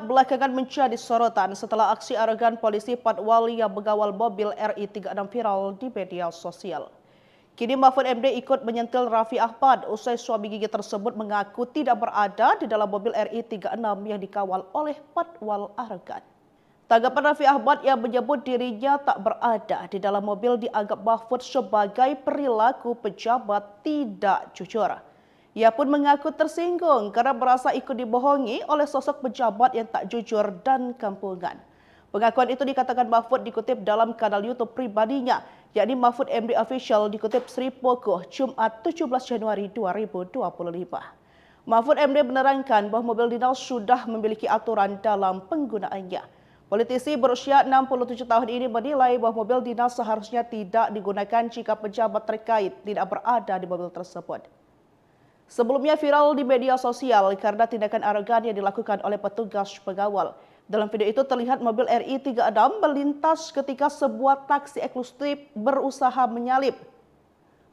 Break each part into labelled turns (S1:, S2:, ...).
S1: Ahmad belakangan menjadi sorotan setelah aksi arogan polisi Patwal yang mengawal mobil RI36 viral di media sosial. Kini Mahfud MD ikut menyentil Raffi Ahmad usai suami gigi tersebut mengaku tidak berada di dalam mobil RI36 yang dikawal oleh Patwal arogan. Tanggapan Raffi Ahmad yang menyebut dirinya tak berada di dalam mobil dianggap Mahfud sebagai perilaku pejabat tidak jujur. Ia pun mengaku tersinggung karena merasa ikut dibohongi oleh sosok pejabat yang tak jujur dan kampungan. Pengakuan itu dikatakan Mahfud dikutip dalam kanal YouTube pribadinya, yakni Mahfud MD Official dikutip Sri Pogo Jumat 17 Januari 2025. Mahfud MD menerangkan bahwa mobil dinas sudah memiliki aturan dalam penggunaannya. Politisi berusia 67 tahun ini menilai bahwa mobil dinas seharusnya tidak digunakan jika pejabat terkait tidak berada di mobil tersebut. Sebelumnya viral di media sosial karena tindakan arogan yang dilakukan oleh petugas pengawal. Dalam video itu terlihat mobil RI36 melintas ketika sebuah taksi eksklusif berusaha menyalip.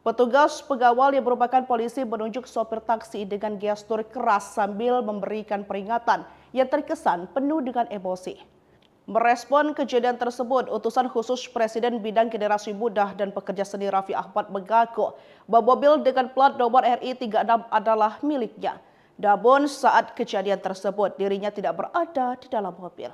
S1: Petugas pengawal yang merupakan polisi menunjuk sopir taksi dengan gestur keras sambil memberikan peringatan yang terkesan penuh dengan emosi. Merespon kejadian tersebut, utusan khusus Presiden Bidang Generasi Muda dan Pekerja Seni Raffi Ahmad mengaku bahwa mobil dengan plat nomor RI36 adalah miliknya. Namun saat kejadian tersebut dirinya tidak berada di dalam mobil.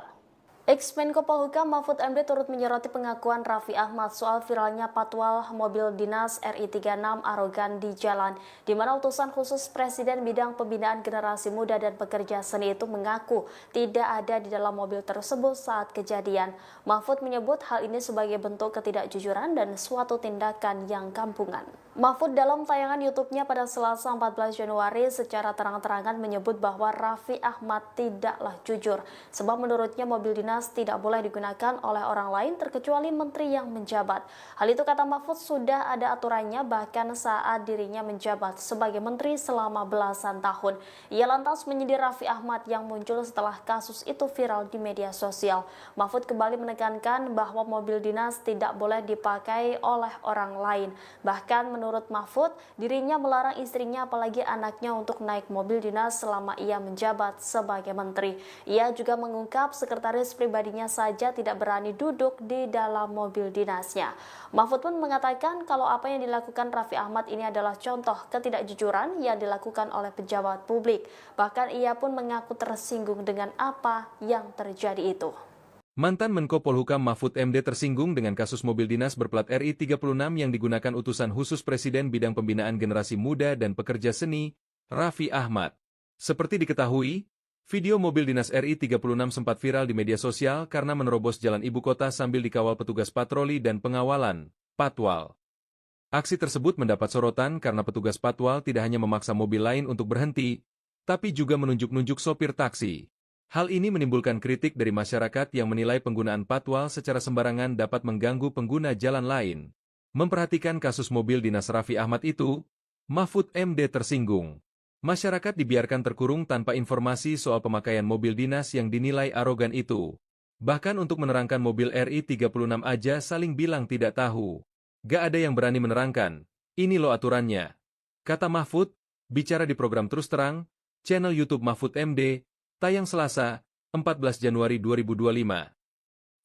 S2: Ex-Menko Polhukam Mahfud MD turut menyoroti pengakuan Raffi Ahmad soal viralnya patwal mobil dinas RI36 arogan di jalan, di mana utusan khusus Presiden Bidang Pembinaan Generasi Muda dan Pekerja Seni itu mengaku tidak ada di dalam mobil tersebut saat kejadian. Mahfud menyebut hal ini sebagai bentuk ketidakjujuran dan suatu tindakan yang kampungan. Mahfud dalam tayangan YouTube-nya pada Selasa 14 Januari secara terang-terangan menyebut bahwa Raffi Ahmad tidaklah jujur, sebab menurutnya mobil dinas tidak boleh digunakan oleh orang lain terkecuali menteri yang menjabat. Hal itu kata Mahfud sudah ada aturannya bahkan saat dirinya menjabat sebagai menteri selama belasan tahun. Ia lantas menyindir Raffi Ahmad yang muncul setelah kasus itu viral di media sosial. Mahfud kembali menekankan bahwa mobil dinas tidak boleh dipakai oleh orang lain. Bahkan menurut Mahfud, dirinya melarang istrinya apalagi anaknya untuk naik mobil dinas selama ia menjabat sebagai menteri. Ia juga mengungkap sekretaris pribadinya saja tidak berani duduk di dalam mobil dinasnya. Mahfud pun mengatakan kalau apa yang dilakukan Raffi Ahmad ini adalah contoh ketidakjujuran yang dilakukan oleh pejabat publik. Bahkan ia pun mengaku tersinggung dengan apa yang terjadi itu.
S3: Mantan Menko Polhukam Mahfud MD tersinggung dengan kasus mobil dinas berplat RI36 yang digunakan utusan khusus Presiden Bidang Pembinaan Generasi Muda dan Pekerja Seni, Raffi Ahmad. Seperti diketahui, video mobil dinas RI36 sempat viral di media sosial karena menerobos jalan ibu kota sambil dikawal petugas patroli dan pengawalan, Patwal. Aksi tersebut mendapat sorotan karena petugas Patwal tidak hanya memaksa mobil lain untuk berhenti, tapi juga menunjuk-nunjuk sopir taksi. Hal ini menimbulkan kritik dari masyarakat yang menilai penggunaan patwal secara sembarangan dapat mengganggu pengguna jalan lain. Memperhatikan kasus mobil dinas Raffi Ahmad itu, Mahfud MD tersinggung. Masyarakat dibiarkan terkurung tanpa informasi soal pemakaian mobil dinas yang dinilai arogan itu. Bahkan untuk menerangkan mobil RI36 aja saling bilang tidak tahu. Gak ada yang berani menerangkan, ini loh aturannya. Kata Mahfud, bicara di program Terus Terang, channel YouTube Mahfud MD, tayang Selasa, 14 Januari 2025.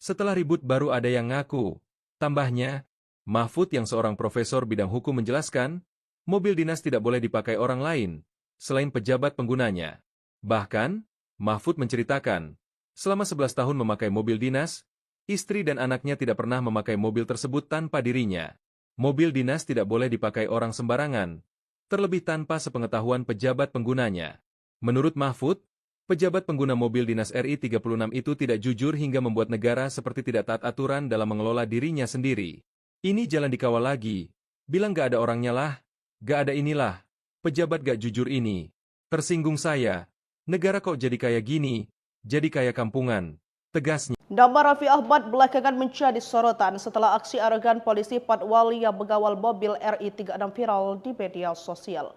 S3: Setelah ribut baru ada yang ngaku. Tambahnya, Mahfud yang seorang profesor bidang hukum menjelaskan, mobil dinas tidak boleh dipakai orang lain, selain pejabat penggunanya. Bahkan, Mahfud menceritakan, selama 11 tahun memakai mobil dinas, istri dan anaknya tidak pernah memakai mobil tersebut tanpa dirinya. Mobil dinas tidak boleh dipakai orang sembarangan, terlebih tanpa sepengetahuan pejabat penggunanya. Menurut Mahfud, pejabat pengguna mobil dinas RI36 itu tidak jujur hingga membuat negara seperti tidak taat aturan dalam mengelola dirinya sendiri. Ini jalan dikawal lagi. Bilang gak ada orangnya lah. Gak ada inilah. Pejabat gak jujur ini. Tersinggung saya. Negara kok jadi kayak gini? Jadi kayak kampungan. Tegasnya.
S1: Nama Raffi Ahmad belakangan menjadi sorotan setelah aksi arogan polisi Patwal yang mengawal mobil RI36 viral di media sosial.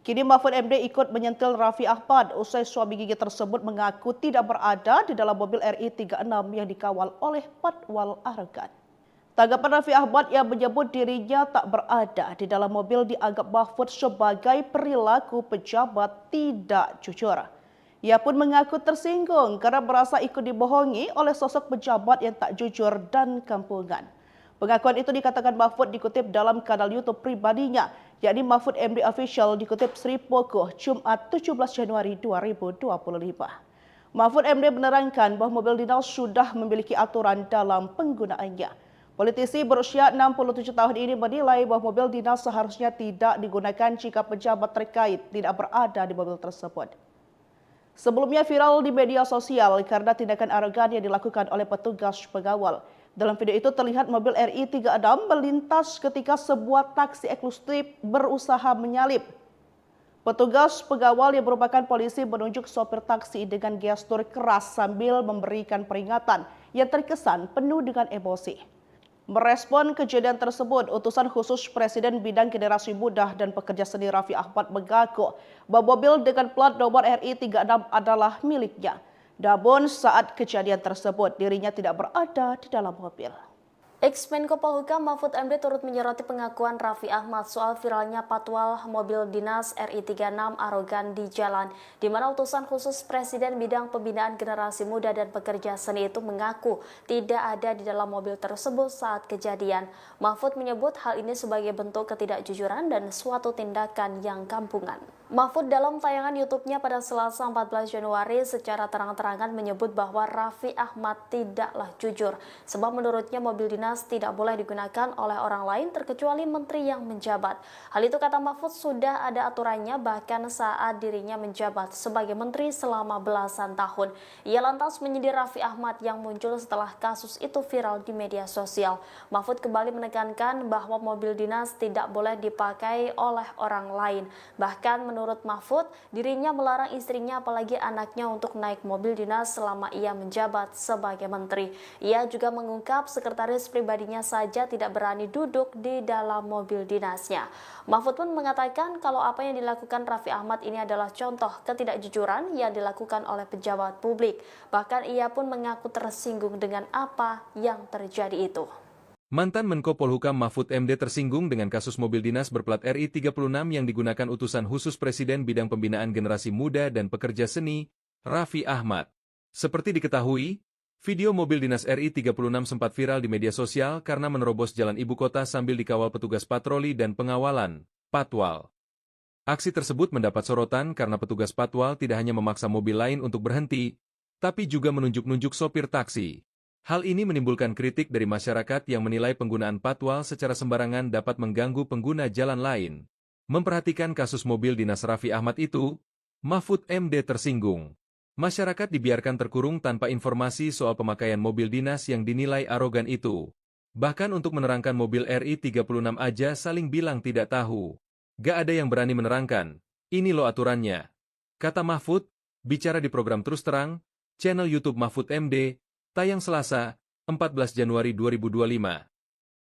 S1: Kini Mahfud MD ikut menyentil Raffi Ahmad usai suami gigi tersebut mengaku tidak berada di dalam mobil RI36 yang dikawal oleh Patwal arogan. Tanggapan Raffi Ahmad yang menyebut dirinya tak berada di dalam mobil dianggap Mahfud sebagai perilaku pejabat tidak jujur. Ia pun mengaku tersinggung karena merasa ikut dibohongi oleh sosok pejabat yang tak jujur dan kampungan. Pengakuan itu dikatakan Mahfud dikutip dalam kanal YouTube pribadinya, yakni Mahfud MD Official dikutip Sri Pogoh Jumat 17 Januari 2025. Mahfud MD menerangkan bahwa mobil dinas sudah memiliki aturan dalam penggunaannya. Politisi berusia 67 tahun ini menilai bahwa mobil dinas seharusnya tidak digunakan jika pejabat terkait tidak berada di mobil tersebut. Sebelumnya viral di media sosial karena tindakan arogan yang dilakukan oleh petugas pengawal. Dalam video itu terlihat mobil RI 36 melintas ketika sebuah taksi eksklusif berusaha menyalip. Petugas pengawal yang merupakan polisi menunjuk sopir taksi dengan gestur keras sambil memberikan peringatan yang terkesan penuh dengan emosi. Merespon kejadian tersebut, utusan khusus Presiden Bidang Generasi Muda dan Pekerja Seni Raffi Ahmad mengaku bahwa mobil dengan plat nomor RI 36 adalah miliknya. Namun saat kejadian tersebut dirinya tidak berada di dalam mobil.
S2: Ex-Menko Polhukam Mahfud MD turut menyoroti pengakuan Raffi Ahmad soal viralnya patwal mobil dinas RI 36 arogan di jalan, di mana utusan khusus Presiden Bidang Pembinaan Generasi Muda dan Pekerja Seni itu mengaku tidak ada di dalam mobil tersebut saat kejadian. Mahfud menyebut hal ini sebagai bentuk ketidakjujuran dan suatu tindakan yang kampungan. Mahfud dalam tayangan YouTube-nya pada Selasa 14 Januari secara terang-terangan menyebut bahwa Raffi Ahmad tidaklah jujur, sebab menurutnya mobil dinas tidak boleh digunakan oleh orang lain terkecuali menteri yang menjabat. Hal itu kata Mahfud sudah ada aturannya bahkan saat dirinya menjabat sebagai menteri selama belasan tahun. Ia lantas menyindir Raffi Ahmad yang muncul setelah kasus itu viral di media sosial. Mahfud kembali menekankan bahwa mobil dinas tidak boleh dipakai oleh orang lain. Bahkan menurut Mahfud, dirinya melarang istrinya apalagi anaknya untuk naik mobil dinas selama ia menjabat sebagai menteri. Ia juga mengungkap sekretaris pribadinya saja tidak berani duduk di dalam mobil dinasnya. Mahfud pun mengatakan kalau apa yang dilakukan Raffi Ahmad ini adalah contoh ketidakjujuran yang dilakukan oleh pejabat publik. Bahkan ia pun mengaku tersinggung dengan apa yang terjadi itu.
S3: Mantan Menko Polhukam Mahfud MD tersinggung dengan kasus mobil dinas berplat RI 36 yang digunakan utusan khusus Presiden Bidang Pembinaan Generasi Muda dan Pekerja Seni, Raffi Ahmad. Seperti diketahui, video mobil dinas RI 36 sempat viral di media sosial karena menerobos jalan ibu kota sambil dikawal petugas patroli dan pengawalan, Patwal. Aksi tersebut mendapat sorotan karena petugas Patwal tidak hanya memaksa mobil lain untuk berhenti, tapi juga menunjuk-nunjuk sopir taksi. Hal ini menimbulkan kritik dari masyarakat yang menilai penggunaan patwal secara sembarangan dapat mengganggu pengguna jalan lain. Memperhatikan kasus mobil dinas Raffi Ahmad itu, Mahfud MD tersinggung. Masyarakat dibiarkan terkurung tanpa informasi soal pemakaian mobil dinas yang dinilai arogan itu. Bahkan untuk menerangkan mobil RI 36 aja saling bilang tidak tahu. Gak ada yang berani menerangkan, ini loh aturannya. Kata Mahfud, bicara di program Terus Terang, channel YouTube Mahfud MD, tayang Selasa, 14 Januari 2025.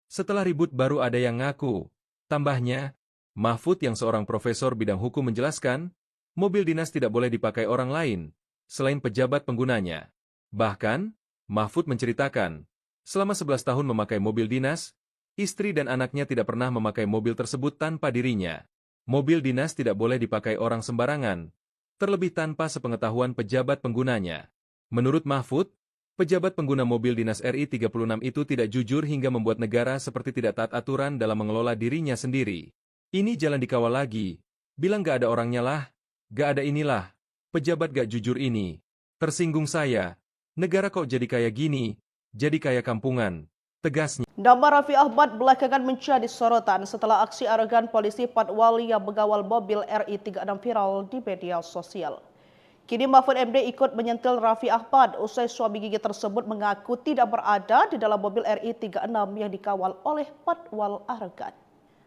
S3: Setelah ribut baru ada yang ngaku. Tambahnya, Mahfud yang seorang profesor bidang hukum menjelaskan, mobil dinas tidak boleh dipakai orang lain, selain pejabat penggunanya. Bahkan, Mahfud menceritakan, selama 11 tahun memakai mobil dinas, istri dan anaknya tidak pernah memakai mobil tersebut tanpa dirinya. Mobil dinas tidak boleh dipakai orang sembarangan, terlebih tanpa sepengetahuan pejabat penggunanya. Menurut Mahfud, pejabat pengguna mobil dinas RI 36 itu tidak jujur hingga membuat negara seperti tidak taat aturan dalam mengelola dirinya sendiri. Ini jalan dikawal lagi. Bilang gak ada orangnya lah. Gak ada inilah. Pejabat gak jujur ini. Tersinggung saya. Negara kok jadi kayak gini? Jadi kayak kampungan. Tegasnya.
S1: Nama Raffi Ahmad belakangan menjadi sorotan setelah aksi arogan polisi Patwal yang mengawal mobil RI 36 viral di media sosial. Kini Mahfud MD ikut menyentil Raffi Ahmad usai suami gigi tersebut mengaku tidak berada di dalam mobil RI 36 yang dikawal oleh Patwal arogan.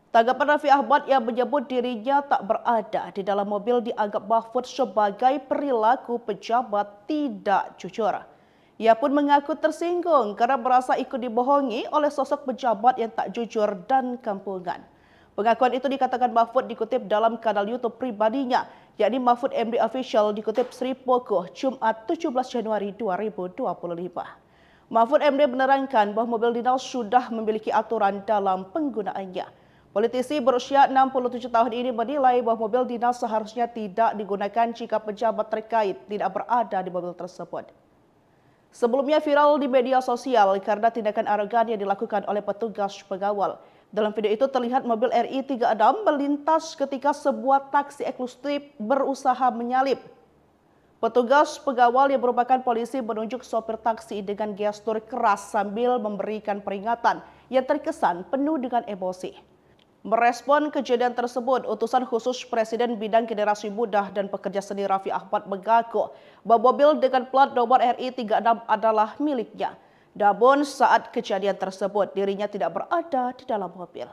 S1: Tanggapan Raffi Ahmad yang menyebut dirinya tak berada di dalam mobil dianggap Mahfud sebagai perilaku pejabat tidak jujur. Ia pun mengaku tersinggung karena merasa ikut dibohongi oleh sosok pejabat yang tak jujur dan kampungan. Pengakuan itu dikatakan Mahfud dikutip dalam kanal YouTube pribadinya, yakni Mahfud MD Official dikutip Sri Pogoh Jumat 17 Januari 2025. Mahfud MD menerangkan bahwa mobil dinas sudah memiliki aturan dalam penggunaannya. Politisi berusia 67 tahun ini menilai bahwa mobil dinas seharusnya tidak digunakan jika pejabat terkait tidak berada di mobil tersebut. Sebelumnya viral di media sosial karena tindakan arogan yang dilakukan oleh petugas pengawal. Dalam video itu terlihat mobil RI 36 melintas ketika sebuah taksi eksklusif berusaha menyalip. Petugas pengawal yang merupakan polisi menunjuk sopir taksi dengan gestur keras sambil memberikan peringatan yang terkesan penuh dengan emosi. Merespon kejadian tersebut, utusan khusus Presiden Bidang Generasi Muda dan Pekerja Seni Raffi Ahmad mengaku bahwa mobil dengan plat nomor RI 36 adalah miliknya. Namun saat kejadian tersebut dirinya tidak berada di dalam mobil.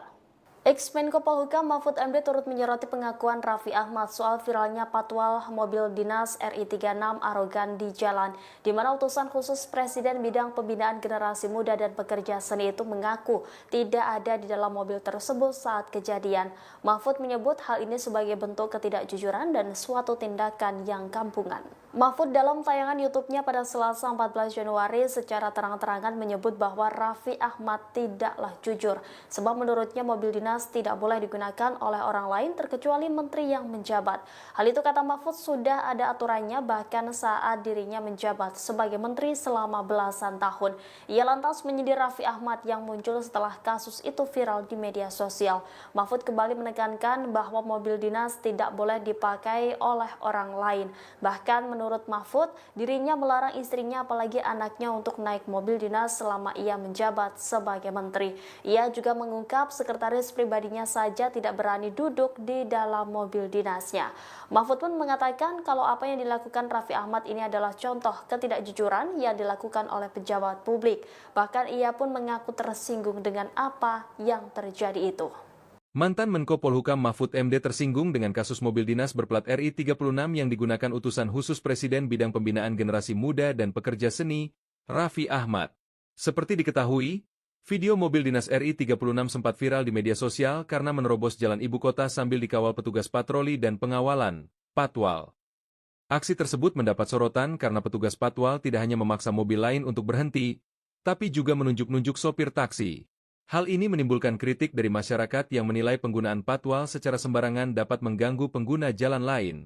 S2: Ex-Menko Polhukam Mahfud MD turut menyoroti pengakuan Raffi Ahmad soal viralnya patwal mobil dinas RI 36 arogan di jalan, di mana utusan khusus Presiden Bidang Pembinaan Generasi Muda dan Pekerja Seni itu mengaku tidak ada di dalam mobil tersebut saat kejadian. Mahfud menyebut hal ini sebagai bentuk ketidakjujuran dan suatu tindakan yang kampungan. Mahfud dalam tayangan YouTube-nya pada Selasa 14 Januari secara terang-terangan menyebut bahwa Raffi Ahmad tidaklah jujur, sebab menurutnya mobil dinas tidak boleh digunakan oleh orang lain terkecuali menteri yang menjabat. Hal itu kata Mahfud sudah ada aturannya bahkan saat dirinya menjabat sebagai menteri selama belasan tahun. Ia lantas menyindir Raffi Ahmad yang muncul setelah kasus itu viral di media sosial. Mahfud kembali menekankan bahwa mobil dinas tidak boleh dipakai oleh orang lain. Bahkan menurut Mahfud, dirinya melarang istrinya apalagi anaknya untuk naik mobil dinas selama ia menjabat sebagai menteri. Ia juga mengungkap sekretaris pribadinya saja tidak berani duduk di dalam mobil dinasnya. Mahfud pun mengatakan kalau apa yang dilakukan Raffi Ahmad ini adalah contoh ketidakjujuran yang dilakukan oleh pejabat publik. Bahkan ia pun mengaku tersinggung dengan apa yang terjadi itu.
S3: Mantan Menko Polhukam Mahfud MD tersinggung dengan kasus mobil dinas berplat RI 36 yang digunakan utusan khusus Presiden Bidang Pembinaan Generasi Muda dan Pekerja Seni, Raffi Ahmad. Seperti diketahui, video mobil dinas RI 36 sempat viral di media sosial karena menerobos jalan ibu kota sambil dikawal petugas patroli dan pengawalan, Patwal. Aksi tersebut mendapat sorotan karena petugas Patwal tidak hanya memaksa mobil lain untuk berhenti, tapi juga menunjuk-nunjuk sopir taksi. Hal ini menimbulkan kritik dari masyarakat yang menilai penggunaan patwal secara sembarangan dapat mengganggu pengguna jalan lain.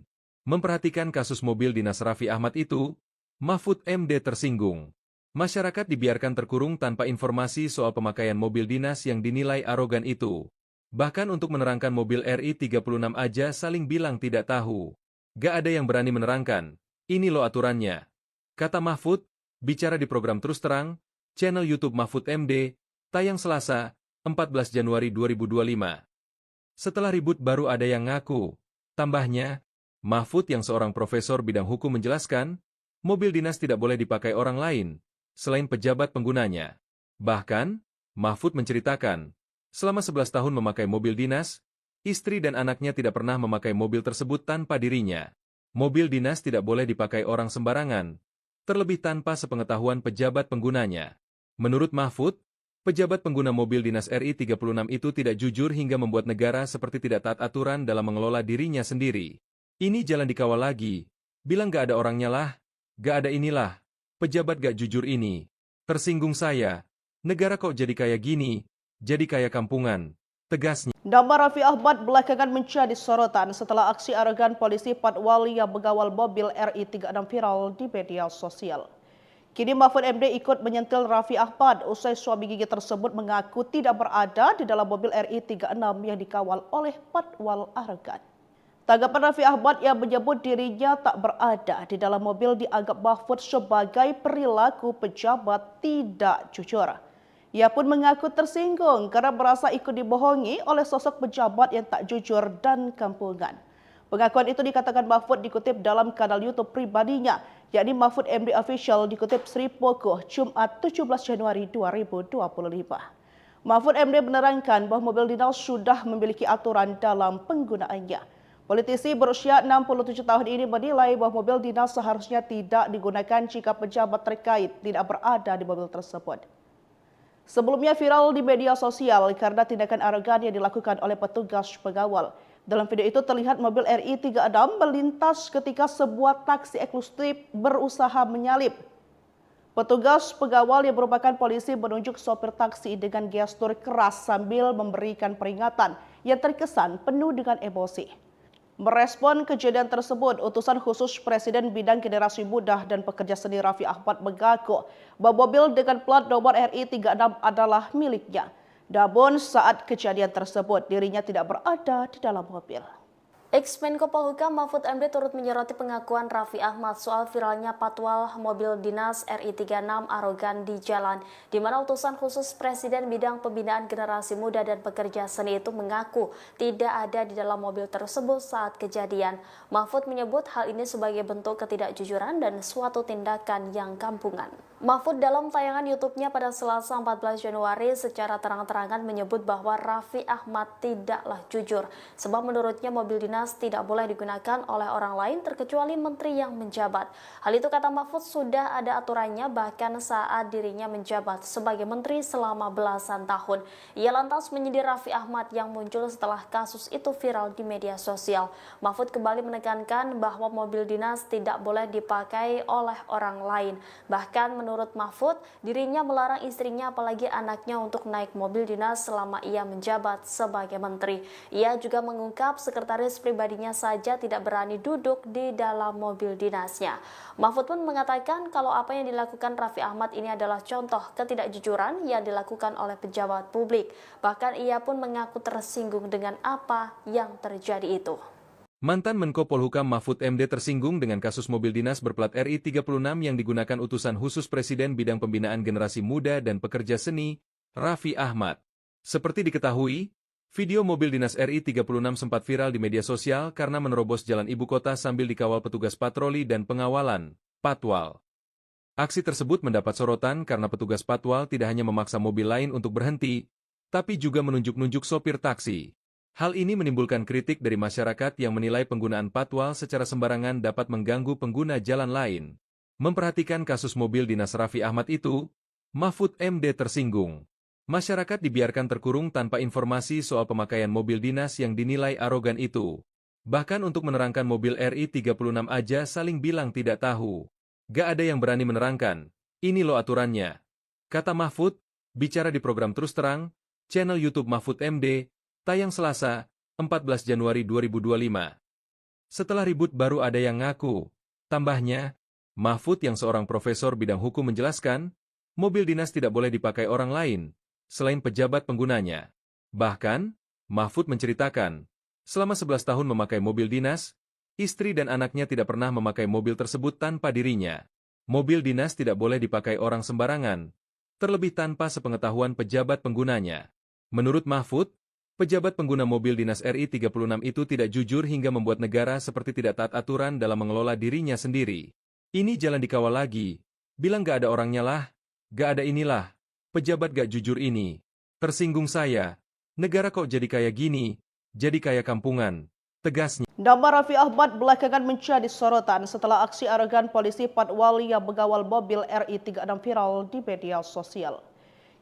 S3: Memperhatikan kasus mobil dinas Raffi Ahmad itu, Mahfud MD tersinggung. Masyarakat dibiarkan terkurung tanpa informasi soal pemakaian mobil dinas yang dinilai arogan itu. Bahkan untuk menerangkan mobil RI 36 aja saling bilang tidak tahu. Gak ada yang berani menerangkan, ini loh aturannya. Kata Mahfud, bicara di program Terus Terang, channel YouTube Mahfud MD, tayang Selasa, 14 Januari 2025. Setelah ribut baru ada yang ngaku. Tambahnya, Mahfud yang seorang profesor bidang hukum menjelaskan, mobil dinas tidak boleh dipakai orang lain, selain pejabat penggunanya. Bahkan, Mahfud menceritakan, selama 11 tahun memakai mobil dinas, istri dan anaknya tidak pernah memakai mobil tersebut tanpa dirinya. Mobil dinas tidak boleh dipakai orang sembarangan, terlebih tanpa sepengetahuan pejabat penggunanya. Menurut Mahfud, pejabat pengguna mobil dinas RI 36 itu tidak jujur hingga membuat negara seperti tidak taat aturan dalam mengelola dirinya sendiri. Ini jalan dikawal lagi. Bilang gak ada orangnya lah. Gak ada inilah. Pejabat gak jujur ini. Tersinggung saya. Negara kok jadi kayak gini? Jadi kayak kampungan. Tegasnya.
S1: Nama Raffi Ahmad belakangan menjadi sorotan setelah aksi arogan polisi Patwal yang mengawal mobil RI 36 viral di media sosial. Kini Mahfud MD ikut menyentil Raffi Ahmad usai suami gigi tersebut mengaku tidak berada di dalam mobil RI 36 yang dikawal oleh Patwal arogan. Tanggapan Raffi Ahmad yang menyebut dirinya tak berada di dalam mobil dianggap Mahfud sebagai perilaku pejabat tidak jujur. Ia pun mengaku tersinggung karena merasa ikut dibohongi oleh sosok pejabat yang tak jujur dan kampungan. Pengakuan itu dikatakan Mahfud dikutip dalam kanal YouTube pribadinya, yakni Mahfud MD Official dikutip Sri Pogo, Jumat 17 Januari 2025. Mahfud MD menerangkan bahwa mobil dinas sudah memiliki aturan dalam penggunaannya. Politisi berusia 67 tahun ini menilai bahwa mobil dinas seharusnya tidak digunakan jika pejabat terkait tidak berada di mobil tersebut. Sebelumnya viral di media sosial karena tindakan arogan yang dilakukan oleh petugas pengawal. Dalam video itu terlihat mobil RI 36 melintas ketika sebuah taksi eksklusif berusaha menyalip. Petugas pengawal yang merupakan polisi menunjuk sopir taksi dengan gestur keras sambil memberikan peringatan yang terkesan penuh dengan emosi. Merespon kejadian tersebut, utusan khusus Presiden Bidang Generasi Muda dan Pekerja Seni Raffi Ahmad mengaku bahwa mobil dengan plat nomor RI 36 adalah miliknya. Namun saat kejadian tersebut dirinya tidak berada di dalam mobil.
S2: Ex-Menko Polhukam Mahfud MD turut menyoroti pengakuan Raffi Ahmad soal viralnya patwal mobil dinas RI 36 arogan di jalan, di mana utusan khusus Presiden Bidang Pembinaan Generasi Muda dan Pekerja Seni itu mengaku tidak ada di dalam mobil tersebut saat kejadian. Mahfud menyebut hal ini sebagai bentuk ketidakjujuran dan suatu tindakan yang kampungan. Mahfud dalam tayangan YouTube-nya pada Selasa 14 Januari secara terang-terangan menyebut bahwa Raffi Ahmad tidaklah jujur, sebab menurutnya mobil dinas tidak boleh digunakan oleh orang lain terkecuali menteri yang menjabat. Hal itu kata Mahfud sudah ada aturannya bahkan saat dirinya menjabat sebagai menteri selama belasan tahun. Ia lantas menyindir Raffi Ahmad yang muncul setelah kasus itu viral di media sosial. Mahfud kembali menekankan bahwa mobil dinas tidak boleh dipakai oleh orang lain. Bahkan menurut Mahfud, dirinya melarang istrinya apalagi anaknya untuk naik mobil dinas selama ia menjabat sebagai menteri. Ia juga mengungkap sekretaris pribadinya saja tidak berani duduk di dalam mobil dinasnya. Mahfud pun mengatakan kalau apa yang dilakukan Raffi Ahmad ini adalah contoh ketidakjujuran yang dilakukan oleh pejabat publik. Bahkan ia pun mengaku tersinggung dengan apa yang terjadi itu.
S3: Mantan Menko Polhukam Mahfud MD tersinggung dengan kasus mobil dinas berplat RI 36 yang digunakan utusan khusus Presiden Bidang Pembinaan Generasi Muda dan Pekerja Seni, Raffi Ahmad. Seperti diketahui, video mobil dinas RI 36 sempat viral di media sosial karena menerobos jalan ibu kota sambil dikawal petugas patroli dan pengawalan, Patwal. Aksi tersebut mendapat sorotan karena petugas Patwal tidak hanya memaksa mobil lain untuk berhenti, tapi juga menunjuk-nunjuk sopir taksi. Hal ini menimbulkan kritik dari masyarakat yang menilai penggunaan Patwal secara sembarangan dapat mengganggu pengguna jalan lain. Memperhatikan kasus mobil dinas Raffi Ahmad itu, Mahfud MD tersinggung. Masyarakat dibiarkan terkurung tanpa informasi soal pemakaian mobil dinas yang dinilai arogan itu. Bahkan untuk menerangkan mobil RI 36 aja saling bilang tidak tahu. Gak ada yang berani menerangkan, ini loh aturannya. Kata Mahfud, bicara di program Terus Terang, channel YouTube Mahfud MD, tayang Selasa, 14 Januari 2025. Setelah ribut baru ada yang ngaku. Tambahnya, Mahfud yang seorang profesor bidang hukum menjelaskan, mobil dinas tidak boleh dipakai orang lain, selain pejabat penggunanya. Bahkan, Mahfud menceritakan, selama 11 tahun memakai mobil dinas, istri dan anaknya tidak pernah memakai mobil tersebut tanpa dirinya. Mobil dinas tidak boleh dipakai orang sembarangan, terlebih tanpa sepengetahuan pejabat penggunanya. Menurut Mahfud, pejabat pengguna mobil dinas RI 36 itu tidak jujur hingga membuat negara seperti tidak taat aturan dalam mengelola dirinya sendiri. Ini jalan dikawal lagi, bilang gak ada orangnya lah, gak ada inilah. Pejabat gak jujur ini. Tersinggung saya. Negara kok jadi kayak gini? Jadi kayak kampungan. Tegasnya.
S1: Nama Raffi Ahmad belakangan menjadi sorotan setelah aksi arogan polisi Patwal yang mengawal mobil RI 36 viral di media sosial.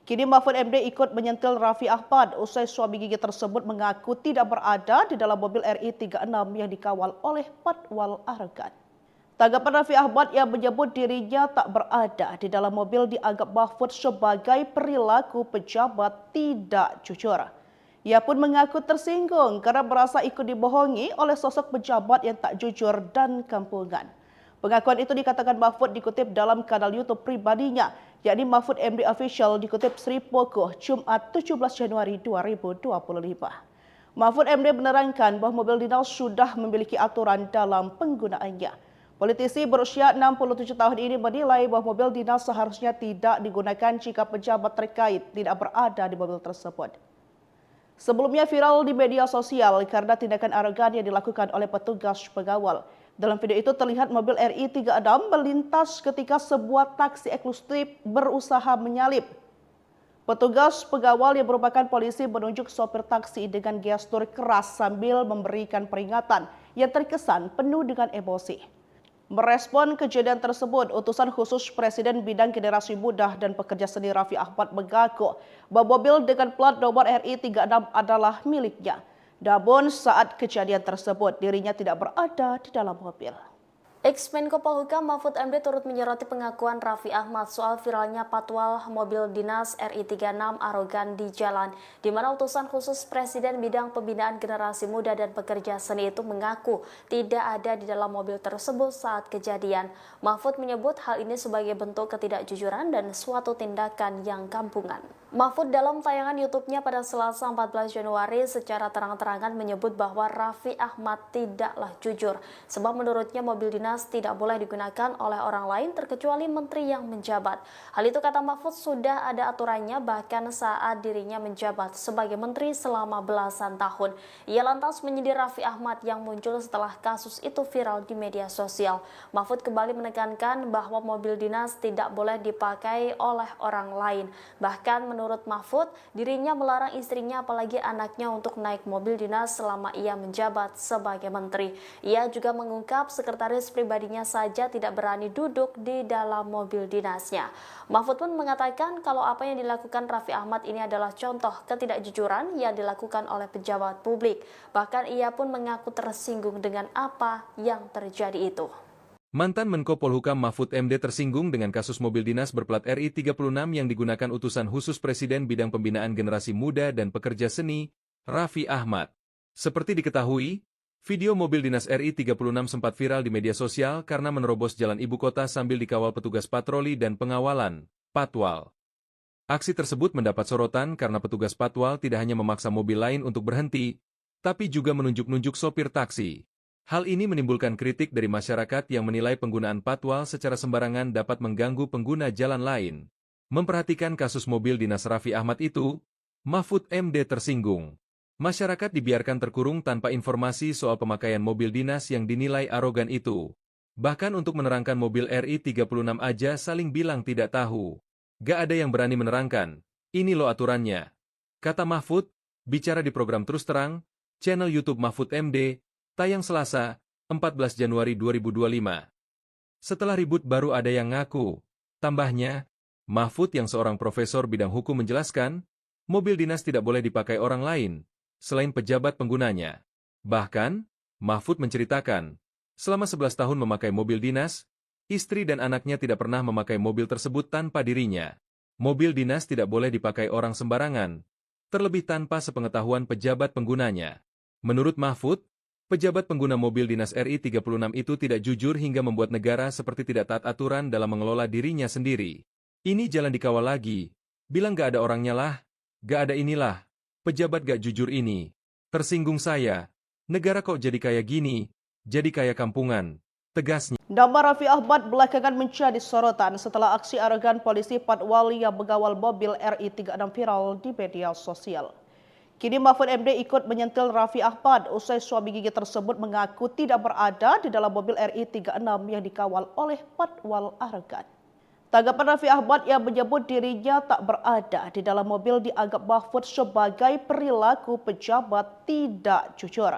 S1: Kini Mahfud MD ikut menyentil Raffi Ahmad usai suami gigi tersebut mengaku tidak berada di dalam mobil RI 36 yang dikawal oleh Patwal arogan. Tanggapan Raffi Ahmad yang menyebut dirinya tak berada di dalam mobil dianggap Mahfud sebagai perilaku pejabat tidak jujur. Ia pun mengaku tersinggung karena merasa ikut dibohongi oleh sosok pejabat yang tak jujur dan kampungan. Pengakuan itu dikatakan Mahfud dikutip dalam kanal YouTube pribadinya, yakni Mahfud MD Official dikutip Sri Pogoh Jumat 17 Januari 2025. Mahfud MD menerangkan bahwa mobil dinas sudah memiliki aturan dalam penggunaannya. Politisi berusia 67 tahun ini menilai bahwa mobil dinas seharusnya tidak digunakan jika pejabat terkait tidak berada di mobil tersebut. Sebelumnya viral di media sosial karena tindakan arogan yang dilakukan oleh petugas pengawal. Dalam video itu terlihat mobil RI 36 melintas ketika sebuah taksi eksklusif berusaha menyalip. Petugas pengawal yang merupakan polisi menunjuk sopir taksi dengan gestur keras sambil memberikan peringatan yang terkesan penuh dengan emosi. Merespon kejadian tersebut, utusan khusus Presiden Bidang Generasi Muda dan Pekerja Seni Raffi Ahmad mengaku bahwa mobil dengan plat nomor RI 36 adalah miliknya. Namun saat kejadian tersebut dirinya tidak berada di dalam mobil.
S2: Ex-Menko Polhukam Mahfud MD turut menyoroti pengakuan Raffi Ahmad soal viralnya patwal mobil dinas RI 36 arogan di jalan, di mana utusan khusus Presiden bidang pembinaan generasi muda dan pekerja seni itu mengaku tidak ada di dalam mobil tersebut saat kejadian. Mahfud menyebut hal ini sebagai bentuk ketidakjujuran dan suatu tindakan yang kampungan. Mahfud dalam tayangan YouTube-nya pada Selasa 14 Januari secara terang-terangan menyebut bahwa Raffi Ahmad tidaklah jujur, sebab menurutnya mobil dinas tidak boleh digunakan oleh orang lain terkecuali menteri yang menjabat. Hal itu kata Mahfud sudah ada aturannya bahkan saat dirinya menjabat sebagai menteri selama belasan tahun. Ia lantas menyindir Raffi Ahmad yang muncul setelah kasus itu viral di media sosial. Mahfud kembali menekankan bahwa mobil dinas tidak boleh dipakai oleh orang lain. Bahkan menurut Mahfud, dirinya melarang istrinya apalagi anaknya untuk naik mobil dinas selama ia menjabat sebagai menteri. Ia juga mengungkap sekretaris pribadinya saja tidak berani duduk di dalam mobil dinasnya. Mahfud pun mengatakan kalau apa yang dilakukan Raffi Ahmad ini adalah contoh ketidakjujuran yang dilakukan oleh pejabat publik. Bahkan ia pun mengaku tersinggung dengan apa yang terjadi itu.
S3: Mantan Menko Polhukam Mahfud MD tersinggung dengan kasus mobil dinas berplat RI 36 yang digunakan utusan khusus Presiden bidang pembinaan generasi muda dan pekerja seni, Raffi Ahmad. Seperti diketahui, video mobil dinas RI 36 sempat viral di media sosial karena menerobos jalan ibu kota sambil dikawal petugas patroli dan pengawalan, Patwal. Aksi tersebut mendapat sorotan karena petugas Patwal tidak hanya memaksa mobil lain untuk berhenti, tapi juga menunjuk-nunjuk sopir taksi. Hal ini menimbulkan kritik dari masyarakat yang menilai penggunaan patwal secara sembarangan dapat mengganggu pengguna jalan lain. Memperhatikan kasus mobil dinas Raffi Ahmad itu, Mahfud MD tersinggung. Masyarakat dibiarkan terkurung tanpa informasi soal pemakaian mobil dinas yang dinilai arogan itu. Bahkan untuk menerangkan mobil RI 36 aja saling bilang tidak tahu. Gak ada yang berani menerangkan, ini loh aturannya. Kata Mahfud, bicara di program Terus Terang, channel YouTube Mahfud MD, tayang Selasa, 14 Januari 2025. Setelah ribut baru ada yang ngaku. Tambahnya, Mahfud yang seorang profesor bidang hukum menjelaskan, mobil dinas tidak boleh dipakai orang lain, selain pejabat penggunanya. Bahkan, Mahfud menceritakan, selama 11 tahun memakai mobil dinas, istri dan anaknya tidak pernah memakai mobil tersebut tanpa dirinya. Mobil dinas tidak boleh dipakai orang sembarangan, terlebih tanpa sepengetahuan pejabat penggunanya. Menurut Mahfud, pejabat pengguna mobil dinas RI 36 itu tidak jujur hingga membuat negara seperti tidak taat aturan dalam mengelola dirinya sendiri. Ini jalan dikawal lagi. Bilang gak ada orangnya lah. Gak ada inilah. Pejabat gak jujur ini. Tersinggung saya. Negara kok jadi kayak gini? Jadi kayak kampungan. Tegasnya.
S1: Nama Raffi Ahmad belakangan menjadi sorotan setelah aksi arogan polisi Patwal yang mengawal mobil RI 36 viral di media sosial. Kini Mahfud MD ikut menyentil Raffi Ahmad usai suami gigi tersebut mengaku tidak berada di dalam mobil RI 36 yang dikawal oleh Patwal arogan. Tanggapan Raffi Ahmad yang menyebut dirinya tak berada di dalam mobil dianggap Mahfud sebagai perilaku pejabat tidak jujur.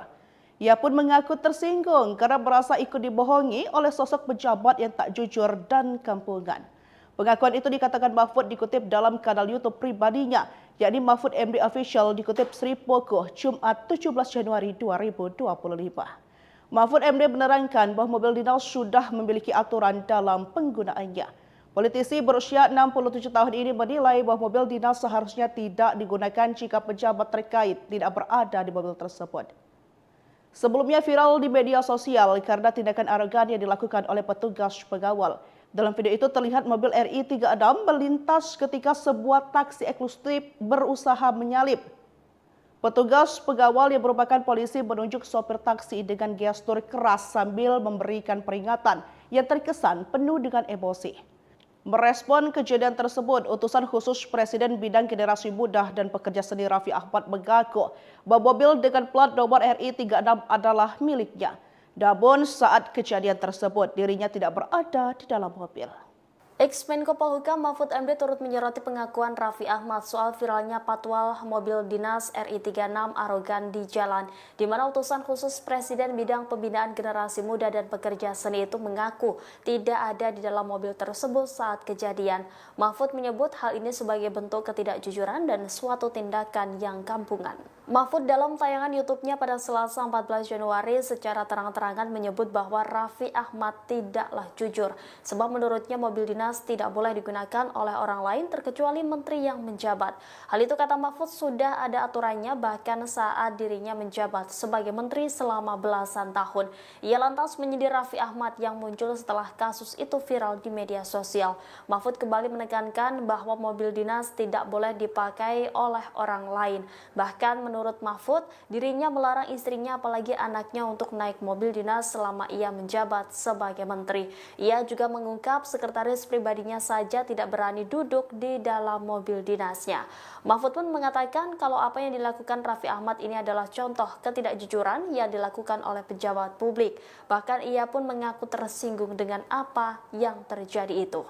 S1: Ia pun mengaku tersinggung karena merasa ikut dibohongi oleh sosok pejabat yang tak jujur dan kampungan. Pengakuan itu dikatakan Mahfud dikutip dalam kanal YouTube pribadinya, yakni Mahfud MD Official dikutip Sri Pokoh Jumat 17 Januari 2025. Mahfud MD menerangkan bahwa mobil dinas sudah memiliki aturan dalam penggunaannya. Politisi berusia 67 tahun ini menilai bahwa mobil dinas seharusnya tidak digunakan jika pejabat terkait tidak berada di mobil tersebut. Sebelumnya viral di media sosial karena tindakan arogan yang dilakukan oleh petugas pengawal. Dalam video itu terlihat mobil RI 36 melintas ketika sebuah taksi eksklusif berusaha menyalip. Petugas pengawal yang merupakan polisi menunjuk sopir taksi dengan gestur keras sambil memberikan peringatan yang terkesan penuh dengan emosi. Merespon kejadian tersebut, utusan khusus Presiden bidang generasi muda dan pekerja seni Raffi Ahmad mengaku bahwa mobil dengan plat nomor RI 36 adalah miliknya. Namun saat kejadian tersebut dirinya tidak berada di dalam mobil.
S2: Ex-Menko Polhukam Mahfud MD turut menyoroti pengakuan Raffi Ahmad soal viralnya patwal mobil dinas RI 36 arogan di jalan, di mana utusan khusus Presiden bidang pembinaan generasi muda dan pekerja seni itu mengaku tidak ada di dalam mobil tersebut saat kejadian. Mahfud menyebut hal ini sebagai bentuk ketidakjujuran dan suatu tindakan yang kampungan. Mahfud dalam tayangan YouTube-nya pada Selasa 14 Januari secara terang-terangan menyebut bahwa Raffi Ahmad tidaklah jujur, sebab menurutnya mobil dinas tidak boleh digunakan oleh orang lain terkecuali menteri yang menjabat. Hal itu kata Mahfud sudah ada aturannya bahkan saat dirinya menjabat sebagai menteri selama belasan tahun. Ia lantas menyindir Raffi Ahmad yang muncul setelah kasus itu viral di media sosial. Mahfud kembali menekankan bahwa mobil dinas tidak boleh dipakai oleh orang lain. Bahkan menurut Mahfud, dirinya melarang istrinya apalagi anaknya untuk naik mobil dinas selama ia menjabat sebagai menteri. Ia juga mengungkap sekretaris pribadinya saja tidak berani duduk di dalam mobil dinasnya. Mahfud pun mengatakan kalau apa yang dilakukan Raffi Ahmad ini adalah contoh ketidakjujuran yang dilakukan oleh pejabat publik. Bahkan ia pun mengaku tersinggung dengan apa yang terjadi itu.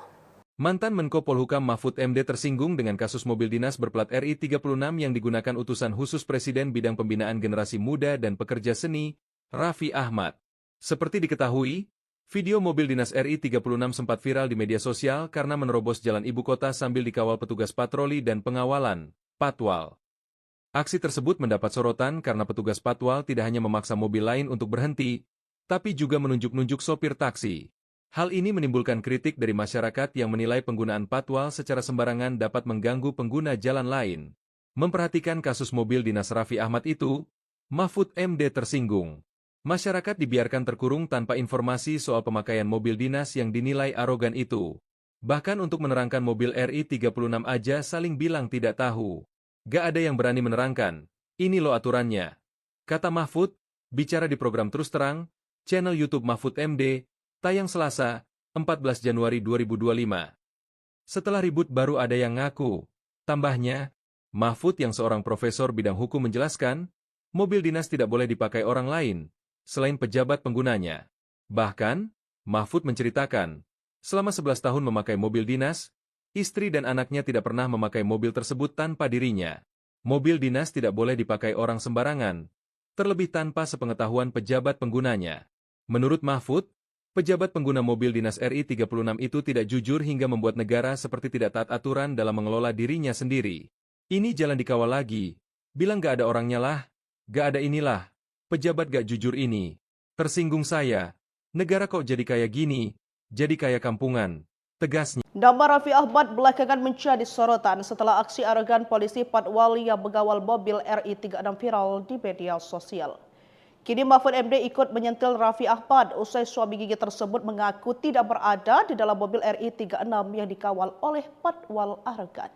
S3: Mantan Menko Polhukam Mahfud MD tersinggung dengan kasus mobil dinas berplat RI 36 yang digunakan utusan khusus Presiden bidang pembinaan generasi muda dan pekerja seni, Raffi Ahmad. Seperti diketahui, video mobil dinas RI 36 sempat viral di media sosial karena menerobos jalan ibu kota sambil dikawal petugas patroli dan pengawalan, Patwal. Aksi tersebut mendapat sorotan karena petugas Patwal tidak hanya memaksa mobil lain untuk berhenti, tapi juga menunjuk-nunjuk sopir taksi. Hal ini menimbulkan kritik dari masyarakat yang menilai penggunaan patwal secara sembarangan dapat mengganggu pengguna jalan lain. Memperhatikan kasus mobil dinas Raffi Ahmad itu, Mahfud MD tersinggung. Masyarakat dibiarkan terkurung tanpa informasi soal pemakaian mobil dinas yang dinilai arogan itu. Bahkan untuk menerangkan mobil RI 36 aja saling bilang tidak tahu. Gak ada yang berani menerangkan, ini loh aturannya. Kata Mahfud, bicara di program Terus Terang, channel YouTube Mahfud MD, tayang Selasa, 14 Januari 2025. Setelah ribut baru ada yang ngaku. Tambahnya, Mahfud yang seorang profesor bidang hukum menjelaskan, mobil dinas tidak boleh dipakai orang lain, selain pejabat penggunanya. Bahkan, Mahfud menceritakan, selama 11 tahun memakai mobil dinas, istri dan anaknya tidak pernah memakai mobil tersebut tanpa dirinya. Mobil dinas tidak boleh dipakai orang sembarangan, terlebih tanpa sepengetahuan pejabat penggunanya. Menurut Mahfud, pejabat pengguna mobil dinas RI 36 itu tidak jujur hingga membuat negara seperti tidak taat aturan dalam mengelola dirinya sendiri. Ini jalan dikawal lagi. Bilang gak ada orangnya lah. Gak ada inilah. Pejabat gak jujur ini. Tersinggung saya. Negara kok jadi kayak gini? Jadi kayak kampungan. Tegasnya.
S1: Nama Raffi Ahmad belakangan menjadi sorotan setelah aksi arogan polisi Patwal yang mengawal mobil RI 36 viral di media sosial. Kini Mahfud MD ikut menyentil Raffi Ahmad usai suami gigi tersebut mengaku tidak berada di dalam mobil RI 36 yang dikawal oleh Patwal arogan.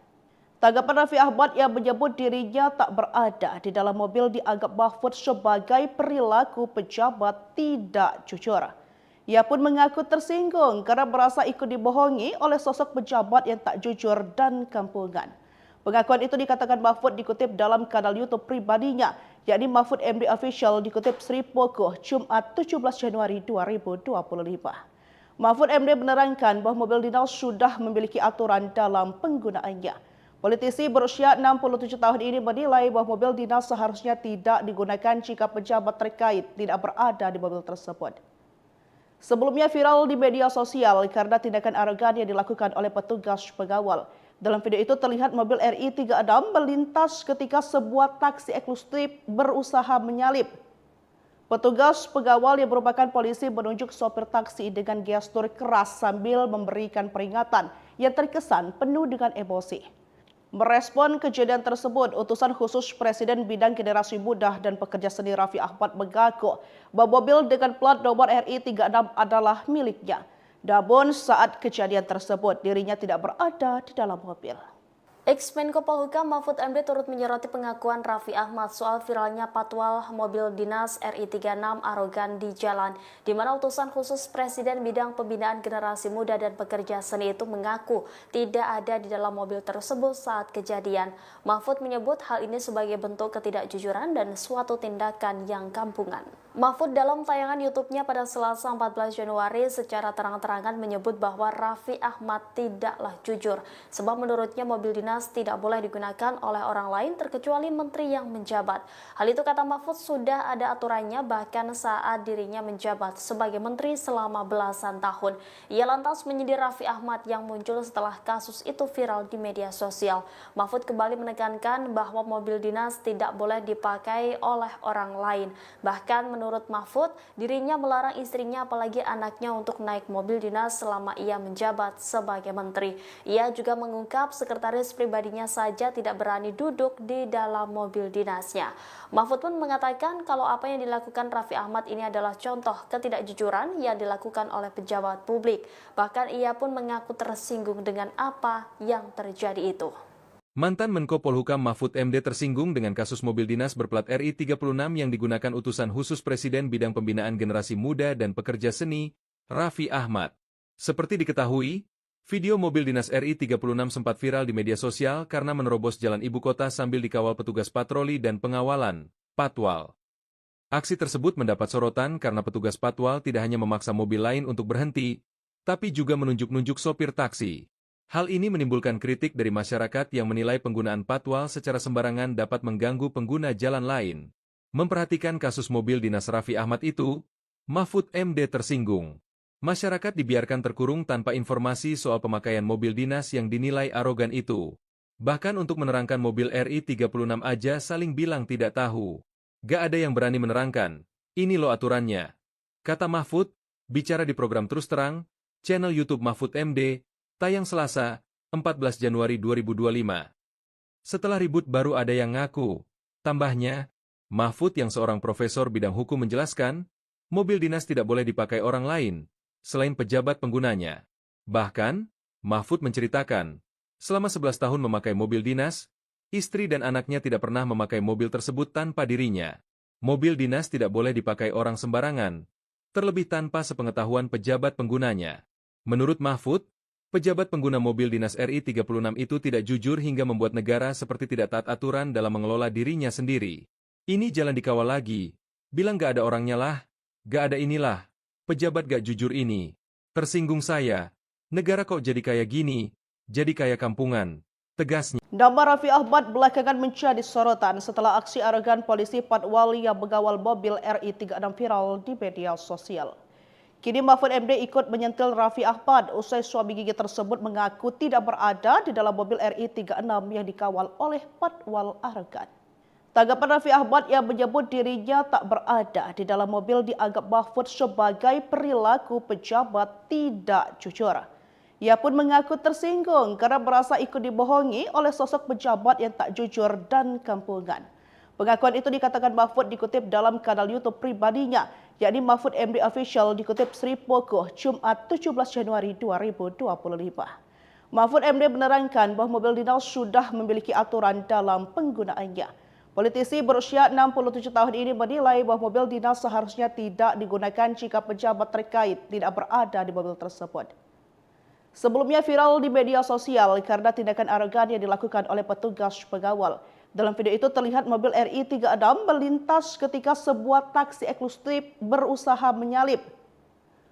S1: Tanggapan Raffi Ahmad yang menyebut dirinya tak berada di dalam mobil dianggap Mahfud sebagai perilaku pejabat tidak jujur. Ia pun mengaku tersinggung karena merasa ikut dibohongi oleh sosok pejabat yang tak jujur dan kampungan. Pengakuan itu dikatakan Mahfud dikutip dalam kanal YouTube pribadinya, yakni Mahfud MD Official dikutip Sri Pogoh, Jumat 17 Januari 2025. Mahfud MD menerangkan bahwa mobil dinas sudah memiliki aturan dalam penggunaannya. Politisi berusia 67 tahun ini menilai bahwa mobil dinas seharusnya tidak digunakan jika pejabat terkait tidak berada di mobil tersebut. Sebelumnya viral di media sosial karena tindakan arogan yang dilakukan oleh petugas pengawal. Dalam video itu terlihat mobil RI 36 melintas ketika sebuah taksi eksklusif berusaha menyalip. Petugas pengawal yang merupakan polisi menunjuk sopir taksi dengan gestur keras sambil memberikan peringatan yang terkesan penuh dengan emosi. Merespon kejadian tersebut, utusan khusus Presiden bidang generasi muda dan pekerja seni Raffi Ahmad mengaku bahwa mobil dengan plat nomor RI 36 adalah miliknya. Namun saat kejadian tersebut dirinya tidak berada di dalam mobil.
S2: Ex-Menko Polhukam Mahfud MD turut menyoroti pengakuan Raffi Ahmad soal viralnya patwal mobil dinas RI 36 arogan di jalan, di mana utusan khusus Presiden bidang pembinaan generasi muda dan pekerja seni itu mengaku tidak ada di dalam mobil tersebut saat kejadian. Mahfud menyebut hal ini sebagai bentuk ketidakjujuran dan suatu tindakan yang kampungan. Mahfud dalam tayangan YouTube-nya pada Selasa 14 Januari secara terang-terangan menyebut bahwa Raffi Ahmad tidaklah jujur, sebab menurutnya mobil dinas tidak boleh digunakan oleh orang lain terkecuali menteri yang menjabat. Hal itu kata Mahfud sudah ada aturannya bahkan saat dirinya menjabat sebagai menteri selama belasan tahun. Ia lantas menyindir Raffi Ahmad yang muncul setelah kasus itu viral di media sosial. Mahfud kembali menekankan bahwa mobil dinas tidak boleh dipakai oleh orang lain. Bahkan menurut Mahfud, dirinya melarang istrinya apalagi anaknya untuk naik mobil dinas selama ia menjabat sebagai menteri. Ia juga mengungkap sekretaris pribadinya saja tidak berani duduk di dalam mobil dinasnya. Mahfud pun mengatakan kalau apa yang dilakukan Raffi Ahmad ini adalah contoh ketidakjujuran yang dilakukan oleh pejabat publik. Bahkan ia pun mengaku tersinggung dengan apa yang terjadi itu.
S3: Mantan Menko Polhukam Mahfud MD tersinggung dengan kasus mobil dinas berplat RI 36 yang digunakan utusan khusus Presiden bidang pembinaan generasi muda dan pekerja seni, Raffi Ahmad. Seperti diketahui, video mobil dinas RI 36 sempat viral di media sosial karena menerobos jalan ibu kota sambil dikawal petugas patroli dan pengawalan, Patwal. Aksi tersebut mendapat sorotan karena petugas Patwal tidak hanya memaksa mobil lain untuk berhenti, tapi juga menunjuk-nunjuk sopir taksi. Hal ini menimbulkan kritik dari masyarakat yang menilai penggunaan Patwal secara sembarangan dapat mengganggu pengguna jalan lain. Memperhatikan kasus mobil dinas Raffi Ahmad itu, Mahfud MD tersinggung. Masyarakat dibiarkan terkurung tanpa informasi soal pemakaian mobil dinas yang dinilai arogan itu. Bahkan untuk menerangkan mobil RI 36 aja saling bilang tidak tahu. Gak ada yang berani menerangkan, ini loh aturannya. Kata Mahfud, bicara di program Terus Terang, channel YouTube Mahfud MD, tayang Selasa, 14 Januari 2025. Setelah ribut baru ada yang ngaku. Tambahnya, Mahfud yang seorang profesor bidang hukum menjelaskan, mobil dinas tidak boleh dipakai orang lain, selain pejabat penggunanya. Bahkan, Mahfud menceritakan, selama 11 tahun memakai mobil dinas, istri dan anaknya tidak pernah memakai mobil tersebut tanpa dirinya. Mobil dinas tidak boleh dipakai orang sembarangan, terlebih tanpa sepengetahuan pejabat penggunanya. Menurut Mahfud, pejabat pengguna mobil dinas RI 36 itu tidak jujur hingga membuat negara seperti tidak taat aturan dalam mengelola dirinya sendiri. Ini jalan dikawal lagi, bilang gak ada orangnya lah, gak ada inilah. Pejabat gak jujur ini. Tersinggung saya. Negara kok jadi kayak gini? Jadi kayak kampungan. Tegasnya.
S1: Nama Raffi Ahmad belakangan menjadi sorotan setelah aksi arogan polisi Patwal yang mengawal mobil RI 36 viral di media sosial. Kini Mahfud MD ikut menyentil Raffi Ahmad usai suami gigi tersebut mengaku tidak berada di dalam mobil RI 36 yang dikawal oleh Patwal arogan. Tanggapan Raffi Ahmad yang menyebut dirinya tak berada di dalam mobil dianggap Mahfud sebagai perilaku pejabat tidak jujur. Ia pun mengaku tersinggung karena merasa ikut dibohongi oleh sosok pejabat yang tak jujur dan kampungan. Pengakuan itu dikatakan Mahfud dikutip dalam kanal YouTube pribadinya, yakni Mahfud MD Official dikutip Sri Pogoh Jumat 17 Januari 2025. Mahfud MD menerangkan bahwa mobil dinas sudah memiliki aturan dalam penggunaannya. Politisi berusia 67 tahun ini menilai bahwa mobil dinas seharusnya tidak digunakan jika pejabat terkait tidak berada di mobil tersebut. Sebelumnya viral di media sosial karena tindakan arogan yang dilakukan oleh petugas pengawal. Dalam video itu terlihat mobil RI 36 melintas ketika sebuah taksi eksklusif berusaha menyalip.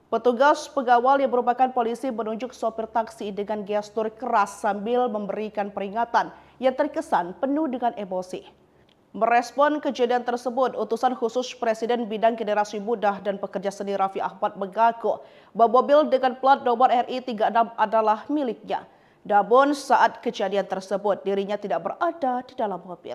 S1: Petugas pengawal yang merupakan polisi menunjuk sopir taksi dengan gestur keras sambil memberikan peringatan yang terkesan penuh dengan emosi. Merespon kejadian tersebut, utusan khusus Presiden bidang generasi muda dan pekerja seni Raffi Ahmad mengaku bahwa mobil dengan plat nomor RI 36 adalah miliknya. Namun saat kejadian tersebut dirinya tidak berada di dalam mobil.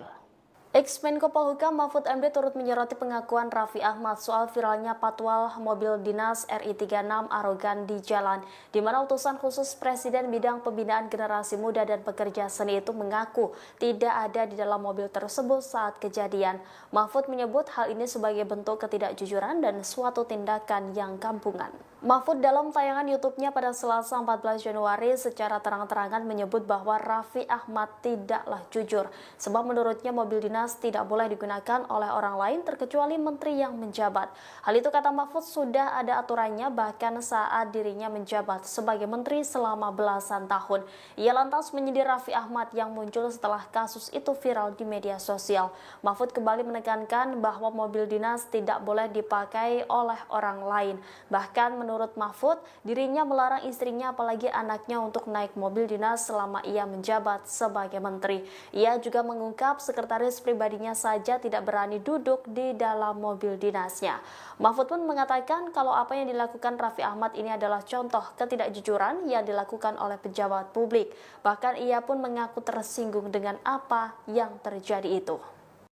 S2: Ex-Menko Polhukam Mahfud MD turut menyoroti pengakuan Raffi Ahmad soal viralnya patwal mobil dinas RI 36 arogan di jalan, di mana utusan khusus Presiden bidang pembinaan generasi muda dan pekerja seni itu mengaku tidak ada di dalam mobil tersebut saat kejadian. Mahfud menyebut hal ini sebagai bentuk ketidakjujuran dan suatu tindakan yang kampungan. Mahfud dalam tayangan YouTube-nya pada Selasa 14 Januari secara terang-terangan menyebut bahwa Raffi Ahmad tidaklah jujur, sebab menurutnya mobil dinas tidak boleh digunakan oleh orang lain terkecuali menteri yang menjabat. Hal itu kata Mahfud sudah ada aturannya bahkan saat dirinya menjabat sebagai menteri selama belasan tahun. Ia lantas menyindir Raffi Ahmad yang muncul setelah kasus itu viral di media sosial. Mahfud kembali menekankan bahwa mobil dinas tidak boleh dipakai oleh orang lain. Bahkan menurut Mahfud, dirinya melarang istrinya apalagi anaknya untuk naik mobil dinas selama ia menjabat sebagai menteri. Ia juga mengungkap sekretaris pribadinya saja tidak berani duduk di dalam mobil dinasnya. Mahfud pun mengatakan kalau apa yang dilakukan Raffi Ahmad ini adalah contoh ketidakjujuran yang dilakukan oleh pejabat publik. Bahkan ia pun mengaku tersinggung dengan apa yang terjadi itu.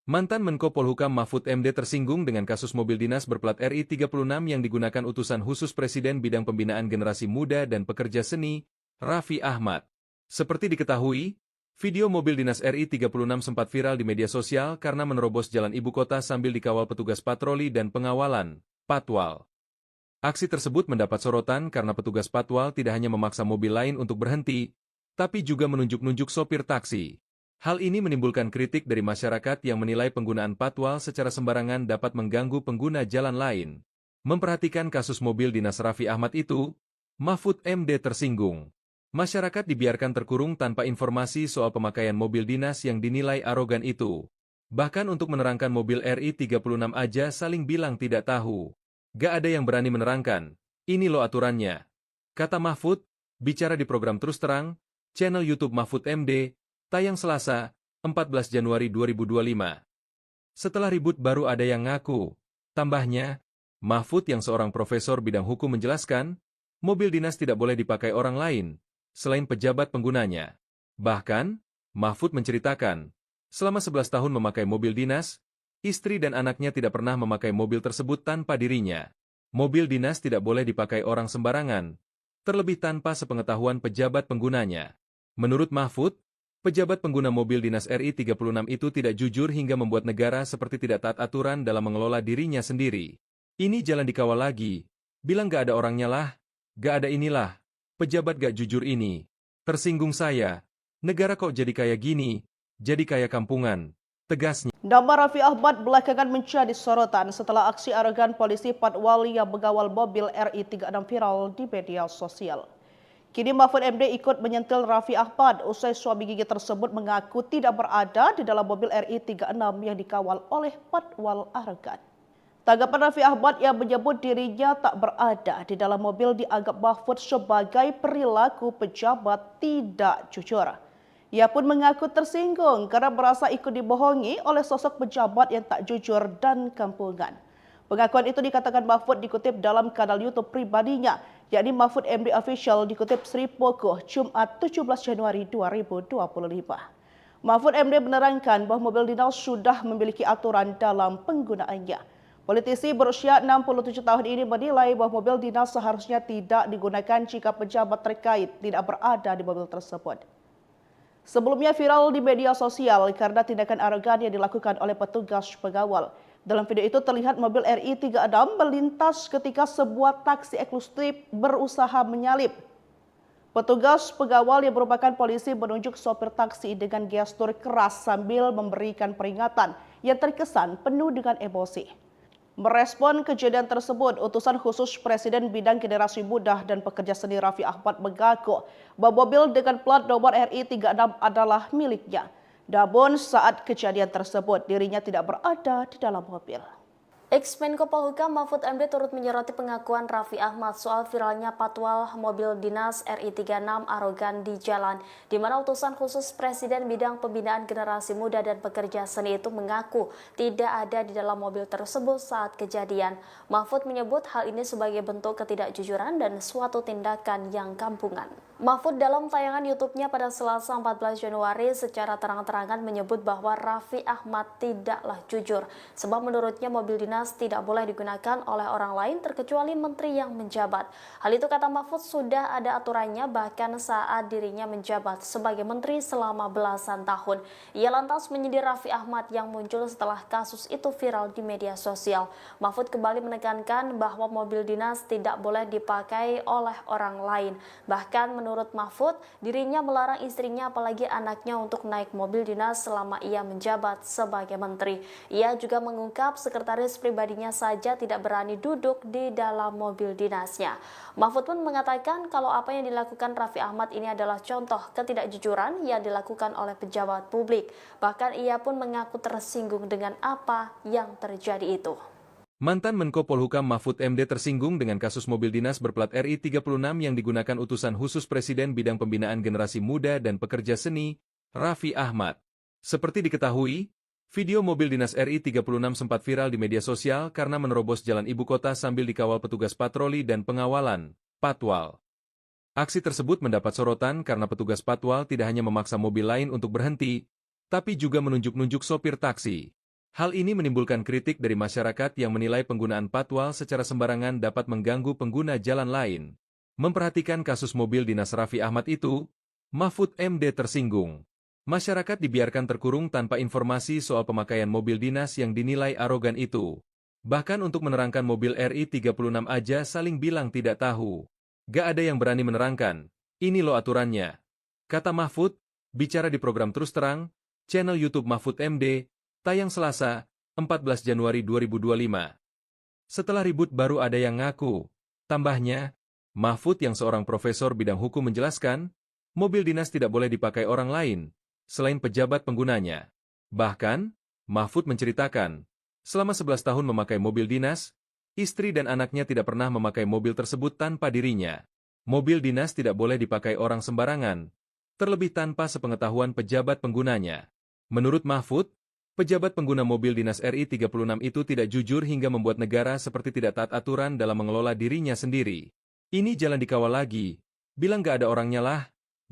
S3: Mantan Menko Polhukam Mahfud MD tersinggung dengan kasus mobil dinas berplat RI 36 yang digunakan utusan khusus Presiden bidang pembinaan generasi muda dan pekerja seni, Raffi Ahmad. Seperti diketahui, video mobil dinas RI 36 sempat viral di media sosial karena menerobos jalan ibu kota sambil dikawal petugas patroli dan pengawalan, Patwal. Aksi tersebut mendapat sorotan karena petugas Patwal tidak hanya memaksa mobil lain untuk berhenti, tapi juga menunjuk-nunjuk sopir taksi. Hal ini menimbulkan kritik dari masyarakat yang menilai penggunaan patwal secara sembarangan dapat mengganggu pengguna jalan lain. Memperhatikan kasus mobil dinas Raffi Ahmad itu, Mahfud MD tersinggung. Masyarakat dibiarkan terkurung tanpa informasi soal pemakaian mobil dinas yang dinilai arogan itu. Bahkan untuk menerangkan mobil RI 36 aja saling bilang tidak tahu. Gak ada yang berani menerangkan, ini loh aturannya. Kata Mahfud, bicara di program Terus Terang, channel YouTube Mahfud MD, tayang Selasa, 14 Januari 2025. Setelah ribut baru ada yang ngaku. Tambahnya, Mahfud yang seorang profesor bidang hukum menjelaskan, mobil dinas tidak boleh dipakai orang lain, selain pejabat penggunanya. Bahkan, Mahfud menceritakan, selama 11 tahun memakai mobil dinas, istri dan anaknya tidak pernah memakai mobil tersebut tanpa dirinya. Mobil dinas tidak boleh dipakai orang sembarangan, terlebih tanpa sepengetahuan pejabat penggunanya. Menurut Mahfud, pejabat pengguna mobil dinas RI 36 itu tidak jujur hingga membuat negara seperti tidak taat aturan dalam mengelola dirinya sendiri. Ini jalan dikawal lagi. Bilang gak ada orangnya lah. Gak ada inilah. Pejabat gak jujur ini. Tersinggung saya. Negara kok jadi kayak gini? Jadi kayak kampungan. Tegasnya.
S1: Nama Raffi Ahmad belakangan menjadi sorotan setelah aksi arogan polisi Patwal yang mengawal mobil RI 36 viral di media sosial. Kini Mahfud MD ikut menyentil Raffi Ahmad usai suami gigi tersebut mengaku tidak berada di dalam mobil RI 36 yang dikawal oleh Patwal arogan. Tanggapan Raffi Ahmad yang menyebut dirinya tak berada di dalam mobil dianggap Mahfud sebagai perilaku pejabat tidak jujur. Ia pun mengaku tersinggung karena merasa ikut dibohongi oleh sosok pejabat yang tak jujur dan kampungan. Pengakuan itu dikatakan Mahfud dikutip dalam kanal YouTube pribadinya, yakni Mahfud MD Official dikutip Sri Pokoh Jumat 17 Januari 2025. Mahfud MD menerangkan bahwa mobil dinas sudah memiliki aturan dalam penggunaannya. Politisi berusia 67 tahun ini menilai bahwa mobil dinas seharusnya tidak digunakan jika pejabat terkait tidak berada di mobil tersebut. Sebelumnya viral di media sosial karena tindakan arogan yang dilakukan oleh petugas pengawal. Dalam video itu terlihat mobil RI 36 melintas ketika sebuah taksi eksklusif berusaha menyalip. Petugas pengawal yang merupakan polisi menunjuk sopir taksi dengan gestur keras sambil memberikan peringatan yang terkesan penuh dengan emosi. Merespon kejadian tersebut, utusan khusus Presiden bidang generasi muda dan pekerja seni Raffi Ahmad mengaku bahwa mobil dengan plat nomor RI 36 adalah miliknya. Namun saat kejadian tersebut dirinya tidak berada di dalam mobil.
S2: Ex-Menko Polhukam Mahfud MD turut menyoroti pengakuan Raffi Ahmad soal viralnya patwal mobil dinas RI 36 arogan di jalan, di mana utusan khusus Presiden bidang pembinaan generasi muda dan pekerja seni itu mengaku tidak ada di dalam mobil tersebut saat kejadian. Mahfud menyebut hal ini sebagai bentuk ketidakjujuran dan suatu tindakan yang kampungan. Mahfud dalam tayangan YouTube-nya pada Selasa 14 Januari secara terang-terangan menyebut bahwa Raffi Ahmad tidaklah jujur, sebab menurutnya mobil dinas dinas tidak boleh digunakan oleh orang lain terkecuali menteri yang menjabat. Hal itu kata Mahfud sudah ada aturannya bahkan saat dirinya menjabat sebagai menteri selama belasan tahun. Ia lantas menyindir Raffi Ahmad yang muncul setelah kasus itu viral di media sosial. Mahfud kembali menekankan bahwa mobil dinas tidak boleh dipakai oleh orang lain. Bahkan menurut Mahfud, dirinya melarang istrinya apalagi anaknya untuk naik mobil dinas selama ia menjabat sebagai menteri. Ia juga mengungkap sekretaris pribadinya saja tidak berani duduk di dalam mobil dinasnya. Mahfud pun mengatakan kalau apa yang dilakukan Raffi Ahmad ini adalah contoh ketidakjujuran yang dilakukan oleh pejabat publik. Bahkan ia pun mengaku tersinggung dengan apa yang terjadi itu.
S3: Mantan Menko Polhukam Mahfud MD tersinggung dengan kasus mobil dinas berplat RI 36 yang digunakan utusan khusus Presiden bidang pembinaan generasi muda dan pekerja seni, Raffi Ahmad. Seperti diketahui, video mobil dinas RI 36 sempat viral di media sosial karena menerobos jalan ibu kota sambil dikawal petugas patroli dan pengawalan, Patwal. Aksi tersebut mendapat sorotan karena petugas Patwal tidak hanya memaksa mobil lain untuk berhenti, tapi juga menunjuk-nunjuk sopir taksi. Hal ini menimbulkan kritik dari masyarakat yang menilai penggunaan Patwal secara sembarangan dapat mengganggu pengguna jalan lain. Memperhatikan kasus mobil dinas Raffi Ahmad itu, Mahfud MD tersinggung. Masyarakat dibiarkan terkurung tanpa informasi soal pemakaian mobil dinas yang dinilai arogan itu. Bahkan untuk menerangkan mobil RI 36 aja saling bilang tidak tahu. Gak ada yang berani menerangkan, ini loh aturannya. Kata Mahfud, bicara di program Terus Terang, channel YouTube Mahfud MD, tayang Selasa, 14 Januari 2025. Setelah ribut baru ada yang ngaku. Tambahnya, Mahfud yang seorang profesor bidang hukum menjelaskan, mobil dinas tidak boleh dipakai orang lain, selain pejabat penggunanya. Bahkan, Mahfud menceritakan, selama 11 tahun memakai mobil dinas, istri dan anaknya tidak pernah memakai mobil tersebut tanpa dirinya. Mobil dinas tidak boleh dipakai orang sembarangan, terlebih tanpa sepengetahuan pejabat penggunanya. Menurut Mahfud, pejabat pengguna mobil dinas RI 36 itu tidak jujur hingga membuat negara seperti tidak taat aturan dalam mengelola dirinya sendiri. Ini jalan dikawal lagi, bilang gak ada orangnya lah,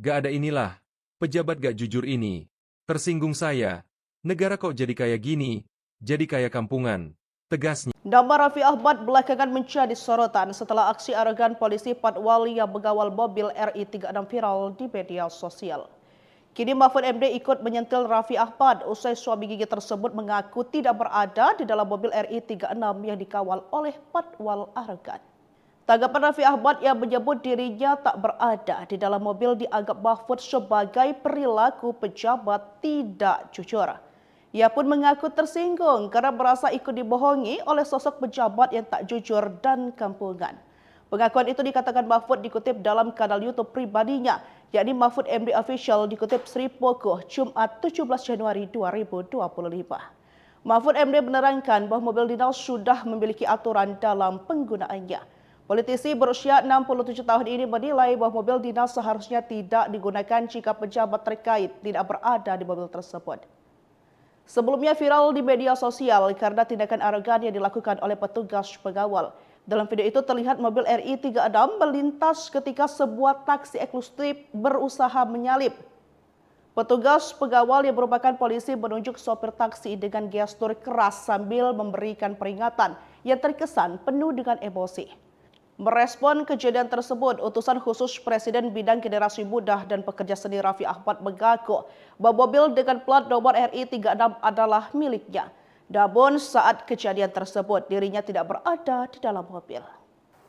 S3: gak ada inilah. Pejabat gak jujur ini. Tersinggung saya. Negara kok jadi kayak gini? Jadi kayak kampungan. Tegasnya.
S1: Nama Raffi Ahmad belakangan menjadi sorotan setelah aksi arogan polisi Patwal yang mengawal mobil RI 36 viral di media sosial. Kini Mahfud MD ikut menyentil Raffi Ahmad usai suami gigi tersebut mengaku tidak berada di dalam mobil RI 36 yang dikawal oleh Patwal arogan. Tanggapan Raffi Ahmad yang menyebut dirinya tak berada di dalam mobil dianggap Mahfud sebagai perilaku pejabat tidak jujur. Ia pun mengaku tersinggung karena merasa ikut dibohongi oleh sosok pejabat yang tak jujur dan kampungan. Pengakuan itu dikatakan Mahfud dikutip dalam kanal YouTube pribadinya, yakni Mahfud MD Official dikutip Sri Pogoh, Jumat 17 Januari 2025. Mahfud MD menerangkan bahwa mobil dinas sudah memiliki aturan dalam penggunaannya. Politisi berusia 67 tahun ini menilai bahwa mobil dinas seharusnya tidak digunakan jika pejabat terkait tidak berada di mobil tersebut. Sebelumnya viral di media sosial karena tindakan arogan yang dilakukan oleh petugas pengawal. Dalam video itu terlihat mobil RI 36 melintas ketika sebuah taksi eksklusif berusaha menyalip. Petugas pengawal yang merupakan polisi menunjuk sopir taksi dengan gestur keras sambil memberikan peringatan yang terkesan penuh dengan emosi. Merespon kejadian tersebut, utusan khusus Presiden bidang generasi muda dan pekerja seni Raffi Ahmad mengaku bahwa mobil dengan plat nomor RI 36 adalah miliknya. Namun saat kejadian tersebut dirinya tidak berada di dalam mobil.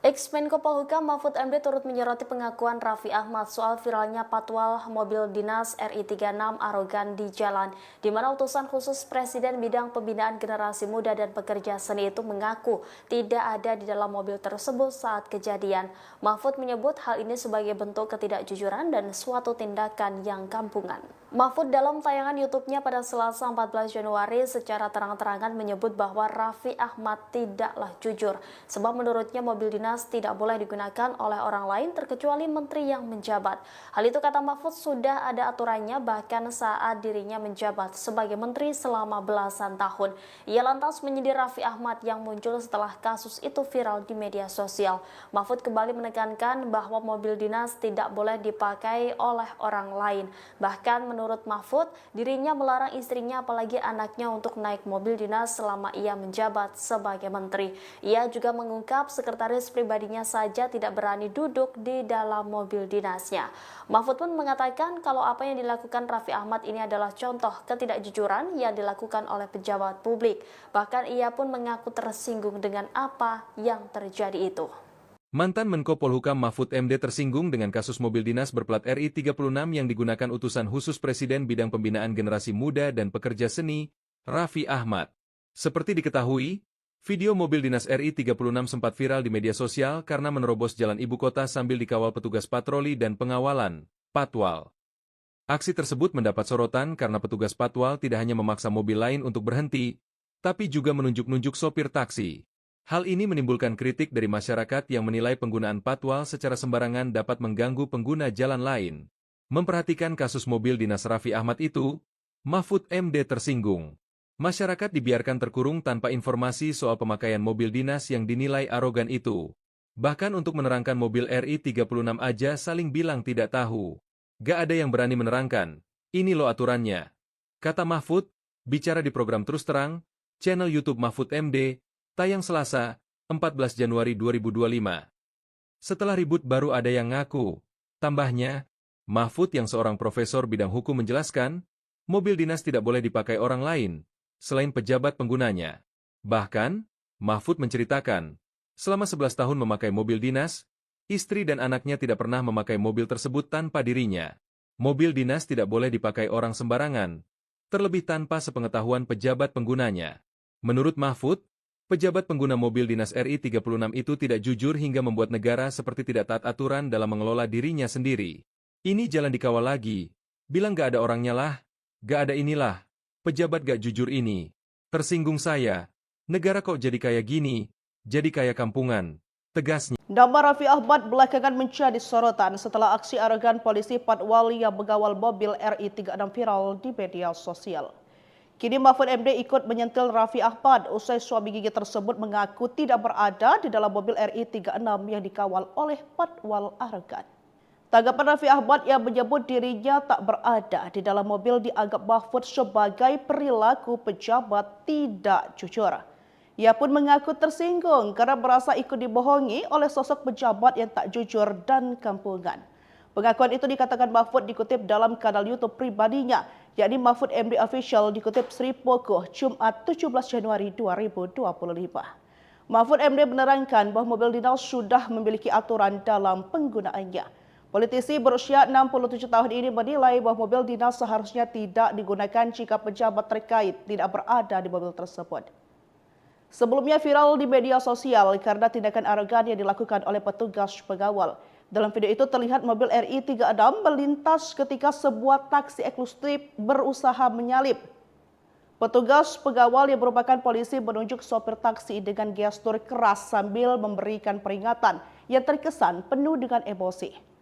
S2: Ex-Menko Polhukam Mahfud MD turut menyoroti pengakuan Raffi Ahmad soal viralnya patwal mobil dinas RI 36 arogan di jalan, di mana utusan khusus Presiden bidang pembinaan generasi muda dan pekerja seni itu mengaku tidak ada di dalam mobil tersebut saat kejadian. Mahfud menyebut hal ini sebagai bentuk ketidakjujuran dan suatu tindakan yang kampungan. Mahfud dalam tayangan YouTube-nya pada Selasa 14 Januari secara terang-terangan menyebut bahwa Raffi Ahmad tidaklah jujur, sebab menurutnya mobil dinas dinas tidak boleh digunakan oleh orang lain terkecuali menteri yang menjabat. Hal itu kata Mahfud sudah ada aturannya bahkan saat dirinya menjabat sebagai menteri selama belasan tahun. Ia lantas menyindir Raffi Ahmad yang muncul setelah kasus itu viral di media sosial. Mahfud kembali menekankan bahwa mobil dinas tidak boleh dipakai oleh orang lain. Bahkan menurut Mahfud, dirinya melarang istrinya apalagi anaknya untuk naik mobil dinas selama ia menjabat sebagai menteri. Ia juga mengungkap sekretaris pribadinya saja tidak berani duduk di dalam mobil dinasnya. Mahfud pun mengatakan kalau apa yang dilakukan Raffi Ahmad ini adalah contoh ketidakjujuran yang dilakukan oleh pejabat publik. Bahkan ia pun mengaku tersinggung dengan apa yang terjadi itu.
S3: Mantan Menko Polhukam Mahfud MD tersinggung dengan kasus mobil dinas berplat RI 36 yang digunakan utusan khusus Presiden bidang pembinaan generasi muda dan pekerja seni, Raffi Ahmad. Seperti diketahui, video mobil dinas RI 36 sempat viral di media sosial karena menerobos jalan ibu kota sambil dikawal petugas patroli dan pengawalan, Patwal. Aksi tersebut mendapat sorotan karena petugas Patwal tidak hanya memaksa mobil lain untuk berhenti, tapi juga menunjuk-nunjuk sopir taksi. Hal ini menimbulkan kritik dari masyarakat yang menilai penggunaan Patwal secara sembarangan dapat mengganggu pengguna jalan lain. Memperhatikan kasus mobil dinas Raffi Ahmad itu, Mahfud MD tersinggung. Masyarakat dibiarkan terkurung tanpa informasi soal pemakaian mobil dinas yang dinilai arogan itu. Bahkan untuk menerangkan mobil RI 36 aja saling bilang tidak tahu. Gak ada yang berani menerangkan, ini loh aturannya. Kata Mahfud, bicara di program Terus Terang, channel YouTube Mahfud MD, tayang Selasa, 14 Januari 2025. Setelah ribut baru ada yang ngaku. Tambahnya, Mahfud yang seorang profesor bidang hukum menjelaskan, mobil dinas tidak boleh dipakai orang lain, selain pejabat penggunanya. Bahkan, Mahfud menceritakan, selama 11 tahun memakai mobil dinas, istri dan anaknya tidak pernah memakai mobil tersebut tanpa dirinya. Mobil dinas tidak boleh dipakai orang sembarangan, terlebih tanpa sepengetahuan pejabat penggunanya. Menurut Mahfud, pejabat pengguna mobil dinas RI 36 itu tidak jujur hingga membuat negara seperti tidak taat aturan dalam mengelola dirinya sendiri. Ini jalan dikawal lagi, bilang gak ada orangnya lah, gak ada inilah. Pejabat gak jujur ini. Tersinggung saya. Negara kok jadi kayak gini? Jadi kayak kampungan. Tegasnya.
S1: Nama Raffi Ahmad belakangan menjadi sorotan setelah aksi arogan polisi Patwal yang mengawal mobil RI 36 viral di media sosial. Kini Mahfud MD ikut menyentil Raffi Ahmad usai suami gigi tersebut mengaku tidak berada di dalam mobil RI 36 yang dikawal oleh Patwal arogan. Tanggapan Raffi Ahmad yang menyebut dirinya tak berada di dalam mobil dianggap Mahfud sebagai perilaku pejabat tidak jujur. Ia pun mengaku tersinggung karena merasa ikut dibohongi oleh sosok pejabat yang tak jujur dan kampungan. Pengakuan itu dikatakan Mahfud dikutip dalam kanal YouTube pribadinya, yakni Mahfud MD Official dikutip Sri Pogoh Jumat 17 Januari 2025. Mahfud MD menerangkan bahwa mobil dinas sudah memiliki aturan dalam penggunaannya. Politisi berusia 67 tahun ini menilai bahwa mobil dinas seharusnya tidak digunakan jika pejabat terkait tidak berada di mobil tersebut. Sebelumnya viral di media sosial karena tindakan arogan yang dilakukan oleh petugas pengawal. Dalam video itu terlihat mobil RI 36 melintas ketika sebuah taksi eksklusif berusaha menyalip. Petugas pengawal yang merupakan polisi menunjuk sopir taksi dengan gestur keras sambil memberikan peringatan yang terkesan penuh dengan emosi.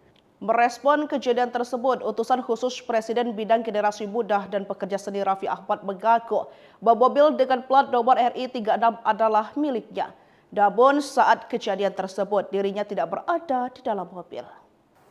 S1: Merespon kejadian tersebut, utusan khusus Presiden bidang generasi muda dan pekerja seni Raffi Ahmad mengaku bahwa mobil dengan plat nomor RI 36 adalah miliknya. Namun saat kejadian tersebut dirinya tidak berada di dalam mobil.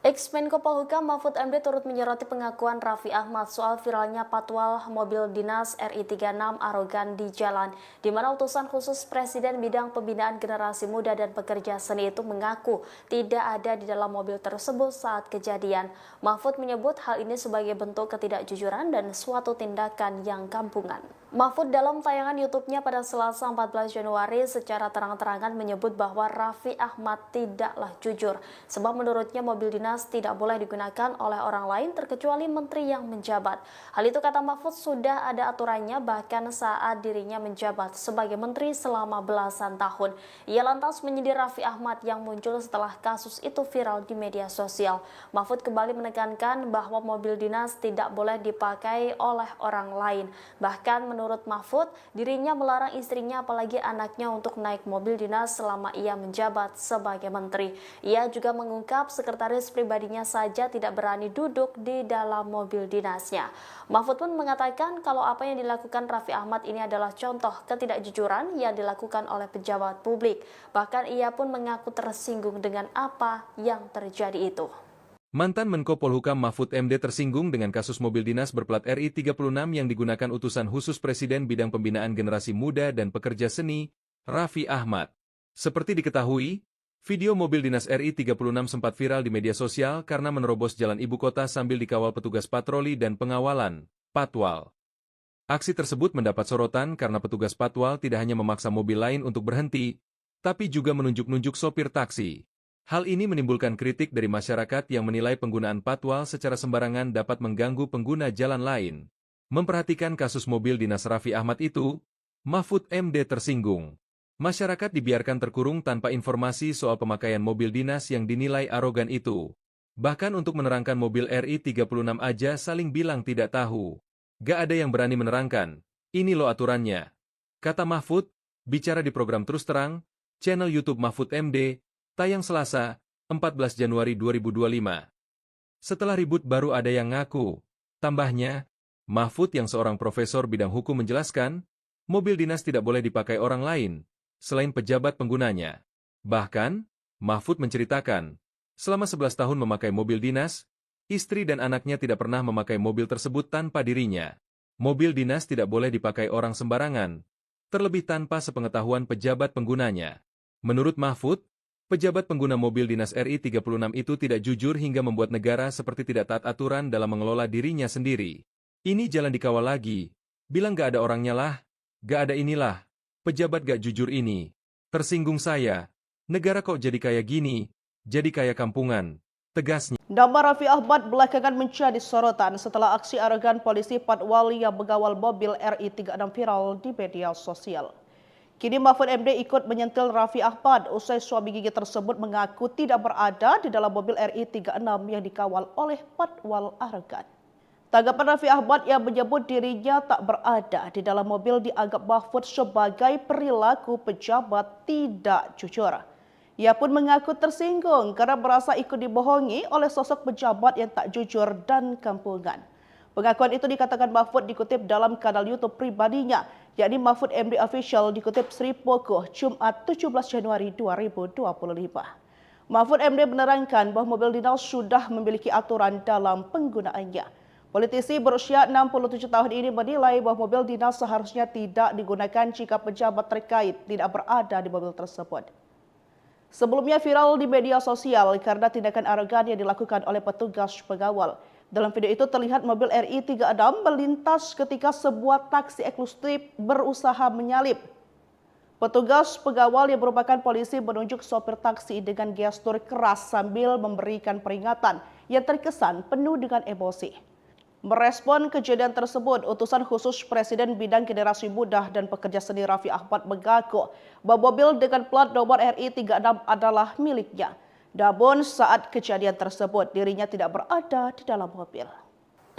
S2: Ex-Menko Polhukam Mahfud MD turut menyoroti pengakuan Raffi Ahmad soal viralnya patwal mobil dinas RI 36 arogan di jalan, di mana utusan khusus Presiden bidang pembinaan generasi muda dan pekerja seni itu mengaku tidak ada di dalam mobil tersebut saat kejadian. Mahfud menyebut hal ini sebagai bentuk ketidakjujuran dan suatu tindakan yang kampungan. Mahfud dalam tayangan YouTube-nya pada Selasa 14 Januari secara terang-terangan menyebut bahwa Raffi Ahmad tidaklah jujur, sebab menurutnya mobil dinas dinas tidak boleh digunakan oleh orang lain terkecuali menteri yang menjabat. Hal itu kata Mahfud sudah ada aturannya bahkan saat dirinya menjabat sebagai menteri selama belasan tahun. Ia lantas menyindir Raffi Ahmad yang muncul setelah kasus itu viral di media sosial. Mahfud kembali menekankan bahwa mobil dinas tidak boleh dipakai oleh orang lain. Bahkan menurut Mahfud, dirinya melarang istrinya apalagi anaknya untuk naik mobil dinas selama ia menjabat sebagai menteri. Ia juga mengungkap sekretaris pribadinya saja tidak berani duduk di dalam mobil dinasnya. Mahfud pun mengatakan kalau apa yang dilakukan Raffi Ahmad ini adalah contoh ketidakjujuran yang dilakukan oleh pejabat publik. Bahkan ia pun mengaku tersinggung dengan apa yang terjadi itu.
S3: Mantan Menko Polhukam Mahfud MD tersinggung dengan kasus mobil dinas berplat RI 36 yang digunakan utusan khusus Presiden bidang pembinaan generasi muda dan pekerja seni, Raffi Ahmad. Seperti diketahui, video mobil dinas RI 36 sempat viral di media sosial karena menerobos jalan ibu kota sambil dikawal petugas patroli dan pengawalan, Patwal. Aksi tersebut mendapat sorotan karena petugas Patwal tidak hanya memaksa mobil lain untuk berhenti, tapi juga menunjuk-nunjuk sopir taksi. Hal ini menimbulkan kritik dari masyarakat yang menilai penggunaan patwal secara sembarangan dapat mengganggu pengguna jalan lain. Memperhatikan kasus mobil dinas Raffi Ahmad itu, Mahfud MD tersinggung. Masyarakat dibiarkan terkurung tanpa informasi soal pemakaian mobil dinas yang dinilai arogan itu. Bahkan untuk menerangkan mobil RI 36 aja saling bilang tidak tahu. Gak ada yang berani menerangkan, ini loh aturannya. Kata Mahfud, bicara di program Terus Terang, channel YouTube Mahfud MD, tayang Selasa, 14 Januari 2025. Setelah ribut baru ada yang ngaku. Tambahnya, Mahfud yang seorang profesor bidang hukum menjelaskan, mobil dinas tidak boleh dipakai orang lain, selain pejabat penggunanya. Bahkan, Mahfud menceritakan, selama 11 tahun memakai mobil dinas, istri dan anaknya tidak pernah memakai mobil tersebut tanpa dirinya. Mobil dinas tidak boleh dipakai orang sembarangan, terlebih tanpa sepengetahuan pejabat penggunanya. Menurut Mahfud, pejabat pengguna mobil dinas RI 36 itu tidak jujur hingga membuat negara seperti tidak taat aturan dalam mengelola dirinya sendiri. Ini jalan dikawal lagi. Bilang gak ada orangnya lah. Gak ada inilah. Pejabat gak jujur ini. Tersinggung saya. Negara kok jadi kayak gini? Jadi kayak kampungan. Tegasnya.
S1: Nama Raffi Ahmad belakangan menjadi sorotan setelah aksi arogan polisi Patwal yang mengawal mobil RI 36 viral di media sosial. Kini Mahfud MD ikut menyentil Raffi Ahmad usai suami gigi tersebut mengaku tidak berada di dalam mobil RI 36 yang dikawal oleh Patwal arogan. Tanggapan Raffi Ahmad yang menyebut dirinya tak berada di dalam mobil dianggap Mahfud sebagai perilaku pejabat tidak jujur. Ia pun mengaku tersinggung karena merasa ikut dibohongi oleh sosok pejabat yang tak jujur dan kampungan. Pengakuan itu dikatakan Mahfud dikutip dalam kanal YouTube pribadinya, yakni Mahfud MD Official dikutip Sri Pokoh, Jumat 17 Januari 2025. Mahfud MD menerangkan bahwa mobil dinas sudah memiliki aturan dalam penggunaannya. Politisi berusia 67 tahun ini menilai bahwa mobil dinas seharusnya tidak digunakan jika pejabat terkait tidak berada di mobil tersebut. Sebelumnya viral di media sosial karena tindakan arogan yang dilakukan oleh petugas pengawal. Dalam video itu terlihat mobil RI 36 melintas ketika sebuah taksi eksklusif berusaha menyalip. Petugas pengawal yang merupakan polisi menunjuk sopir taksi dengan gestur keras sambil memberikan peringatan yang terkesan penuh dengan emosi. Merespon kejadian tersebut, utusan khusus Presiden bidang generasi muda dan pekerja seni Raffi Ahmad mengaku bahwa mobil dengan plat nomor RI 36 adalah miliknya. Namun saat kejadian tersebut dirinya tidak berada di dalam mobil.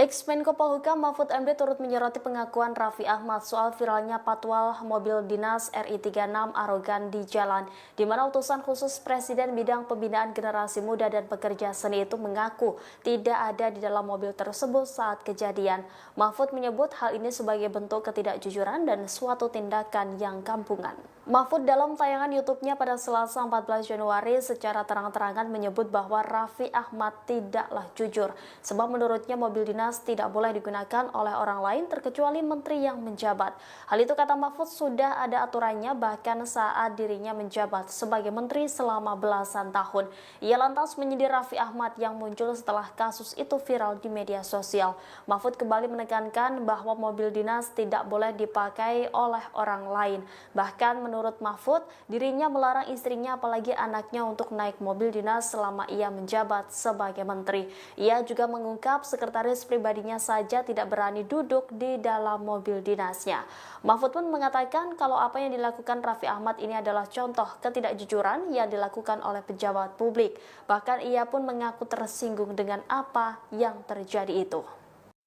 S2: Ex-Menko Polhukam Mahfud MD turut menyoroti pengakuan Raffi Ahmad soal viralnya patwal mobil dinas RI 36 arogan di jalan, di mana utusan khusus Presiden bidang pembinaan generasi muda dan pekerja seni itu mengaku tidak ada di dalam mobil tersebut saat kejadian. Mahfud menyebut hal ini sebagai bentuk ketidakjujuran dan suatu tindakan yang kampungan. Mahfud dalam tayangan YouTube-nya pada Selasa 14 Januari secara terang-terangan menyebut bahwa Raffi Ahmad tidaklah jujur, sebab menurutnya mobil dinas tidak boleh digunakan oleh orang lain terkecuali menteri yang menjabat. Hal itu kata Mahfud sudah ada aturannya bahkan saat dirinya menjabat sebagai menteri selama belasan tahun. Ia lantas menyindir Raffi Ahmad yang muncul setelah kasus itu viral di media sosial. Mahfud kembali menekankan bahwa mobil dinas tidak boleh dipakai oleh orang lain. Bahkan menurut menurut Mahfud, dirinya melarang istrinya apalagi anaknya untuk naik mobil dinas selama ia menjabat sebagai menteri. Ia juga mengungkap sekretaris pribadinya saja tidak berani duduk di dalam mobil dinasnya. Mahfud pun mengatakan kalau apa yang dilakukan Raffi Ahmad ini adalah contoh ketidakjujuran yang dilakukan oleh pejabat publik. Bahkan ia pun mengaku tersinggung dengan apa yang terjadi itu.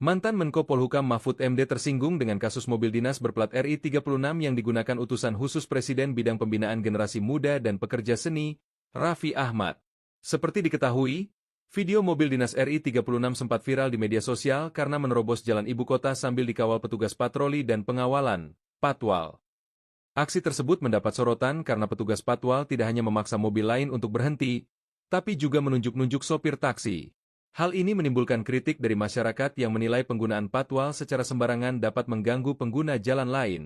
S3: Mantan Menko Polhukam Mahfud MD tersinggung dengan kasus mobil dinas berplat RI 36 yang digunakan utusan khusus Presiden bidang pembinaan generasi muda dan pekerja seni, Raffi Ahmad. Seperti diketahui, video mobil dinas RI 36 sempat viral di media sosial karena menerobos jalan ibu kota sambil dikawal petugas patroli dan pengawalan, Patwal. Aksi tersebut mendapat sorotan karena petugas Patwal tidak hanya memaksa mobil lain untuk berhenti, tapi juga menunjuk-nunjuk sopir taksi. Hal ini menimbulkan kritik dari masyarakat yang menilai penggunaan patwal secara sembarangan dapat mengganggu pengguna jalan lain.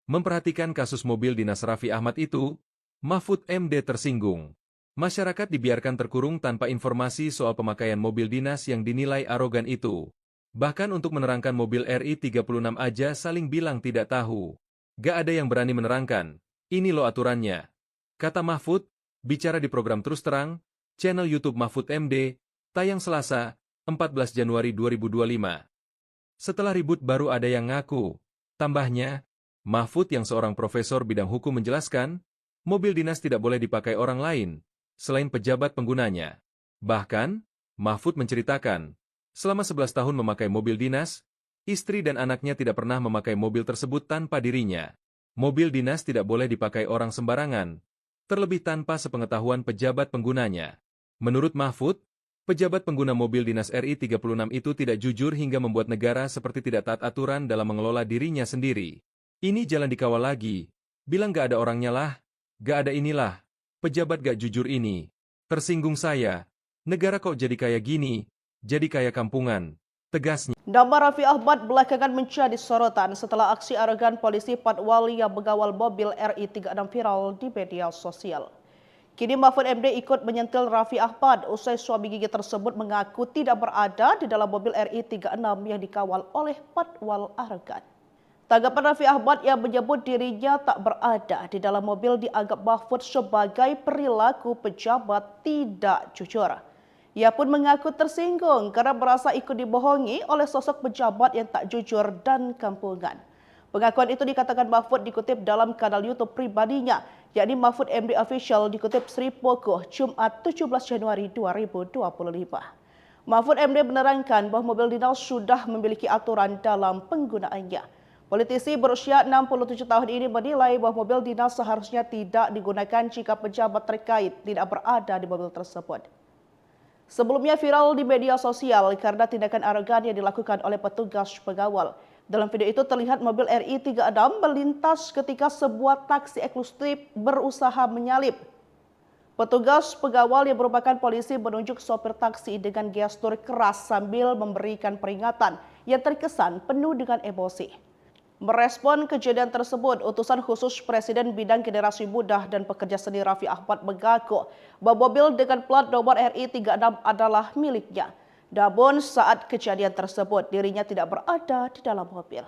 S3: Memperhatikan kasus mobil dinas Raffi Ahmad itu, Mahfud MD tersinggung. Masyarakat dibiarkan terkurung tanpa informasi soal pemakaian mobil dinas yang dinilai arogan itu. Bahkan untuk menerangkan mobil RI 36 aja saling bilang tidak tahu. Gak ada yang berani menerangkan, ini loh aturannya. Kata Mahfud, bicara di program Terus Terang, channel YouTube Mahfud MD, tayang Selasa, 14 Januari 2025. Setelah ribut baru ada yang ngaku. Tambahnya, Mahfud yang seorang profesor bidang hukum menjelaskan, mobil dinas tidak boleh dipakai orang lain, selain pejabat penggunanya. Bahkan, Mahfud menceritakan, selama 11 tahun memakai mobil dinas, istri dan anaknya tidak pernah memakai mobil tersebut tanpa dirinya. Mobil dinas tidak boleh dipakai orang sembarangan, terlebih tanpa sepengetahuan pejabat penggunanya. Menurut Mahfud, pejabat pengguna mobil dinas RI 36 itu tidak jujur hingga membuat negara seperti tidak taat aturan dalam mengelola dirinya sendiri. Ini jalan dikawal lagi. Bilang gak ada orangnya lah. Gak ada inilah. Pejabat gak jujur ini. Tersinggung saya. Negara kok jadi kayak gini? Jadi kayak kampungan. Tegasnya.
S1: Nama Raffi Ahmad belakangan menjadi sorotan setelah aksi arogan polisi Patwal yang mengawal mobil RI 36 viral di media sosial. Kini Mahfud MD ikut menyentil Raffi Ahmad usai suami gigi tersebut mengaku tidak berada di dalam mobil RI 36 yang dikawal oleh Patwal arogan. Tanggapan Raffi Ahmad yang menyebut dirinya tak berada di dalam mobil dianggap Mahfud sebagai perilaku pejabat tidak jujur. Ia pun mengaku tersinggung karena merasa ikut dibohongi oleh sosok pejabat yang tak jujur dan kampungan. Pengakuan itu dikatakan Mahfud dikutip dalam kanal YouTube pribadinya, yakni Mahfud MD Official dikutip Sri Pogoh, Jumat 17 Januari 2025. Mahfud MD menerangkan bahwa mobil dinas sudah memiliki aturan dalam penggunaannya. Politisi berusia 67 tahun ini menilai bahwa mobil dinas seharusnya tidak digunakan jika pejabat terkait tidak berada di mobil tersebut. Sebelumnya viral di media sosial karena tindakan arogan yang dilakukan oleh petugas pengawal. Dalam video itu terlihat mobil RI 36 melintas ketika sebuah taksi eksklusif berusaha menyalip. Petugas pengawal yang merupakan polisi menunjuk sopir taksi dengan gestur keras sambil memberikan peringatan yang terkesan penuh dengan emosi. Merespon kejadian tersebut, utusan khusus Presiden bidang generasi muda dan pekerja seni Raffi Ahmad mengaku bahwa mobil dengan plat nomor RI 36 adalah miliknya. Namun saat kejadian tersebut dirinya tidak berada di dalam mobil.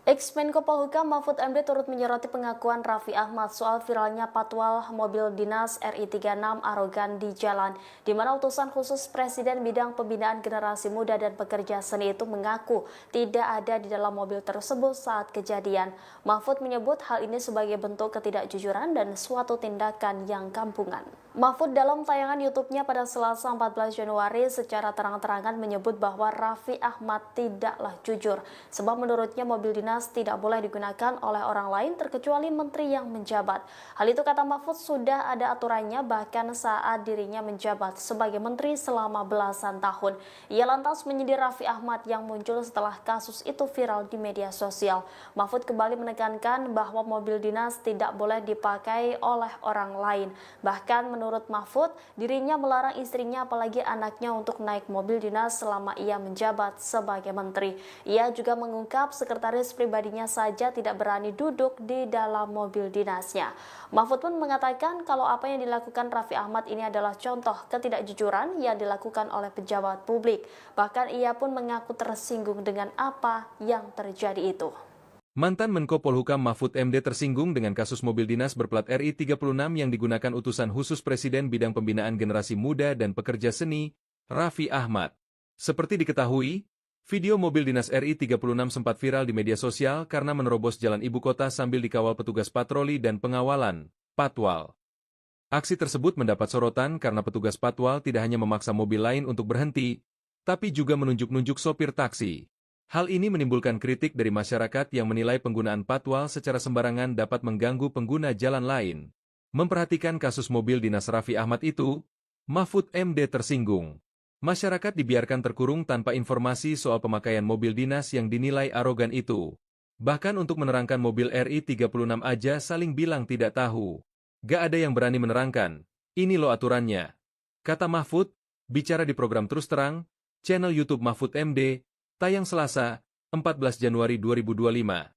S2: Ex-Menko Polhukam Mahfud MD turut menyoroti pengakuan Raffi Ahmad soal viralnya patwal mobil dinas RI 36 arogan di jalan, di mana utusan khusus Presiden bidang pembinaan generasi muda dan pekerja seni itu mengaku tidak ada di dalam mobil tersebut saat kejadian. Mahfud menyebut hal ini sebagai bentuk ketidakjujuran dan suatu tindakan yang kampungan. Mahfud dalam tayangan YouTube-nya pada Selasa 14 Januari secara terang-terangan menyebut bahwa Raffi Ahmad tidaklah jujur, sebab menurutnya mobil dinas tidak boleh digunakan oleh orang lain terkecuali menteri yang menjabat. Hal itu kata Mahfud sudah ada aturannya bahkan saat dirinya menjabat sebagai menteri selama belasan tahun. Ia lantas menyindir Raffi Ahmad yang muncul setelah kasus itu viral di media sosial. Mahfud kembali menekankan bahwa mobil dinas tidak boleh dipakai oleh orang lain. Bahkan menurut Mahfud, dirinya melarang istrinya apalagi anaknya untuk naik mobil dinas selama ia menjabat sebagai menteri. Ia juga mengungkap sekretaris pribadinya saja tidak berani duduk di dalam mobil dinasnya. Mahfud pun mengatakan kalau apa yang dilakukan Raffi Ahmad ini adalah contoh ketidakjujuran yang dilakukan oleh pejabat publik. Bahkan ia pun mengaku tersinggung dengan apa yang terjadi itu.
S3: Mantan Menko Polhukam Mahfud MD tersinggung dengan kasus mobil dinas berplat RI 36 yang digunakan utusan khusus Presiden bidang pembinaan generasi muda dan pekerja seni, Raffi Ahmad. Seperti diketahui, video mobil dinas RI 36 sempat viral di media sosial karena menerobos jalan ibu kota sambil dikawal petugas patroli dan pengawalan, Patwal. Aksi tersebut mendapat sorotan karena petugas Patwal tidak hanya memaksa mobil lain untuk berhenti, tapi juga menunjuk-nunjuk sopir taksi. Hal ini menimbulkan kritik dari masyarakat yang menilai penggunaan patwal secara sembarangan dapat mengganggu pengguna jalan lain. Memperhatikan kasus mobil dinas Raffi Ahmad itu, Mahfud MD tersinggung. Masyarakat dibiarkan terkurung tanpa informasi soal pemakaian mobil dinas yang dinilai arogan itu. Bahkan untuk menerangkan mobil RI 36 aja saling bilang tidak tahu. Gak ada yang berani menerangkan, ini loh aturannya. Kata Mahfud, bicara di program Terus Terang, channel YouTube Mahfud MD, tayang Selasa, 14 Januari 2025.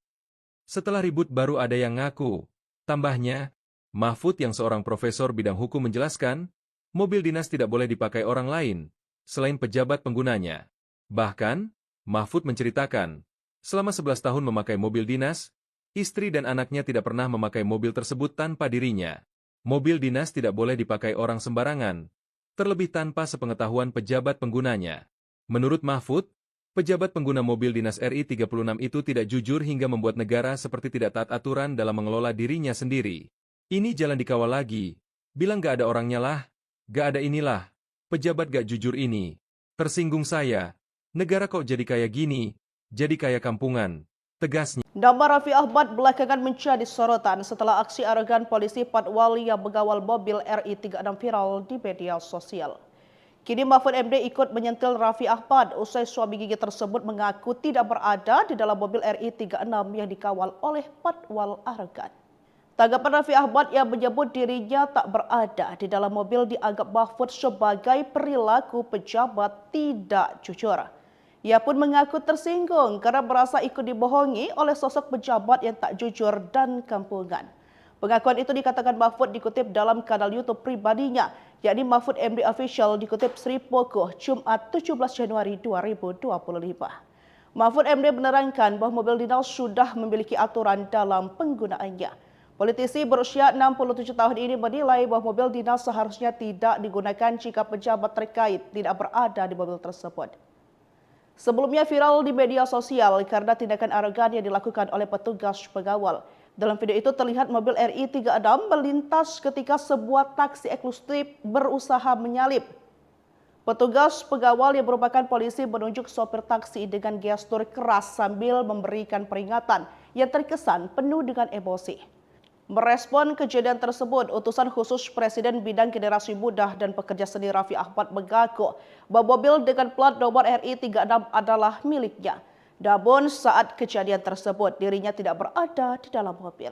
S3: Setelah ribut baru ada yang ngaku. Tambahnya, Mahfud yang seorang profesor bidang hukum menjelaskan, mobil dinas tidak boleh dipakai orang lain, selain pejabat penggunanya. Bahkan, Mahfud menceritakan, selama 11 tahun memakai mobil dinas, istri dan anaknya tidak pernah memakai mobil tersebut tanpa dirinya. Mobil dinas tidak boleh dipakai orang sembarangan, terlebih tanpa sepengetahuan pejabat penggunanya. Menurut Mahfud, pejabat pengguna mobil dinas RI 36 itu tidak jujur hingga membuat negara seperti tidak taat aturan dalam mengelola dirinya sendiri. Ini jalan dikawal lagi. Bilang gak ada orangnya lah. Gak ada inilah. Pejabat gak jujur ini. Tersinggung saya. Negara kok jadi kayak gini? Jadi kayak kampungan. Tegasnya.
S1: Nama Raffi Ahmad belakangan menjadi sorotan setelah aksi arogan polisi Patwal yang mengawal mobil RI 36 viral di media sosial. Kini Mahfud MD ikut menyentil Raffi Ahmad usai suami gigi tersebut mengaku tidak berada di dalam mobil RI 36 yang dikawal oleh Patwal arogan. Tanggapan Raffi Ahmad yang menyebut dirinya tak berada di dalam mobil dianggap Mahfud sebagai perilaku pejabat tidak jujur. Ia pun mengaku tersinggung karena merasa ikut dibohongi oleh sosok pejabat yang tak jujur dan kampungan. Pengakuan itu dikatakan Mahfud dikutip dalam kanal YouTube pribadinya, yakni Mahfud MD Official dikutip Sri Pogoh, Jumat 17 Januari 2025. Mahfud MD menerangkan bahwa mobil dinas sudah memiliki aturan dalam penggunaannya. Politisi berusia 67 tahun ini menilai bahwa mobil dinas seharusnya tidak digunakan jika pejabat terkait tidak berada di mobil tersebut. Sebelumnya viral di media sosial karena tindakan arogan yang dilakukan oleh petugas pengawal. Dalam video itu terlihat mobil RI 36 melintas ketika sebuah taksi eksklusif berusaha menyalip. Petugas pengawal yang merupakan polisi menunjuk sopir taksi dengan gestur keras sambil memberikan peringatan yang terkesan penuh dengan emosi. Merespon kejadian tersebut, utusan khusus Presiden bidang generasi muda dan pekerja seni Raffi Ahmad mengaku bahwa mobil dengan plat nomor RI 36 adalah miliknya. Namun saat kejadian tersebut dirinya tidak berada di dalam mobil.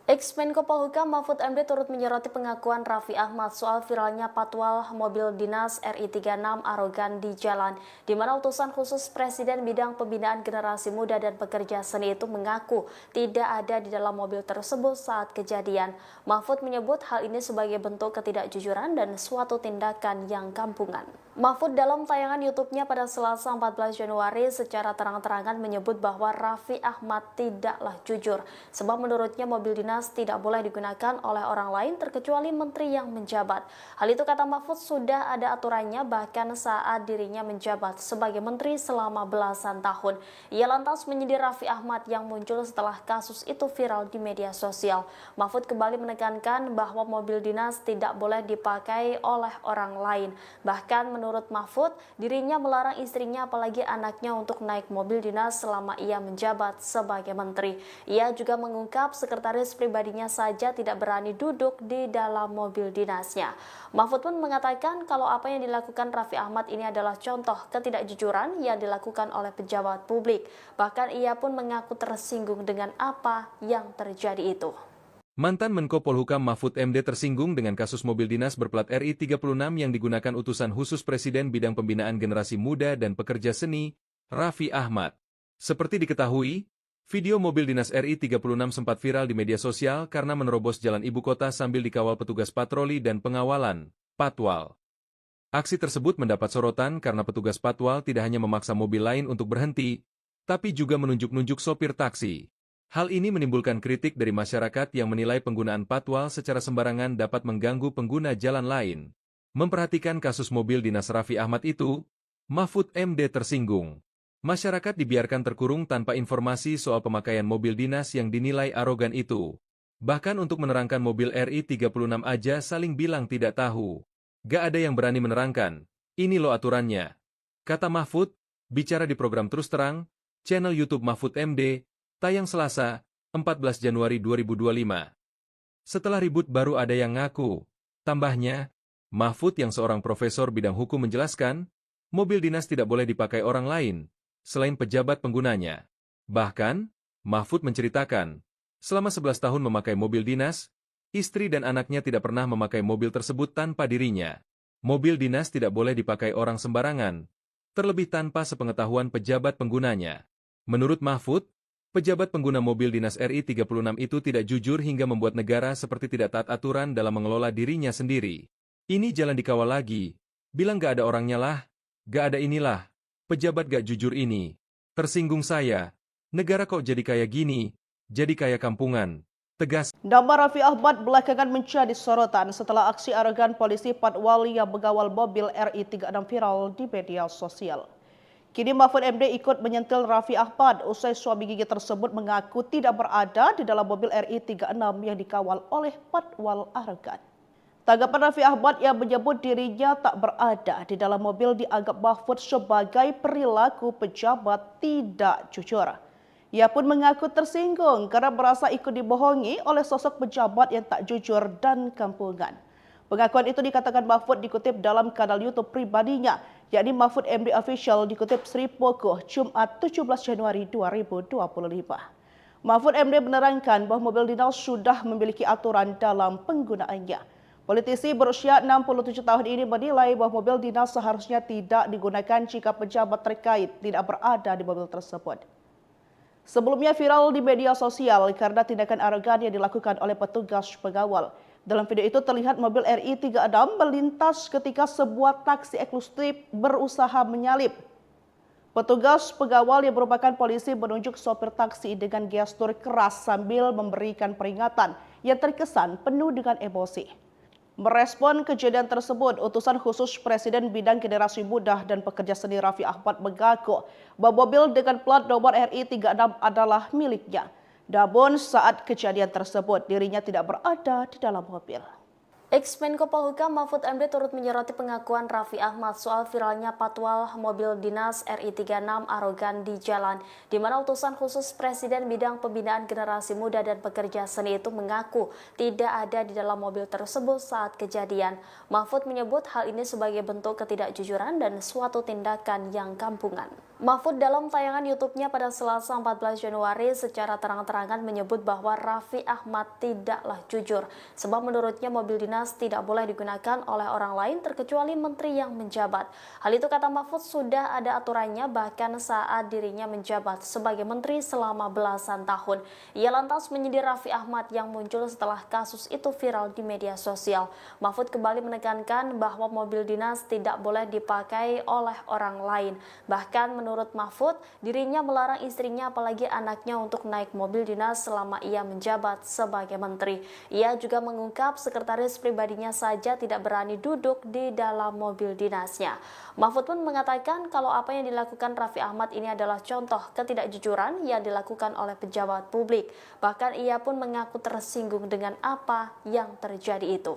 S2: Ex-Menko Polhukam Mahfud MD turut menyoroti pengakuan Raffi Ahmad soal viralnya patwal mobil dinas RI 36 arogan di jalan, di mana utusan khusus Presiden bidang pembinaan generasi muda dan pekerja seni itu mengaku tidak ada di dalam mobil tersebut saat kejadian. Mahfud menyebut hal ini sebagai bentuk ketidakjujuran dan suatu tindakan yang kampungan. Mahfud dalam tayangan YouTube-nya pada Selasa 14 Januari secara terang-terangan menyebut bahwa Raffi Ahmad tidaklah jujur, sebab menurutnya mobil dinas tidak boleh digunakan oleh orang lain terkecuali menteri yang menjabat. Hal itu kata Mahfud sudah ada aturannya bahkan saat dirinya menjabat sebagai menteri selama belasan tahun. Ia lantas menyindir Raffi Ahmad yang muncul setelah kasus itu viral di media sosial. Mahfud kembali menekankan bahwa mobil dinas tidak boleh dipakai oleh orang lain. Bahkan menurut Mahfud, dirinya melarang istrinya apalagi anaknya untuk naik mobil dinas selama ia menjabat sebagai menteri. Ia juga mengungkap sekretaris pribadinya saja tidak berani duduk di dalam mobil dinasnya. Mahfud pun mengatakan kalau apa yang dilakukan Raffi Ahmad ini adalah contoh ketidakjujuran yang dilakukan oleh pejabat publik. Bahkan ia pun mengaku tersinggung dengan apa yang terjadi itu.
S3: Mantan Menko Polhukam Mahfud MD tersinggung dengan kasus mobil dinas berplat RI 36 yang digunakan utusan khusus Presiden bidang pembinaan generasi muda dan pekerja seni, Raffi Ahmad. Seperti diketahui, video mobil dinas RI 36 sempat viral di media sosial karena menerobos jalan ibu kota sambil dikawal petugas patroli dan pengawalan, Patwal. Aksi tersebut mendapat sorotan karena petugas Patwal tidak hanya memaksa mobil lain untuk berhenti, tapi juga menunjuk-nunjuk sopir taksi. Hal ini menimbulkan kritik dari masyarakat yang menilai penggunaan patwal secara sembarangan dapat mengganggu pengguna jalan lain. Memperhatikan kasus mobil dinas Raffi Ahmad itu, Mahfud MD tersinggung. Masyarakat dibiarkan terkurung tanpa informasi soal pemakaian mobil dinas yang dinilai arogan itu. Bahkan untuk menerangkan mobil RI 36 aja saling bilang tidak tahu. Gak ada yang berani menerangkan. Ini loh aturannya. Kata Mahfud, bicara di program Terus Terang, channel YouTube Mahfud MD, tayang Selasa, 14 Januari 2025. Setelah ribut baru ada yang ngaku. Tambahnya, Mahfud yang seorang profesor bidang hukum menjelaskan, mobil dinas tidak boleh dipakai orang lain, selain pejabat penggunanya. Bahkan, Mahfud menceritakan, selama 11 tahun memakai mobil dinas, istri dan anaknya tidak pernah memakai mobil tersebut tanpa dirinya. Mobil dinas tidak boleh dipakai orang sembarangan, terlebih tanpa sepengetahuan pejabat penggunanya. Menurut Mahfud, pejabat pengguna mobil dinas RI 36 itu tidak jujur hingga membuat negara seperti tidak taat aturan dalam mengelola dirinya sendiri. Ini jalan dikawal lagi, bilang gak ada orangnya lah, gak ada inilah, pejabat gak jujur ini. Tersinggung saya, negara kok jadi kayak gini, jadi kayak kampungan, tegas.
S1: Nama Raffi Ahmad belakangan menjadi sorotan setelah aksi arogan polisi Patwal yang mengawal mobil RI 36 viral di media sosial. Kini Mahfud MD ikut menyentil Raffi Ahmad usai suami gigi tersebut mengaku tidak berada di dalam mobil RI 36 yang dikawal oleh Patwal arogan. Tanggapan Raffi Ahmad yang menyebut dirinya tak berada di dalam mobil dianggap Mahfud sebagai perilaku pejabat tidak jujur. Ia pun mengaku tersinggung karena merasa ikut dibohongi oleh sosok pejabat yang tak jujur dan kampungan. Pengakuan itu dikatakan Mahfud dikutip dalam kanal YouTube pribadinya, yakni Mahfud MD Official dikutip Sri Pogo, Jumat 17 Januari 2025. Mahfud MD menerangkan bahwa mobil dinas sudah memiliki aturan dalam penggunaannya. Politisi berusia 67 tahun ini menilai bahwa mobil dinas seharusnya tidak digunakan jika pejabat terkait tidak berada di mobil tersebut. Sebelumnya viral di media sosial karena tindakan arogan yang dilakukan oleh petugas pengawal. Dalam video itu terlihat mobil RI 36 melintas ketika sebuah taksi eksklusif berusaha menyalip. Petugas pengawal yang merupakan polisi menunjuk sopir taksi dengan gestur keras sambil memberikan peringatan yang terkesan penuh dengan emosi. Merespon kejadian tersebut, utusan khusus Presiden Bidang Generasi Muda dan Pekerja Seni Raffi Ahmad mengaku bahwa mobil dengan plat nomor RI 36 adalah miliknya. Namun saat kejadian tersebut, dirinya tidak berada di dalam mobil.
S2: Ex-Menko Polhukam Mahfud MD turut menyoroti pengakuan Raffi Ahmad soal viralnya patwal mobil dinas RI 36 arogan di jalan, di mana utusan khusus Presiden Bidang Pembinaan Generasi Muda dan Pekerja Seni itu mengaku tidak ada di dalam mobil tersebut saat kejadian. Mahfud menyebut hal ini sebagai bentuk ketidakjujuran dan suatu tindakan yang kampungan. Mahfud dalam tayangan YouTube-nya pada Selasa 14 Januari secara terang-terangan menyebut bahwa Raffi Ahmad tidaklah jujur, sebab menurutnya mobil dinas tidak boleh digunakan oleh orang lain terkecuali menteri yang menjabat. Hal itu kata Mahfud sudah ada aturannya bahkan saat dirinya menjabat sebagai menteri selama belasan tahun. Ia lantas menyindir Raffi Ahmad yang muncul setelah kasus itu viral di media sosial. Mahfud kembali menekankan bahwa mobil dinas tidak boleh dipakai oleh orang lain. Bahkan menurut Mahfud, dirinya melarang istrinya apalagi anaknya untuk naik mobil dinas selama ia menjabat sebagai menteri. Ia juga mengungkap sekretaris pribadinya saja tidak berani duduk di dalam mobil dinasnya. Mahfud pun mengatakan kalau apa yang dilakukan Raffi Ahmad ini adalah contoh ketidakjujuran yang dilakukan oleh pejabat publik. Bahkan ia pun mengaku tersinggung dengan apa yang terjadi itu.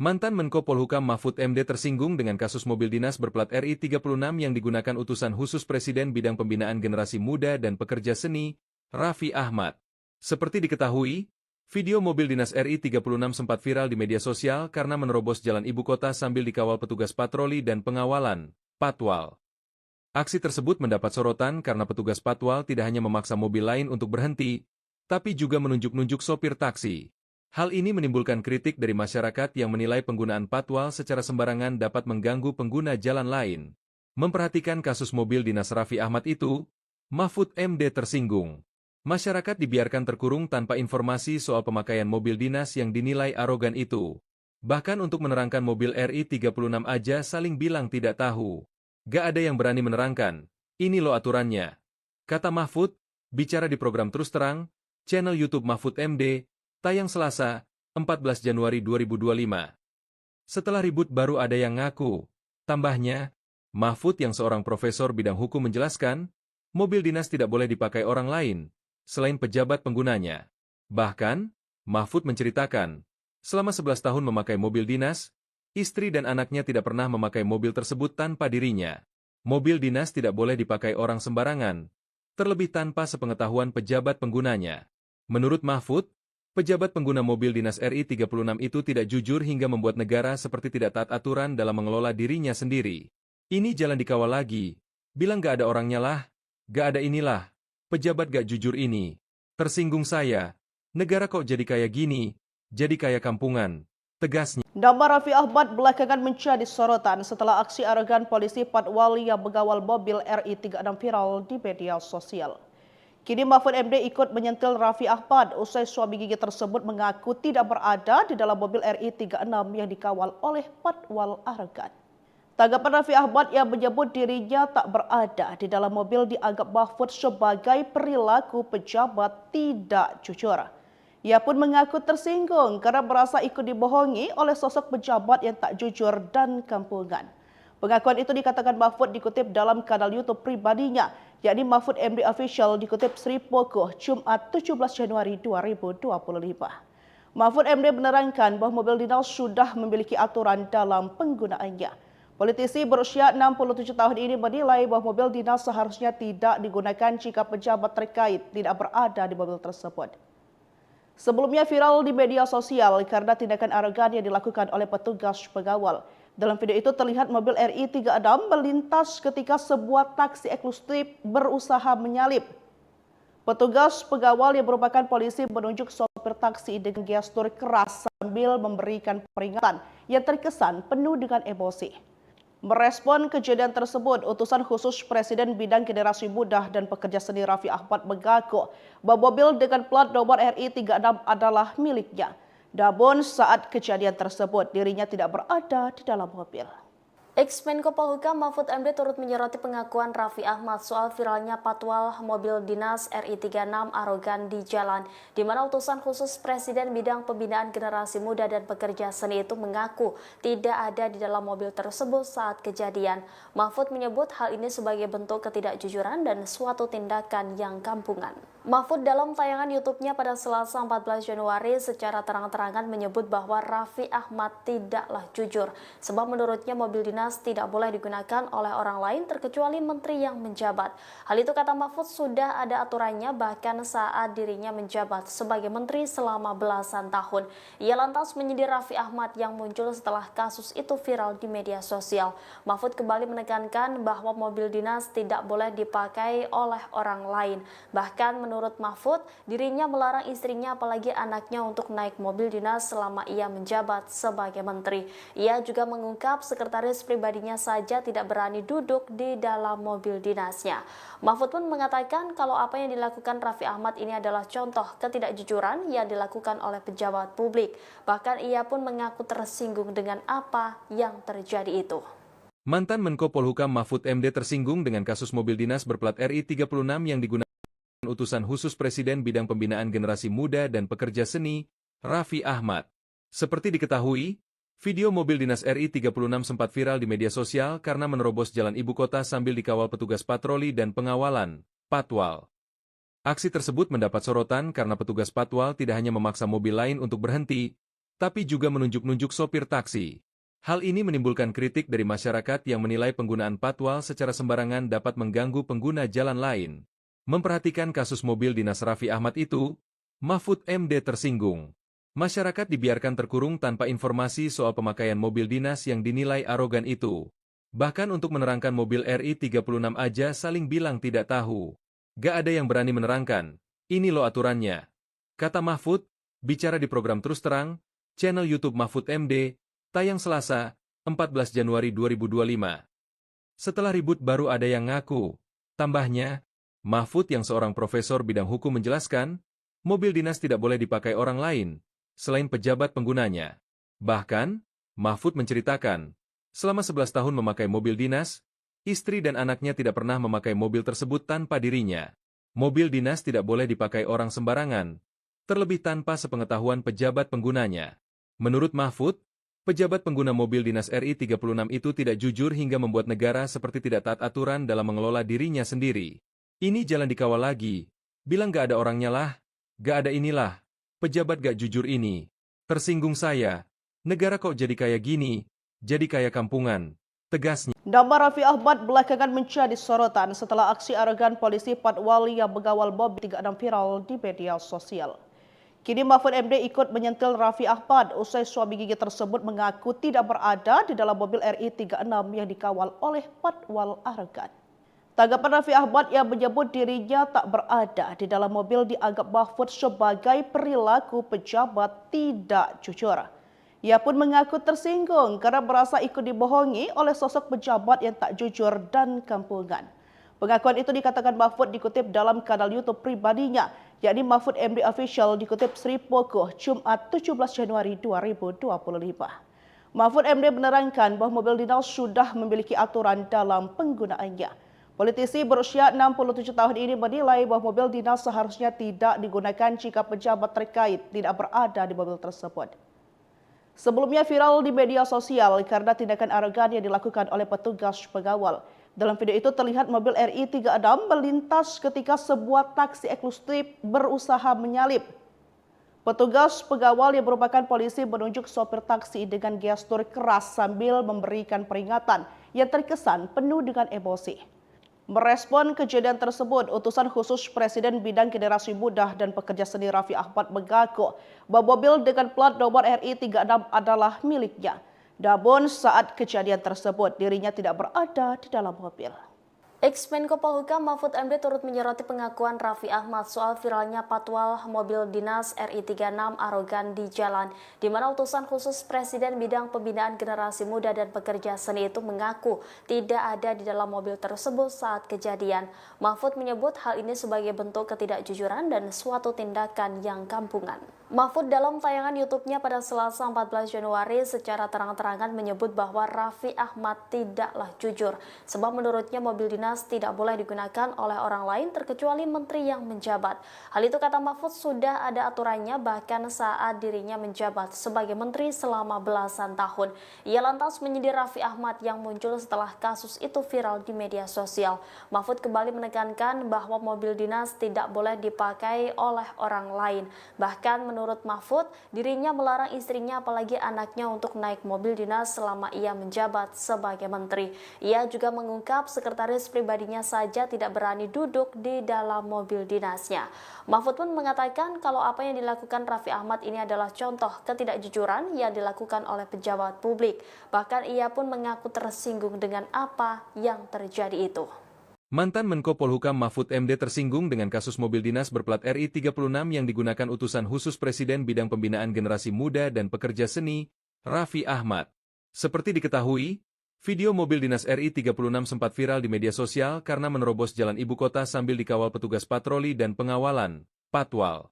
S3: Mantan Menko Polhukam Mahfud MD tersinggung dengan kasus mobil dinas berplat RI 36 yang digunakan utusan khusus Presiden Bidang Pembinaan Generasi Muda dan Pekerja Seni, Raffi Ahmad. Seperti diketahui, video mobil dinas RI 36 sempat viral di media sosial karena menerobos jalan ibu kota sambil dikawal petugas patroli dan pengawalan, Patwal. Aksi tersebut mendapat sorotan karena petugas Patwal tidak hanya memaksa mobil lain untuk berhenti, tapi juga menunjuk-nunjuk sopir taksi. Hal ini menimbulkan kritik dari masyarakat yang menilai penggunaan patwal secara sembarangan dapat mengganggu pengguna jalan lain. Memperhatikan kasus mobil dinas Raffi Ahmad itu, Mahfud MD tersinggung. Masyarakat dibiarkan terkurung tanpa informasi soal pemakaian mobil dinas yang dinilai arogan itu. Bahkan untuk menerangkan mobil RI 36 aja saling bilang tidak tahu. Gak ada yang berani menerangkan. Ini loh aturannya. Kata Mahfud, bicara di program Terus Terang, channel YouTube Mahfud MD, tayang Selasa, 14 Januari 2025. Setelah ribut baru ada yang ngaku. Tambahnya, Mahfud yang seorang profesor bidang hukum menjelaskan, mobil dinas tidak boleh dipakai orang lain, selain pejabat penggunanya. Bahkan, Mahfud menceritakan, selama 11 tahun memakai mobil dinas, istri dan anaknya tidak pernah memakai mobil tersebut tanpa dirinya. Mobil dinas tidak boleh dipakai orang sembarangan, terlebih tanpa sepengetahuan pejabat penggunanya. Menurut Mahfud, pejabat pengguna mobil dinas RI 36 itu tidak jujur hingga membuat negara seperti tidak taat aturan dalam mengelola dirinya sendiri. Ini jalan dikawal lagi, bilang gak ada orangnya lah, gak ada inilah, pejabat gak jujur ini. Tersinggung saya, negara kok jadi kayak gini, jadi kayak kampungan, tegasnya.
S1: Nama Raffi Ahmad belakangan menjadi sorotan setelah aksi arogan polisi Patwal yang mengawal mobil RI 36 viral di media sosial. Kini Mahfud MD ikut menyentil Raffi Ahmad usai suami gigi tersebut mengaku tidak berada di dalam mobil RI 36 yang dikawal oleh Patwal arogan. Tanggapan Raffi Ahmad yang menyebut dirinya tak berada di dalam mobil dianggap Mahfud sebagai perilaku pejabat tidak jujur. Ia pun mengaku tersinggung karena merasa ikut dibohongi oleh sosok pejabat yang tak jujur dan kampungan. Pengakuan itu dikatakan Mahfud dikutip dalam kanal YouTube pribadinya, yakni Mahfud MD Official dikutip Sri Pogoh Jumat 17 Januari 2025. Mahfud MD menerangkan bahwa mobil dinas sudah memiliki aturan dalam penggunaannya. Politisi berusia 67 tahun ini menilai bahwa mobil dinas seharusnya tidak digunakan jika pejabat terkait tidak berada di mobil tersebut. Sebelumnya viral di media sosial karena tindakan arogan yang dilakukan oleh petugas pengawal. Dalam video itu terlihat mobil RI 36 melintas ketika sebuah taksi eksklusif berusaha menyalip. Petugas pengawal yang merupakan polisi menunjuk sopir taksi dengan gestur keras sambil memberikan peringatan yang terkesan penuh dengan emosi. Merespon kejadian tersebut, utusan khusus Presiden Bidang Generasi Muda dan Pekerja Seni Raffi Ahmad mengaku bahwa mobil dengan plat nomor RI 36 adalah miliknya. Namun saat kejadian tersebut, dirinya tidak berada di dalam mobil.
S2: Ex-Menko Polhukam Mahfud MD turut menyoroti pengakuan Raffi Ahmad soal viralnya patwal mobil dinas RI 36 arogan di jalan, di mana utusan khusus Presiden Bidang Pembinaan Generasi Muda dan Pekerja Seni itu mengaku tidak ada di dalam mobil tersebut saat kejadian. Mahfud menyebut hal ini sebagai bentuk ketidakjujuran dan suatu tindakan yang kampungan. Mahfud dalam tayangan YouTube-nya pada Selasa 14 Januari secara terang-terangan menyebut bahwa Raffi Ahmad tidaklah jujur, sebab menurutnya mobil dinas tidak boleh digunakan oleh orang lain terkecuali menteri yang menjabat. Hal itu kata Mahfud sudah ada aturannya bahkan saat dirinya menjabat sebagai menteri selama belasan tahun. Ia lantas menyindir Raffi Ahmad yang muncul setelah kasus itu viral di media sosial. Mahfud kembali menekankan bahwa mobil dinas tidak boleh dipakai oleh orang lain. Bahkan menurut Mahfud, dirinya melarang istrinya apalagi anaknya untuk naik mobil dinas selama ia menjabat sebagai menteri. Ia juga mengungkap sekretaris pribadinya saja tidak berani duduk di dalam mobil dinasnya. Mahfud pun mengatakan kalau apa yang dilakukan Raffi Ahmad ini adalah contoh ketidakjujuran yang dilakukan oleh pejabat publik. Bahkan ia pun mengaku tersinggung dengan apa yang terjadi itu.
S3: Mantan Menko Polhukam Mahfud MD tersinggung dengan kasus mobil dinas berplat RI 36 yang digunakan utusan khusus Presiden Bidang Pembinaan Generasi Muda dan Pekerja Seni, Raffi Ahmad. Seperti diketahui, video mobil dinas RI 36 sempat viral di media sosial karena menerobos jalan ibu kota sambil dikawal petugas patroli dan pengawalan, Patwal. Aksi tersebut mendapat sorotan karena petugas Patwal tidak hanya memaksa mobil lain untuk berhenti, tapi juga menunjuk-nunjuk sopir taksi. Hal ini menimbulkan kritik dari masyarakat yang menilai penggunaan Patwal secara sembarangan dapat mengganggu pengguna jalan lain. Memperhatikan kasus mobil dinas Raffi Ahmad itu, Mahfud MD tersinggung. Masyarakat dibiarkan terkurung tanpa informasi soal pemakaian mobil dinas yang dinilai arogan itu. Bahkan untuk menerangkan mobil RI 36 aja saling bilang tidak tahu. Gak ada yang berani menerangkan, ini loh aturannya. Kata Mahfud, bicara di program Terus Terang, channel YouTube Mahfud MD, tayang Selasa, 14 Januari 2025. Setelah ribut baru ada yang ngaku. Tambahnya, Mahfud yang seorang profesor bidang hukum menjelaskan, mobil dinas tidak boleh dipakai orang lain, selain pejabat penggunanya. Bahkan, Mahfud menceritakan, selama 11 tahun memakai mobil dinas, istri dan anaknya tidak pernah memakai mobil tersebut tanpa dirinya. Mobil dinas tidak boleh dipakai orang sembarangan, terlebih tanpa sepengetahuan pejabat penggunanya. Menurut Mahfud, pejabat pengguna mobil dinas RI 36 itu tidak jujur hingga membuat negara seperti tidak taat aturan dalam mengelola dirinya sendiri. Ini jalan dikawal lagi. Bilang gak ada orangnya lah, gak ada inilah. Pejabat gak jujur ini. Tersinggung saya. Negara kok jadi kayak gini, jadi kayak kampungan. Tegasnya.
S1: Nama Raffi Ahmad belakangan menjadi sorotan setelah aksi arogan polisi Patwal yang mengawal mobil 36 viral di media sosial. Kini Mahfud MD ikut menyentil Raffi Ahmad usai suami gigi tersebut mengaku tidak berada di dalam mobil RI 36 yang dikawal oleh Patwal arogan. Tanggapan Raffi Ahmad yang menyebut dirinya tak berada di dalam mobil dianggap Mahfud sebagai perilaku pejabat tidak jujur. Ia pun mengaku tersinggung karena merasa ikut dibohongi oleh sosok pejabat yang tak jujur dan kampungan. Pengakuan itu dikatakan Mahfud dikutip dalam kanal YouTube pribadinya, yakni Mahfud MD Official dikutip Sri Pogoh, Jumat 17 Januari 2025. Mahfud MD menerangkan bahwa mobil dinas sudah memiliki aturan dalam penggunaannya. Politisi berusia 67 tahun ini menilai bahwa mobil dinas seharusnya tidak digunakan jika pejabat terkait tidak berada di mobil tersebut. Sebelumnya viral di media sosial karena tindakan arogan yang dilakukan oleh petugas pengawal. Dalam video itu terlihat mobil RI 36 melintas ketika sebuah taksi eksklusif berusaha menyalip. Petugas pengawal yang merupakan polisi menunjuk sopir taksi dengan gestur keras sambil memberikan peringatan yang terkesan penuh dengan emosi. Merespon kejadian tersebut, utusan khusus Presiden Bidang Generasi Muda dan Pekerja Seni Raffi Ahmad mengaku bahwa mobil dengan plat nomor RI 36 adalah miliknya. Namun saat kejadian tersebut dirinya tidak berada di dalam mobil.
S2: Ex-Menko Polhukam Mahfud MD turut menyoroti pengakuan Raffi Ahmad soal viralnya patwal mobil dinas RI 36 arogan di jalan, di mana utusan khusus Presiden Bidang Pembinaan Generasi Muda dan Pekerja Seni itu mengaku tidak ada di dalam mobil tersebut saat kejadian. Mahfud menyebut hal ini sebagai bentuk ketidakjujuran dan suatu tindakan yang kampungan. Mahfud dalam tayangan YouTube-nya pada Selasa 14 Januari secara terang-terangan menyebut bahwa Raffi Ahmad tidaklah jujur, sebab menurutnya mobil dinas tidak boleh digunakan oleh orang lain terkecuali menteri yang menjabat. Hal itu kata Mahfud sudah ada aturannya bahkan saat dirinya menjabat sebagai menteri selama belasan tahun. Ia lantas menyindir Raffi Ahmad yang muncul setelah kasus itu viral di media sosial. Mahfud kembali menekankan bahwa mobil dinas tidak boleh dipakai oleh orang lain. Bahkan menurut Mahfud, dirinya melarang istrinya apalagi anaknya untuk naik mobil dinas selama ia menjabat sebagai menteri. Ia juga mengungkap sekretaris pribadinya saja tidak berani duduk di dalam mobil dinasnya. Mahfud pun mengatakan kalau apa yang dilakukan Raffi Ahmad ini adalah contoh ketidakjujuran yang dilakukan oleh pejabat publik. Bahkan ia pun mengaku tersinggung dengan apa yang terjadi itu.
S3: Mantan Menko Polhukam Mahfud MD tersinggung dengan kasus mobil dinas berplat RI 36 yang digunakan utusan khusus Presiden Bidang Pembinaan Generasi Muda dan Pekerja Seni, Raffi Ahmad. Seperti diketahui, video mobil dinas RI 36 sempat viral di media sosial karena menerobos jalan ibu kota sambil dikawal petugas patroli dan pengawalan, Patwal.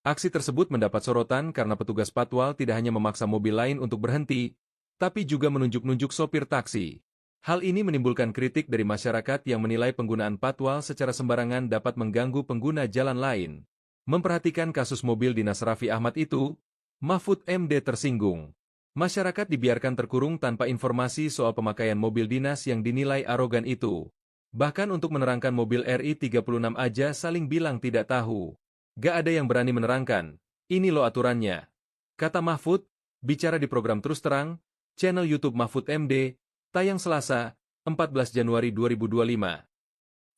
S3: Aksi tersebut mendapat sorotan karena petugas Patwal tidak hanya memaksa mobil lain untuk berhenti, tapi juga menunjuk-nunjuk sopir taksi. Hal ini menimbulkan kritik dari masyarakat yang menilai penggunaan patwal secara sembarangan dapat mengganggu pengguna jalan lain. Memperhatikan kasus mobil dinas Raffi Ahmad itu, Mahfud MD tersinggung. Masyarakat dibiarkan terkurung tanpa informasi soal pemakaian mobil dinas yang dinilai arogan itu. Bahkan untuk menerangkan mobil RI 36 aja saling bilang tidak tahu. Gak ada yang berani menerangkan, ini loh aturannya. Kata Mahfud, bicara di program Terus Terang, channel YouTube Mahfud MD, tayang Selasa, 14 Januari 2025.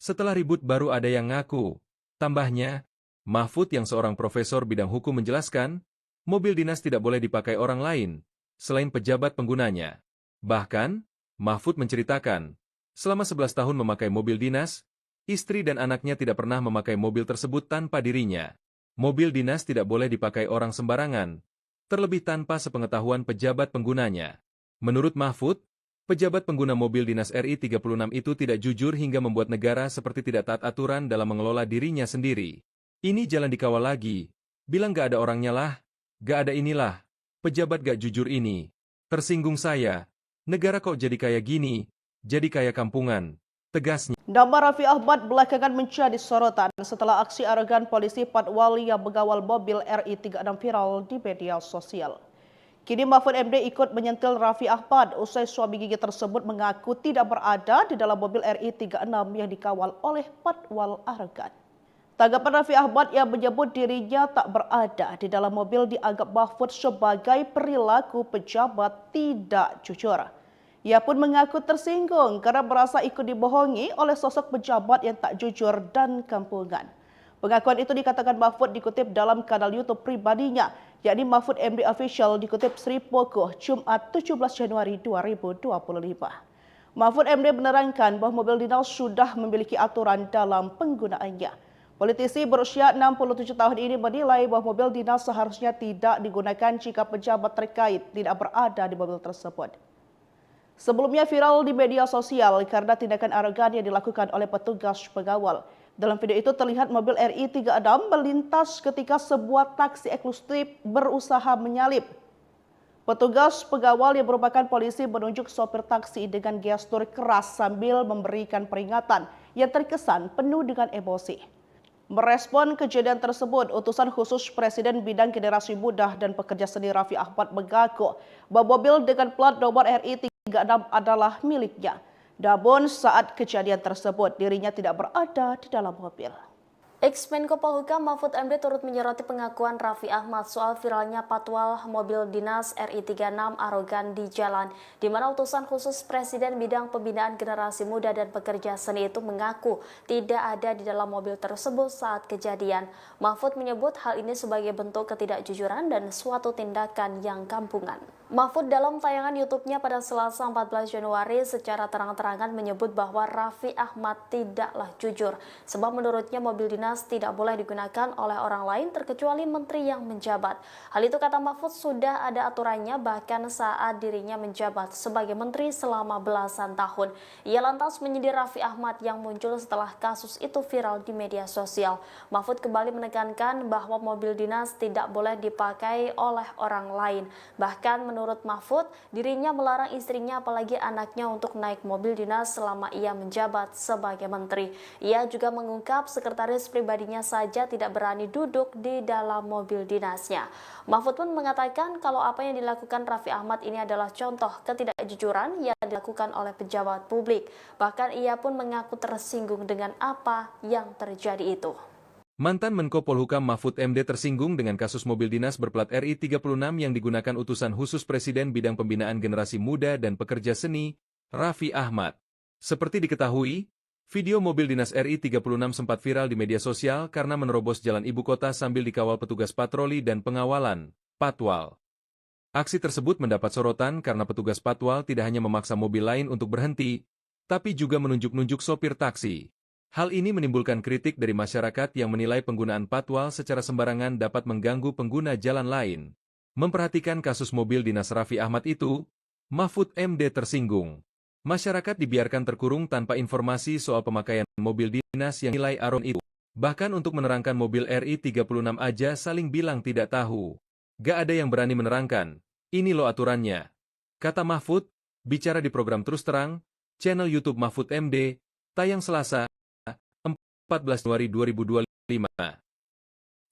S3: Setelah ribut baru ada yang ngaku. Tambahnya, Mahfud yang seorang profesor bidang hukum menjelaskan, mobil dinas tidak boleh dipakai orang lain, selain pejabat penggunanya. Bahkan, Mahfud menceritakan, selama 11 tahun memakai mobil dinas, istri dan anaknya tidak pernah memakai mobil tersebut tanpa dirinya. Mobil dinas tidak boleh dipakai orang sembarangan, terlebih tanpa sepengetahuan pejabat penggunanya. Menurut Mahfud, pejabat pengguna mobil dinas RI 36 itu tidak jujur hingga membuat negara seperti tidak taat aturan dalam mengelola dirinya sendiri. Ini jalan dikawal lagi. Bilang gak ada orangnya lah, gak ada inilah. Pejabat gak jujur ini. Tersinggung saya. Negara kok jadi kayak gini, jadi kayak kampungan. tegasnya.
S1: Nama Raffi Ahmad belakangan menjadi sorotan setelah aksi arogan polisi Patwal yang mengawal mobil RI36 viral di media sosial. Kini Mahfud MD ikut menyentil Raffi Ahmad usai suami gigi tersebut mengaku tidak berada di dalam mobil RI36 yang dikawal oleh Patwal arogan. Tanggapan Raffi Ahmad yang menyebut dirinya tak berada di dalam mobil dianggap Mahfud sebagai perilaku pejabat tidak jujur. Ia pun mengaku tersinggung karena merasa ikut dibohongi oleh sosok pejabat yang tak jujur dan kampungan. Pengakuan itu dikatakan Mahfud dikutip dalam kanal YouTube pribadinya, yakni Mahfud MD Official dikutip Sri Pogoh Jumat 17 Januari 2025. Mahfud MD menerangkan bahwa mobil dinas sudah memiliki aturan dalam penggunaannya. Politisi berusia 67 tahun ini menilai bahwa mobil dinas seharusnya tidak digunakan jika pejabat terkait tidak berada di mobil tersebut. Sebelumnya viral di media sosial karena tindakan arogan yang dilakukan oleh petugas pengawal. Dalam video itu terlihat mobil RI36 melintas ketika sebuah taksi eksklusif berusaha menyalip. Petugas pengawal yang merupakan polisi menunjuk sopir taksi dengan gestur keras sambil memberikan peringatan yang terkesan penuh dengan emosi. Merespon kejadian tersebut, utusan khusus Presiden Bidang Generasi Muda dan Pekerja Seni Raffi Ahmad mengaku bahwa mobil dengan plat nomor RI36 adalah miliknya. Namun saat kejadian tersebut dirinya tidak berada di dalam mobil.
S2: Ex-Menko Polhukam Mahfud MD turut menyoroti pengakuan Raffi Ahmad soal viralnya patwal mobil dinas RI36 arogan di jalan, di mana utusan khusus Presiden Bidang Pembinaan Generasi Muda dan Pekerja Seni itu mengaku tidak ada di dalam mobil tersebut saat kejadian. Mahfud menyebut hal ini sebagai bentuk ketidakjujuran dan suatu tindakan yang kampungan. Mahfud dalam tayangan YouTube-nya pada Selasa 14 Januari secara terang-terangan menyebut bahwa Raffi Ahmad tidaklah jujur, sebab menurutnya mobil dinas tidak boleh digunakan oleh orang lain terkecuali menteri yang menjabat. Hal itu kata Mahfud sudah ada aturannya bahkan saat dirinya menjabat sebagai menteri selama belasan tahun. Ia lantas menyindir Raffi Ahmad yang muncul setelah kasus itu viral di media sosial. Mahfud kembali menekankan bahwa mobil dinas tidak boleh dipakai oleh orang lain. Bahkan menurut Mahfud, dirinya melarang istrinya apalagi anaknya untuk naik mobil dinas selama ia menjabat sebagai menteri. Ia juga mengungkap sekretaris pribadinya saja tidak berani duduk di dalam mobil dinasnya. Mahfud pun mengatakan kalau apa yang dilakukan Raffi Ahmad ini adalah contoh ketidakjujuran yang dilakukan oleh pejabat publik. Bahkan ia pun mengaku tersinggung dengan apa yang terjadi itu.
S3: Mantan Menko Polhukam Mahfud MD tersinggung dengan kasus mobil dinas berplat RI36 yang digunakan utusan khusus Presiden Bidang Pembinaan Generasi Muda dan Pekerja Seni, Raffi Ahmad. Seperti diketahui, video mobil dinas RI36 sempat viral di media sosial karena menerobos jalan ibu kota sambil dikawal petugas patroli dan pengawalan, Patwal. Aksi tersebut mendapat sorotan karena petugas Patwal tidak hanya memaksa mobil lain untuk berhenti, tapi juga menunjuk-nunjuk sopir taksi. Hal ini menimbulkan kritik dari masyarakat yang menilai penggunaan patwal secara sembarangan dapat mengganggu pengguna jalan lain. Memperhatikan kasus mobil dinas Raffi Ahmad itu, Mahfud MD tersinggung. Masyarakat dibiarkan terkurung tanpa informasi soal pemakaian mobil dinas yang nilai aron itu. Bahkan untuk menerangkan mobil RI36 aja saling bilang tidak tahu. Gak ada yang berani menerangkan, ini loh aturannya. Kata Mahfud, bicara di program Terus Terang, channel YouTube Mahfud MD, tayang Selasa, 14 Januari 2025.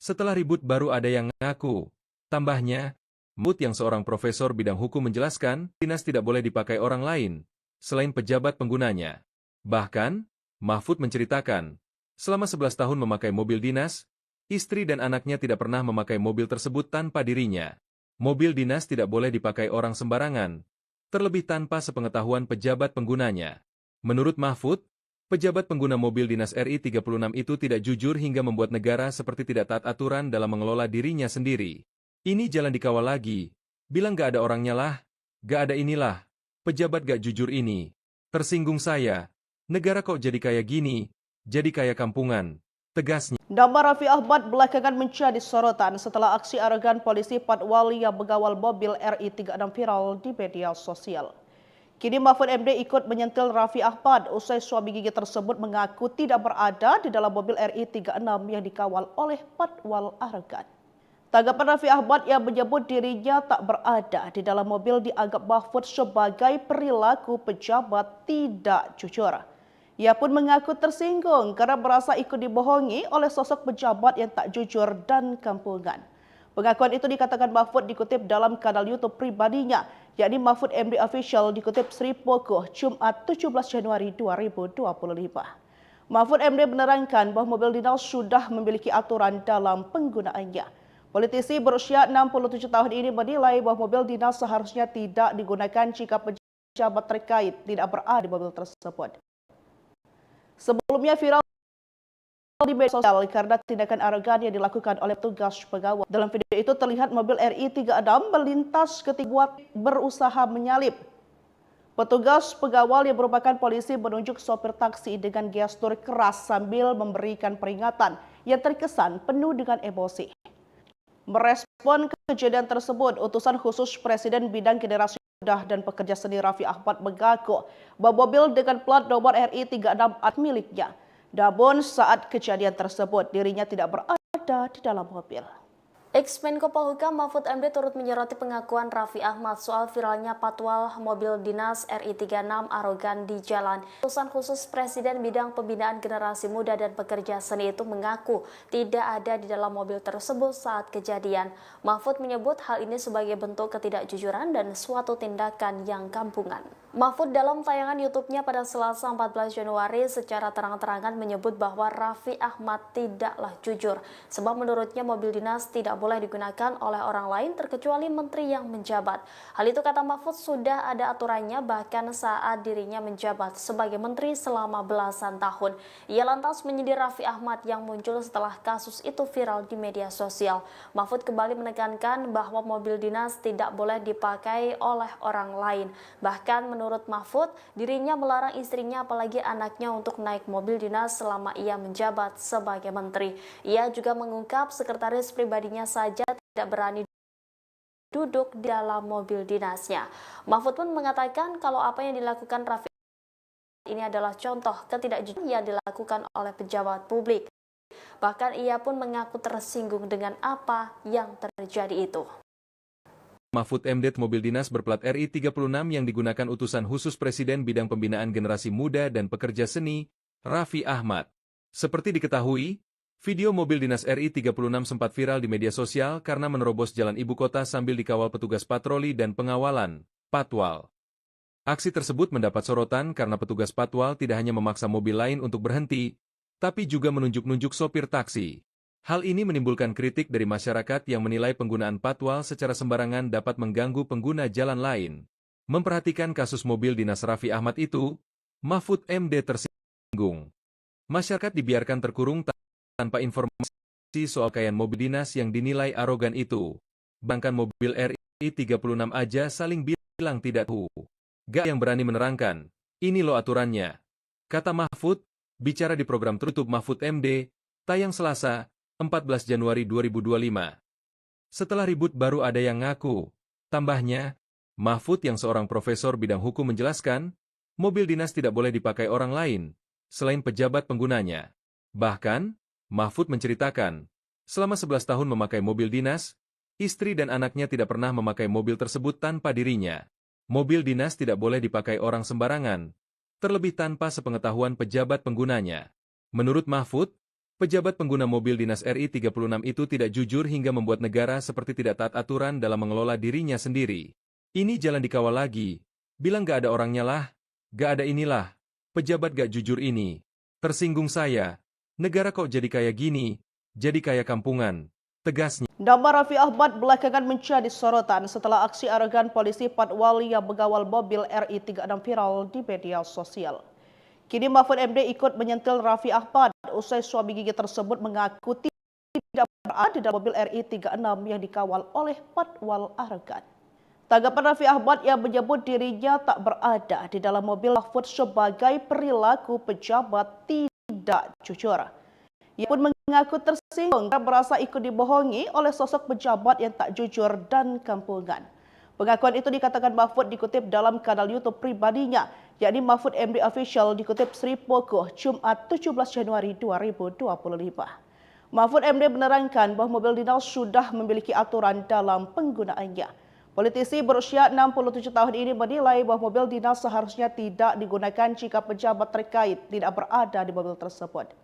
S3: Setelah ribut baru ada yang ngaku. Tambahnya, Mahfud yang seorang profesor bidang hukum menjelaskan, dinas tidak boleh dipakai orang lain, selain pejabat penggunanya. Bahkan, Mahfud menceritakan, selama 11 tahun memakai mobil dinas, istri dan anaknya tidak pernah memakai mobil tersebut tanpa dirinya. Mobil dinas tidak boleh dipakai orang sembarangan, terlebih tanpa sepengetahuan pejabat penggunanya. Menurut Mahfud, pejabat pengguna mobil dinas RI36 itu tidak jujur hingga membuat negara seperti tidak taat aturan dalam mengelola dirinya sendiri. Ini jalan dikawal lagi. Bilang gak ada orangnya lah. Gak ada inilah. Pejabat gak jujur ini. Tersinggung saya. Negara kok jadi kayak gini? Jadi kayak kampungan. Tegasnya.
S1: Nama Raffi Ahmad belakangan menjadi sorotan setelah aksi arogan polisi Patwal yang mengawal mobil RI36 viral di media sosial. Kini Mahfud MD ikut menyentil Raffi Ahmad usai suami gigi tersebut mengaku tidak berada di dalam mobil RI36 yang dikawal oleh Patwal arogan. Tanggapan Raffi Ahmad yang menyebut dirinya tak berada di dalam mobil dianggap Mahfud sebagai perilaku pejabat tidak jujur. Ia pun mengaku tersinggung karena merasa ikut dibohongi oleh sosok pejabat yang tak jujur dan kampungan. Pengakuan itu dikatakan Mahfud dikutip dalam kanal YouTube pribadinya, yakni Mahfud MD Official dikutip Sri Pokuh Jumat 17 Januari 2025. Mahfud MD menerangkan bahwa mobil dinas sudah memiliki aturan dalam penggunaannya. Politisi berusia 67 tahun ini menilai bahwa mobil dinas seharusnya tidak digunakan jika pejabat terkait tidak berada di mobil tersebut. Sebelumnya viral di media sosial karena tindakan arogan yang dilakukan oleh petugas pegawai. Dalam video itu terlihat mobil RI 36 melintas ketika berusaha menyalip. Petugas pegawai yang merupakan polisi menunjuk sopir taksi dengan gestur keras sambil memberikan peringatan yang terkesan penuh dengan emosi. Merespon kejadian tersebut, utusan khusus Presiden Bidang Generasi Muda dan Pekerja Seni Raffi Ahmad mengaku bahwa mobil dengan plat nomor RI 36 miliknya. Namun saat kejadian tersebut dirinya tidak berada di dalam mobil.
S2: Ex-Menko Polhukam Mahfud MD turut menyoroti pengakuan Raffi Ahmad soal viralnya patwal mobil dinas RI 36 arogan di jalan. Utusan khusus Presiden Bidang Pembinaan Generasi Muda dan Pekerja Seni itu mengaku tidak ada di dalam mobil tersebut saat kejadian. Mahfud menyebut hal ini sebagai bentuk ketidakjujuran dan suatu tindakan yang kampungan. Mahfud dalam tayangan YouTube-nya pada Selasa 14 Januari secara terang-terangan menyebut bahwa Raffi Ahmad tidaklah jujur, sebab menurutnya mobil dinas tidak boleh digunakan oleh orang lain terkecuali menteri yang menjabat. Hal itu kata Mahfud sudah ada aturannya bahkan saat dirinya menjabat sebagai menteri selama belasan tahun. Ia lantas menyindir Raffi Ahmad yang muncul setelah kasus itu viral di media sosial. Mahfud kembali menekankan bahwa mobil dinas tidak boleh dipakai oleh orang lain. Bahkan menurut Mahfud, dirinya melarang istrinya apalagi anaknya untuk naik mobil dinas selama ia menjabat sebagai menteri. Ia juga mengungkap sekretaris pribadinya saja tidak berani duduk di dalam mobil dinasnya. Mahfud pun mengatakan kalau apa yang dilakukan Raffi ini adalah contoh ketidakjujuran yang dilakukan oleh pejabat publik. Bahkan ia pun mengaku tersinggung dengan apa yang terjadi itu.
S3: Mahfud MD mobil dinas berplat RI 36 yang digunakan utusan khusus Presiden Bidang Pembinaan Generasi Muda dan Pekerja Seni, Raffi Ahmad. Seperti diketahui, video mobil dinas RI 36 sempat viral di media sosial karena menerobos jalan ibu kota sambil dikawal petugas patroli dan pengawalan, Patwal. Aksi tersebut mendapat sorotan karena petugas Patwal tidak hanya memaksa mobil lain untuk berhenti, tapi juga menunjuk-nunjuk sopir taksi. Hal ini menimbulkan kritik dari masyarakat yang menilai penggunaan patwal secara sembarangan dapat mengganggu pengguna jalan lain. Memperhatikan kasus mobil dinas Raffi Ahmad itu, Mahfud MD tersinggung. Masyarakat dibiarkan terkurung tanpa informasi soal kekayaan mobil dinas yang dinilai arogan itu. Bahkan mobil RI 36 aja saling bilang tidak tahu. Gak yang berani menerangkan, ini loh aturannya. Kata Mahfud, bicara di program tertutup Mahfud MD, tayang Selasa, 14 Januari 2025. Setelah ribut baru ada yang ngaku. Tambahnya, Mahfud yang seorang profesor bidang hukum menjelaskan, mobil dinas tidak boleh dipakai orang lain, selain pejabat penggunanya. Bahkan, Mahfud menceritakan, selama 11 tahun memakai mobil dinas, istri dan anaknya tidak pernah memakai mobil tersebut tanpa dirinya. Mobil dinas tidak boleh dipakai orang sembarangan, terlebih tanpa sepengetahuan pejabat penggunanya. Menurut Mahfud, pejabat pengguna mobil dinas RI 36 itu tidak jujur hingga membuat negara seperti tidak taat aturan dalam mengelola dirinya sendiri. Ini jalan dikawal lagi. Bilang gak ada orangnya lah. Gak ada inilah. Pejabat gak jujur ini. Tersinggung saya. Negara kok jadi kayak gini? Jadi kayak kampungan. Tegasnya.
S1: Nama Raffi Ahmad belakangan menjadi sorotan setelah aksi arogan polisi Patwal yang mengawal mobil RI 36 viral di media sosial. Kini Mahfud MD ikut menyentil Raffi Ahmad usai suami gigi tersebut mengaku tidak berada di dalam mobil RI 36 yang dikawal oleh Patwal arogan. Tanggapan Raffi Ahmad yang menyebut dirinya tak berada di dalam mobil Mahfud sebagai perilaku pejabat tidak jujur. Ia pun mengaku tersinggung karena merasa ikut dibohongi oleh sosok pejabat yang tak jujur dan kampungan. Pengakuan itu dikatakan Mahfud dikutip dalam kanal YouTube pribadinya, yakni Mahfud MD Official dikutip Sri Pokuh Jumat 17 Januari 2025. Mahfud MD menerangkan bahwa mobil dinas sudah memiliki aturan dalam penggunaannya. Politisi berusia 67 tahun ini menilai bahwa mobil dinas seharusnya tidak digunakan jika pejabat terkait tidak berada di mobil tersebut.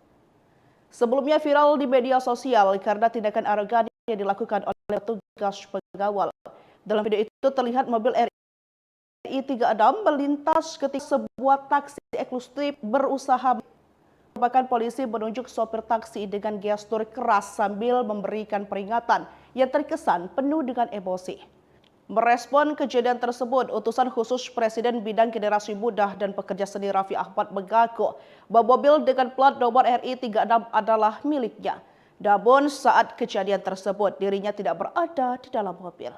S1: Sebelumnya viral di media sosial karena tindakan arogan yang dilakukan oleh petugas pengawal. Dalam video itu terlihat mobil RI 36 melintas ketika sebuah taksi eksklusif berusaha. Bahkan polisi menunjuk sopir taksi dengan gestur keras sambil memberikan peringatan yang terkesan penuh dengan emosi. Merespon kejadian tersebut, utusan khusus Presiden Bidang Generasi Muda dan Pekerja Seni Raffi Ahmad mengaku bahwa mobil dengan plat nomor RI 36 adalah miliknya. Namun saat kejadian tersebut dirinya tidak berada di dalam mobil.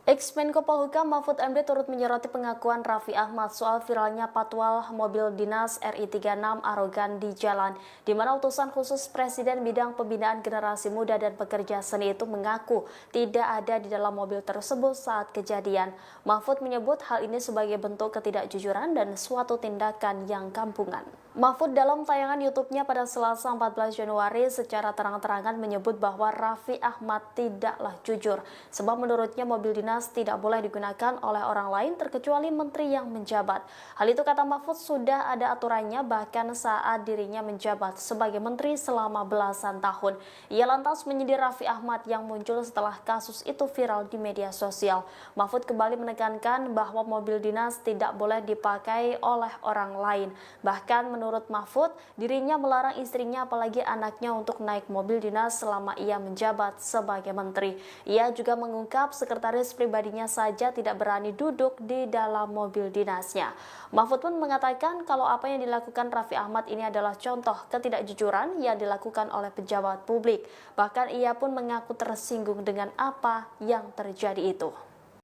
S2: Ex-Menko Polhukam Mahfud MD turut menyoroti pengakuan Raffi Ahmad soal viralnya patwal mobil dinas RI 36 arogan di jalan, di mana utusan khusus Presiden Bidang Pembinaan Generasi Muda dan Pekerja Seni itu mengaku tidak ada di dalam mobil tersebut saat kejadian. Mahfud menyebut hal ini sebagai bentuk ketidakjujuran dan suatu tindakan yang kampungan. Mahfud dalam tayangan YouTube-nya pada Selasa 14 Januari secara terang-terangan menyebut bahwa Raffi Ahmad tidaklah jujur, sebab menurutnya mobil dinas tidak boleh digunakan oleh orang lain terkecuali menteri yang menjabat. Hal itu kata Mahfud sudah ada aturannya bahkan saat dirinya menjabat sebagai menteri selama belasan tahun. Ia lantas menyindir Raffi Ahmad yang muncul setelah kasus itu viral di media sosial. Mahfud kembali menekankan bahwa mobil dinas tidak boleh dipakai oleh orang lain. Bahkan menurut Mahfud, dirinya melarang istrinya apalagi anaknya untuk naik mobil dinas selama ia menjabat sebagai menteri. Ia juga mengungkap sekretaris pribadinya saja tidak berani duduk di dalam mobil dinasnya. Mahfud pun mengatakan kalau apa yang dilakukan Raffi Ahmad ini adalah contoh ketidakjujuran yang dilakukan oleh pejabat publik. Bahkan ia pun mengaku tersinggung dengan apa yang terjadi itu.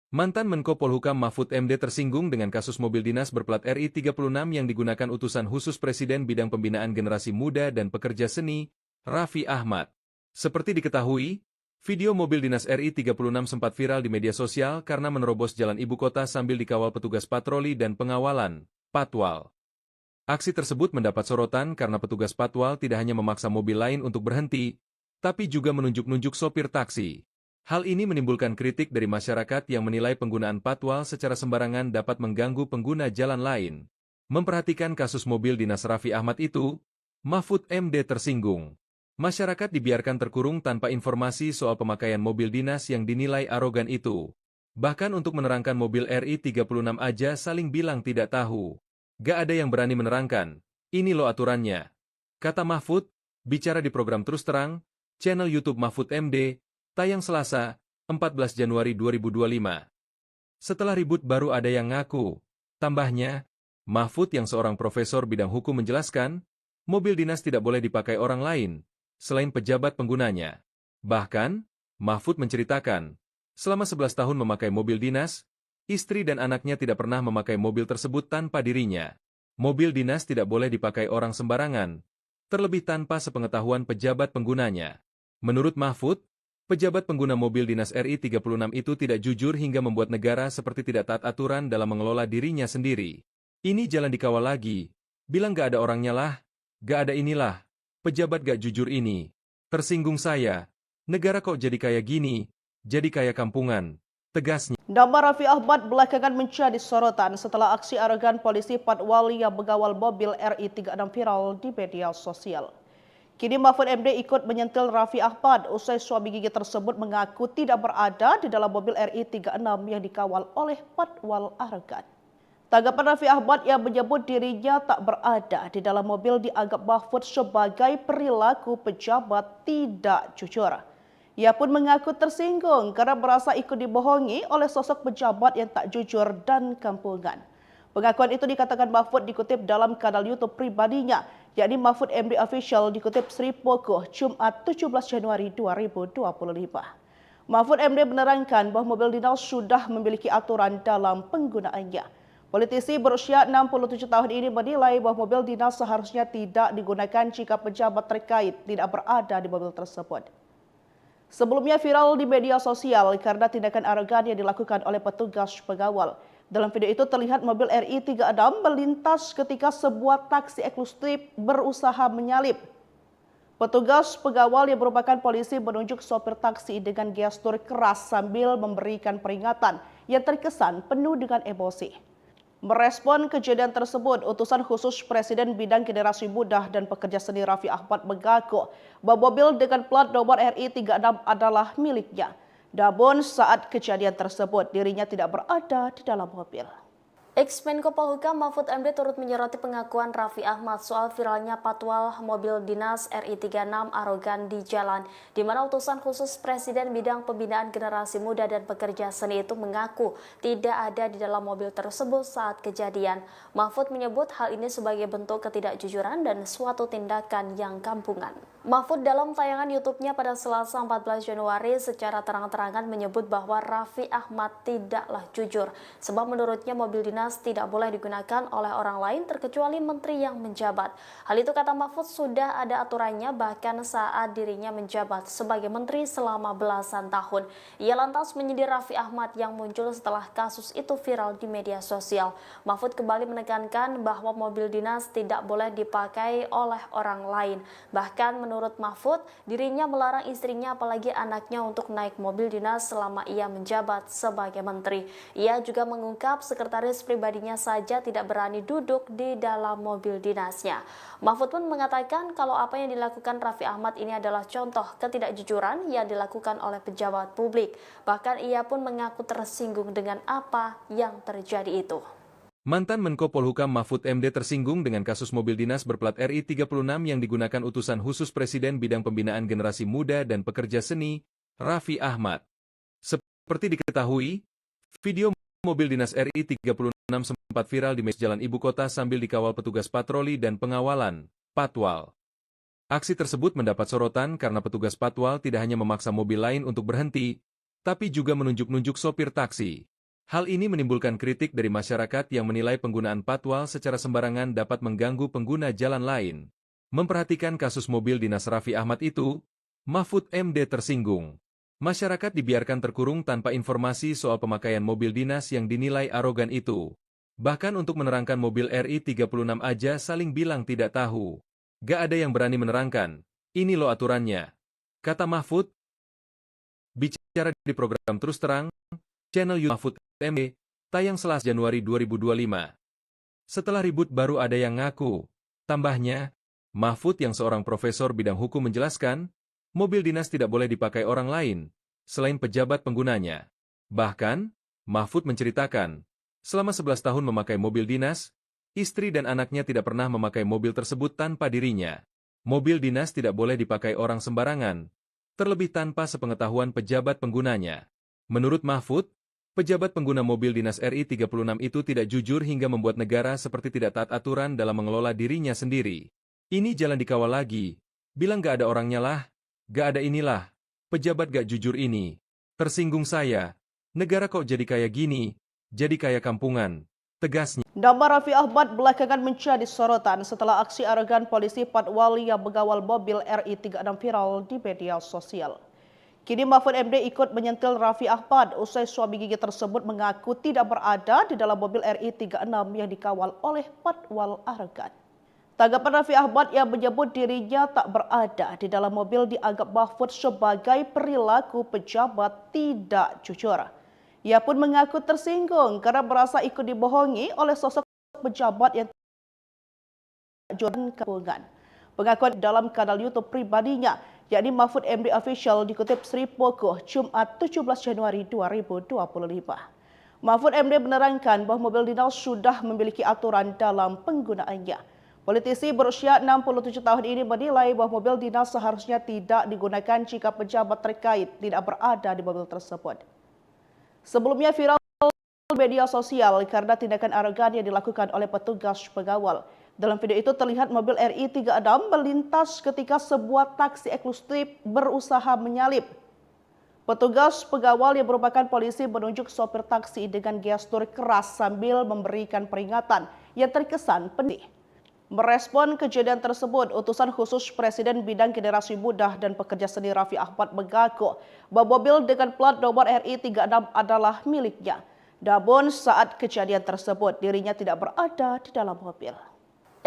S3: Mantan Menko Polhukam Mahfud MD tersinggung dengan kasus mobil dinas berplat RI 36 yang digunakan utusan khusus Presiden Bidang Pembinaan Generasi Muda dan Pekerja Seni, Raffi Ahmad. Seperti diketahui, video mobil dinas RI 36 sempat viral di media sosial karena menerobos jalan ibu kota sambil dikawal petugas patroli dan pengawalan, Patwal. Aksi tersebut mendapat sorotan karena petugas Patwal tidak hanya memaksa mobil lain untuk berhenti, tapi juga menunjuk-nunjuk sopir taksi. Hal ini menimbulkan kritik dari masyarakat yang menilai penggunaan patwal secara sembarangan dapat mengganggu pengguna jalan lain. Memperhatikan kasus mobil dinas Raffi Ahmad itu, Mahfud MD tersinggung. Masyarakat dibiarkan terkurung tanpa informasi soal pemakaian mobil dinas yang dinilai arogan itu. Bahkan untuk menerangkan mobil RI 36 aja saling bilang tidak tahu. Gak ada yang berani menerangkan, ini loh aturannya. Kata Mahfud, bicara di program Terus Terang, channel YouTube Mahfud MD, tayang Selasa, 14 Januari 2025. Setelah ribut baru ada yang ngaku. Tambahnya, Mahfud yang seorang profesor bidang hukum menjelaskan, mobil dinas tidak boleh dipakai orang lain, selain pejabat penggunanya. Bahkan, Mahfud menceritakan, selama 11 tahun memakai mobil dinas, istri dan anaknya tidak pernah memakai mobil tersebut tanpa dirinya. Mobil dinas tidak boleh dipakai orang sembarangan, terlebih tanpa sepengetahuan pejabat penggunanya. Menurut Mahfud, pejabat pengguna mobil dinas RI 36 itu tidak jujur hingga membuat negara seperti tidak taat aturan dalam mengelola dirinya sendiri. Ini jalan dikawal lagi. Bilang gak ada orangnya lah. Gak ada inilah. Pejabat gak jujur ini. Tersinggung saya. Negara kok jadi kayak gini. Jadi kayak kampungan. Tegasnya.
S1: Nama Raffi Ahmad belakangan menjadi sorotan setelah aksi arogan polisi Patwal yang mengawal mobil RI 36 viral di media sosial. Kini Mahfud MD ikut menyentil Raffi Ahmad usai suami gigi tersebut mengaku tidak berada di dalam mobil RI 36 yang dikawal oleh Patwal arogan. Tanggapan Raffi Ahmad yang menyebut dirinya tak berada di dalam mobil dianggap Mahfud sebagai perilaku pejabat tidak jujur. Ia pun mengaku tersinggung karena merasa ikut dibohongi oleh sosok pejabat yang tak jujur dan kampungan. Pengakuan itu dikatakan Mahfud dikutip dalam kanal YouTube pribadinya, yakni Mahfud MD Official dikutip Sri Pogo, Jumat 17 Januari 2025. Mahfud MD menerangkan bahwa mobil dinas sudah memiliki aturan dalam penggunaannya. Politisi berusia 67 tahun ini menilai bahwa mobil dinas seharusnya tidak digunakan jika pejabat terkait tidak berada di mobil tersebut. Sebelumnya viral di media sosial karena tindakan arogan yang dilakukan oleh petugas pengawal. Dalam video itu terlihat mobil RI 36 melintas ketika sebuah taksi eksklusif berusaha menyalip. Petugas pengawal yang merupakan polisi menunjuk sopir taksi dengan gestur keras sambil memberikan peringatan yang terkesan penuh dengan emosi. Merespon kejadian tersebut, utusan khusus Presiden Bidang Generasi Muda dan Pekerja Seni Raffi Ahmad mengaku bahwa mobil dengan plat nomor RI 36 adalah miliknya. Namun saat kejadian tersebut dirinya tidak berada di dalam mobil.
S2: Ex-Menko Polhukam Mahfud MD turut menyoroti pengakuan Raffi Ahmad soal viralnya patwal mobil dinas RI 36 arogan di jalan, di mana utusan khusus Presiden Bidang Pembinaan Generasi Muda dan Pekerja Seni itu mengaku tidak ada di dalam mobil tersebut saat kejadian. Mahfud menyebut hal ini sebagai bentuk ketidakjujuran dan suatu tindakan yang kampungan. Mahfud dalam tayangan YouTube-nya pada Selasa 14 Januari secara terang-terangan menyebut bahwa Raffi Ahmad tidaklah jujur, sebab menurutnya mobil dinas tidak boleh digunakan oleh orang lain terkecuali menteri yang menjabat. Hal itu kata Mahfud sudah ada aturannya bahkan saat dirinya menjabat sebagai menteri selama belasan tahun. Ia lantas menyindir Raffi Ahmad yang muncul setelah kasus itu viral di media sosial. Mahfud kembali menekankan bahwa mobil dinas tidak boleh dipakai oleh orang lain. Bahkan menurut Mahfud, dirinya melarang istrinya apalagi anaknya untuk naik mobil dinas selama ia menjabat sebagai menteri. Ia juga mengungkap sekretaris pribadinya saja tidak berani duduk di dalam mobil dinasnya. Mahfud pun mengatakan kalau apa yang dilakukan Raffi Ahmad ini adalah contoh ketidakjujuran yang dilakukan oleh pejabat publik. Bahkan ia pun mengaku tersinggung dengan apa yang terjadi itu.
S3: Mantan Menko Polhukam Mahfud MD tersinggung dengan kasus mobil dinas berplat RI 36 yang digunakan utusan khusus Presiden Bidang Pembinaan Generasi Muda dan Pekerja Seni, Raffi Ahmad. Seperti diketahui, video mobil dinas RI 36 sempat viral di jalan ibu kota sambil dikawal petugas patroli dan pengawalan, Patwal. Aksi tersebut mendapat sorotan karena petugas Patwal tidak hanya memaksa mobil lain untuk berhenti, tapi juga menunjuk-nunjuk sopir taksi. Hal ini menimbulkan kritik dari masyarakat yang menilai penggunaan patwal secara sembarangan dapat mengganggu pengguna jalan lain. Memperhatikan kasus mobil dinas Raffi Ahmad itu, Mahfud MD tersinggung. Masyarakat dibiarkan terkurung tanpa informasi soal pemakaian mobil dinas yang dinilai arogan itu. Bahkan untuk menerangkan mobil RI 36 aja saling bilang tidak tahu. Gak ada yang berani menerangkan, ini loh aturannya. Kata Mahfud, bicara di program Terus Terang, channel YouTube Mahfud MD, tayang Selasa Januari 2025. Setelah ribut baru ada yang ngaku. Tambahnya, Mahfud yang seorang profesor bidang hukum menjelaskan, mobil dinas tidak boleh dipakai orang lain, selain pejabat penggunanya. Bahkan, Mahfud menceritakan, selama 11 tahun memakai mobil dinas, istri dan anaknya tidak pernah memakai mobil tersebut tanpa dirinya. Mobil dinas tidak boleh dipakai orang sembarangan, terlebih tanpa sepengetahuan pejabat penggunanya. Menurut Mahfud, pejabat pengguna mobil dinas RI 36 itu tidak jujur hingga membuat negara seperti tidak taat aturan dalam mengelola dirinya sendiri. Ini jalan dikawal lagi. Bilang gak ada orangnya lah. Gak ada inilah. Pejabat gak jujur ini. Tersinggung saya. Negara kok jadi kayak gini? Jadi kayak kampungan. Tegasnya.
S1: Nama Raffi Ahmad belakangan menjadi sorotan setelah aksi arogan polisi Patwal yang mengawal mobil RI 36 viral di media sosial. Kini Mahfud MD ikut menyentil Raffi Ahmad usai suami gigi tersebut mengaku tidak berada di dalam mobil RI 36 yang dikawal oleh Patwal arogan. Tanggapan Raffi Ahmad yang menyebut dirinya tak berada di dalam mobil dianggap Mahfud sebagai perilaku pejabat tidak jujur. Ia pun mengaku tersinggung karena merasa ikut dibohongi oleh sosok pejabat yang tak jujur kampungan. Pengakuan dalam kanal YouTube pribadinya, yakni Mahfud MD Official dikutip Sri Pogo, Jumat 17 Januari 2025. Mahfud MD menerangkan bahwa mobil dinas sudah memiliki aturan dalam penggunaannya. Politisi berusia 67 tahun ini menilai bahwa mobil dinas seharusnya tidak digunakan jika pejabat terkait tidak berada di mobil tersebut. Sebelumnya viral di media sosial karena tindakan arogan yang dilakukan oleh petugas pengawal. Dalam video itu terlihat mobil RI 36 melintas ketika sebuah taksi eksklusif berusaha menyalip. Petugas pengawal yang merupakan polisi menunjuk sopir taksi dengan gestur keras sambil memberikan peringatan yang terkesan pedih. Merespon kejadian tersebut, utusan khusus Presiden Bidang Generasi Muda dan Pekerja Seni Raffi Ahmad mengaku bahwa mobil dengan plat nomor RI 36 adalah miliknya. Namun saat kejadian tersebut dirinya tidak berada di dalam mobil.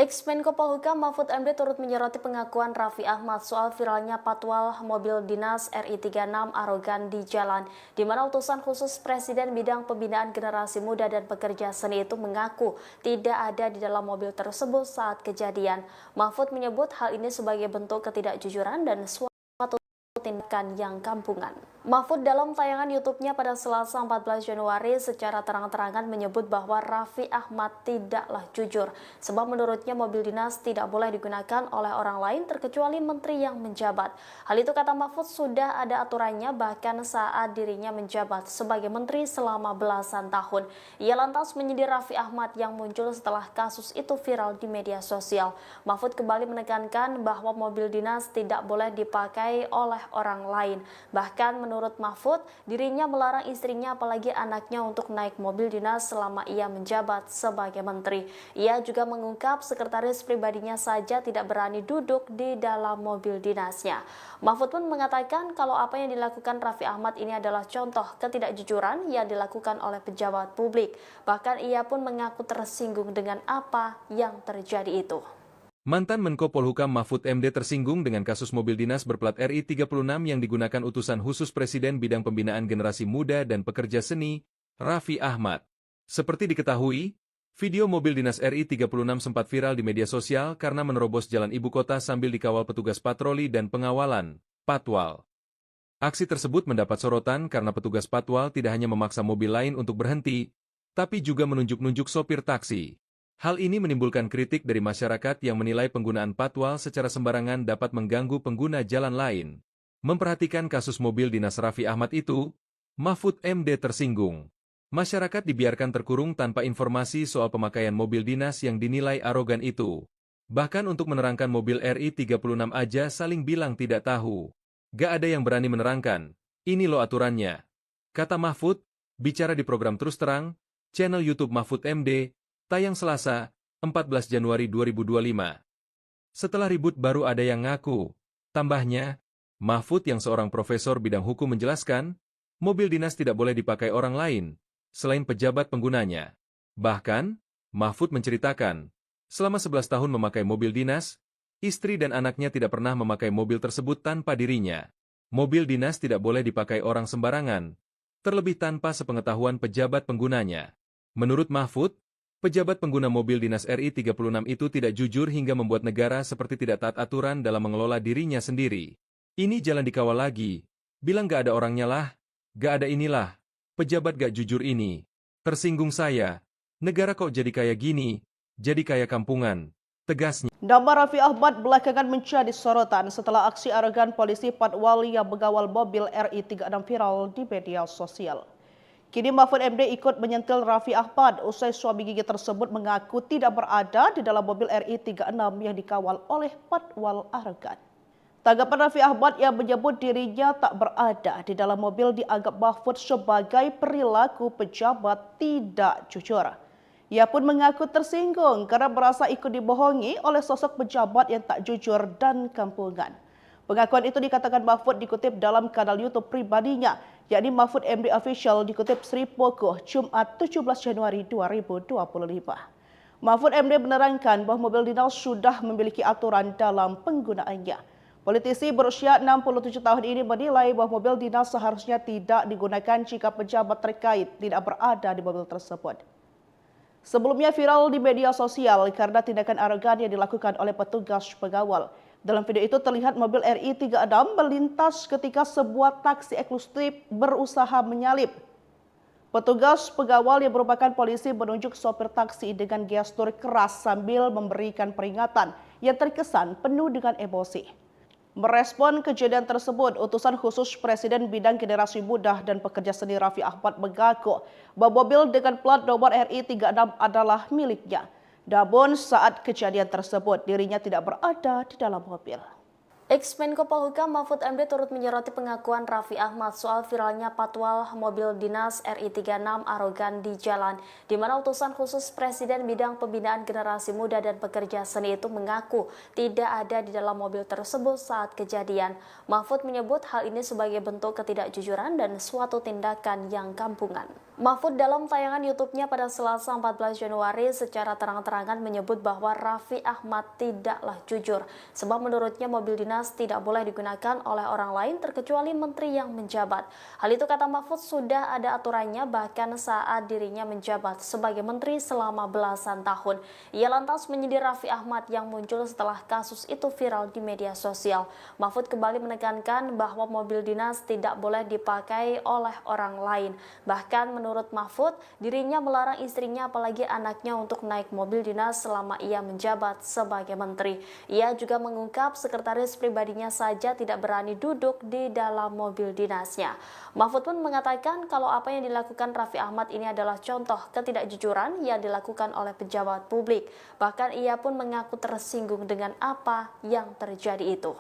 S2: Ex-Menko Polhukam Mahfud MD turut menyoroti pengakuan Raffi Ahmad soal viralnya patwal mobil dinas RI 36 arogan di jalan, di mana utusan khusus Presiden bidang pembinaan generasi muda dan pekerja seni itu mengaku tidak ada di dalam mobil tersebut saat kejadian. Mahfud menyebut hal ini sebagai bentuk ketidakjujuran dan suatu tindakan yang kampungan. Mahfud dalam tayangan YouTube-nya pada Selasa 14 Januari secara terang-terangan menyebut bahwa Raffi Ahmad tidaklah jujur, sebab menurutnya mobil dinas tidak boleh digunakan oleh orang lain terkecuali menteri yang menjabat. Hal itu kata Mahfud sudah ada aturannya bahkan saat dirinya menjabat sebagai menteri selama belasan tahun. Ia lantas menyindir Raffi Ahmad yang muncul setelah kasus itu viral di media sosial. Mahfud kembali menekankan bahwa mobil dinas tidak boleh dipakai oleh orang lain. Bahkan menurut Mahfud, dirinya melarang istrinya apalagi anaknya untuk naik mobil dinas selama ia menjabat sebagai menteri. Ia juga mengungkap sekretaris pribadinya saja tidak berani duduk di dalam mobil dinasnya. Mahfud pun mengatakan kalau apa yang dilakukan Raffi Ahmad ini adalah contoh ketidakjujuran yang dilakukan oleh pejabat publik. Bahkan ia pun mengaku tersinggung dengan apa yang terjadi itu.
S3: Mantan Menko Polhukam Mahfud MD tersinggung dengan kasus mobil dinas berplat RI 36 yang digunakan utusan khusus Presiden bidang pembinaan generasi muda dan pekerja seni, Raffi Ahmad. Seperti diketahui, video mobil dinas RI 36 sempat viral di media sosial karena menerobos jalan ibu kota sambil dikawal petugas patroli dan pengawalan, Patwal. Aksi tersebut mendapat sorotan karena petugas Patwal tidak hanya memaksa mobil lain untuk berhenti, tapi juga menunjuk-nunjuk sopir taksi. Hal ini menimbulkan kritik dari masyarakat yang menilai penggunaan patwal secara sembarangan dapat mengganggu pengguna jalan lain. Memperhatikan kasus mobil dinas Raffi Ahmad itu, Mahfud MD tersinggung. Masyarakat dibiarkan terkurung tanpa informasi soal pemakaian mobil dinas yang dinilai arogan itu. Bahkan untuk menerangkan mobil RI 36 aja saling bilang tidak tahu. Gak ada yang berani menerangkan, ini loh aturannya. Kata Mahfud, bicara di program Terus Terang, channel YouTube Mahfud MD, tayang Selasa, 14 Januari 2025. Setelah ribut baru ada yang ngaku. Tambahnya, Mahfud yang seorang profesor bidang hukum menjelaskan, mobil dinas tidak boleh dipakai orang lain, selain pejabat penggunanya. Bahkan, Mahfud menceritakan, selama 11 tahun memakai mobil dinas, istri dan anaknya tidak pernah memakai mobil tersebut tanpa dirinya. Mobil dinas tidak boleh dipakai orang sembarangan, terlebih tanpa sepengetahuan pejabat penggunanya. Menurut Mahfud, pejabat pengguna mobil dinas RI 36 itu tidak jujur hingga membuat negara seperti tidak taat aturan dalam mengelola dirinya sendiri. Ini jalan dikawal lagi. Bilang gak ada orangnya lah. Gak ada inilah. Pejabat gak jujur ini. Tersinggung saya. Negara kok jadi kayak gini? Jadi kayak kampungan. Tegasnya.
S1: Nama Raffi Ahmad belakangan menjadi sorotan setelah aksi arogan polisi Patwal yang mengawal mobil RI 36 viral di media sosial. Kini Mahfud MD ikut menyentil Raffi Ahmad usai suami gigi tersebut mengaku tidak berada di dalam mobil RI 36 yang dikawal oleh Patwal arogan. Tanggapan Raffi Ahmad yang menyebut dirinya tak berada di dalam mobil dianggap Mahfud sebagai perilaku pejabat tidak jujur. Ia pun mengaku tersinggung karena merasa ikut dibohongi oleh sosok pejabat yang tak jujur dan kampungan. Pengakuan itu dikatakan Mahfud dikutip dalam kanal YouTube pribadinya, yakni Mahfud MD Official dikutip Sri Pogoh, Jumat 17 Januari 2025. Mahfud MD menerangkan bahwa mobil dinas sudah memiliki aturan dalam penggunaannya. Politisi berusia 67 tahun ini menilai bahwa mobil dinas seharusnya tidak digunakan jika pejabat terkait tidak berada di mobil tersebut. Sebelumnya viral di media sosial karena tindakan arogan yang dilakukan oleh petugas pengawal. Dalam video itu terlihat mobil RI 36 melintas ketika sebuah taksi eksklusif berusaha menyalip. Petugas pengawal yang merupakan polisi menunjuk sopir taksi dengan gestur keras sambil memberikan peringatan yang terkesan penuh dengan emosi. Merespon kejadian tersebut, utusan khusus Presiden bidang generasi muda dan pekerja seni Raffi Ahmad mengaku bahwa mobil dengan plat nomor RI 36 adalah miliknya. Namun saat kejadian tersebut dirinya tidak berada di dalam mobil.
S2: Ex-Menko Polhukam Mahfud MD turut menyoroti pengakuan Raffi Ahmad soal viralnya patwal mobil dinas RI 36 arogan di jalan, di mana utusan khusus Presiden bidang pembinaan generasi muda dan pekerja seni itu mengaku tidak ada di dalam mobil tersebut saat kejadian. Mahfud menyebut hal ini sebagai bentuk ketidakjujuran dan suatu tindakan yang kampungan. Mahfud dalam tayangan YouTube-nya pada Selasa 14 Januari secara terang-terangan menyebut bahwa Raffi Ahmad tidaklah jujur, sebab menurutnya mobil dinas tidak boleh digunakan oleh orang lain terkecuali menteri yang menjabat. Hal itu kata Mahfud sudah ada aturannya bahkan saat dirinya menjabat sebagai menteri selama belasan tahun. Ia lantas menyindir Raffi Ahmad yang muncul setelah kasus itu viral di media sosial. Mahfud kembali menekankan bahwa mobil dinas tidak boleh dipakai oleh orang lain. Bahkan menurut Mahfud, dirinya melarang istrinya apalagi anaknya untuk naik mobil dinas selama ia menjabat sebagai menteri. Ia juga mengungkap sekretaris pribadinya saja tidak berani duduk di dalam mobil dinasnya. Mahfud pun mengatakan kalau apa yang dilakukan Raffi Ahmad ini adalah contoh ketidakjujuran yang dilakukan oleh pejabat publik. Bahkan ia pun mengaku tersinggung dengan apa yang terjadi itu.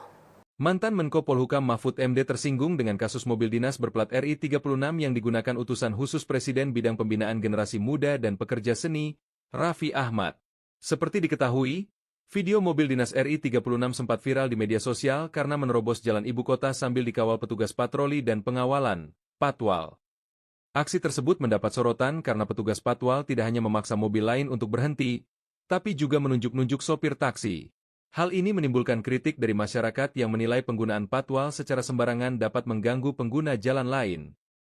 S3: Mantan Menko Polhukam Mahfud MD tersinggung dengan kasus mobil dinas berplat RI 36 yang digunakan utusan khusus Presiden bidang pembinaan generasi muda dan pekerja seni, Raffi Ahmad. Seperti diketahui, video mobil dinas RI 36 sempat viral di media sosial karena menerobos jalan ibu kota sambil dikawal petugas patroli dan pengawalan, Patwal. Aksi tersebut mendapat sorotan karena petugas Patwal tidak hanya memaksa mobil lain untuk berhenti, tapi juga menunjuk-nunjuk sopir taksi. Hal ini menimbulkan kritik dari masyarakat yang menilai penggunaan patwal secara sembarangan dapat mengganggu pengguna jalan lain.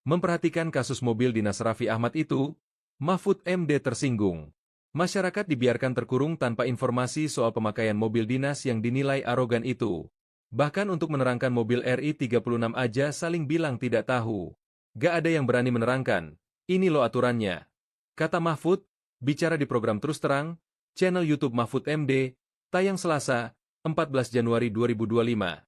S3: Memperhatikan kasus mobil dinas Raffi Ahmad itu, Mahfud MD tersinggung. Masyarakat dibiarkan terkurung tanpa informasi soal pemakaian mobil dinas yang dinilai arogan itu. Bahkan untuk menerangkan mobil RI 36 aja saling bilang tidak tahu. Gak ada yang berani menerangkan, ini loh aturannya. Kata Mahfud, bicara di program Terus Terang, channel YouTube Mahfud MD, tayang Selasa, 14 Januari 2025.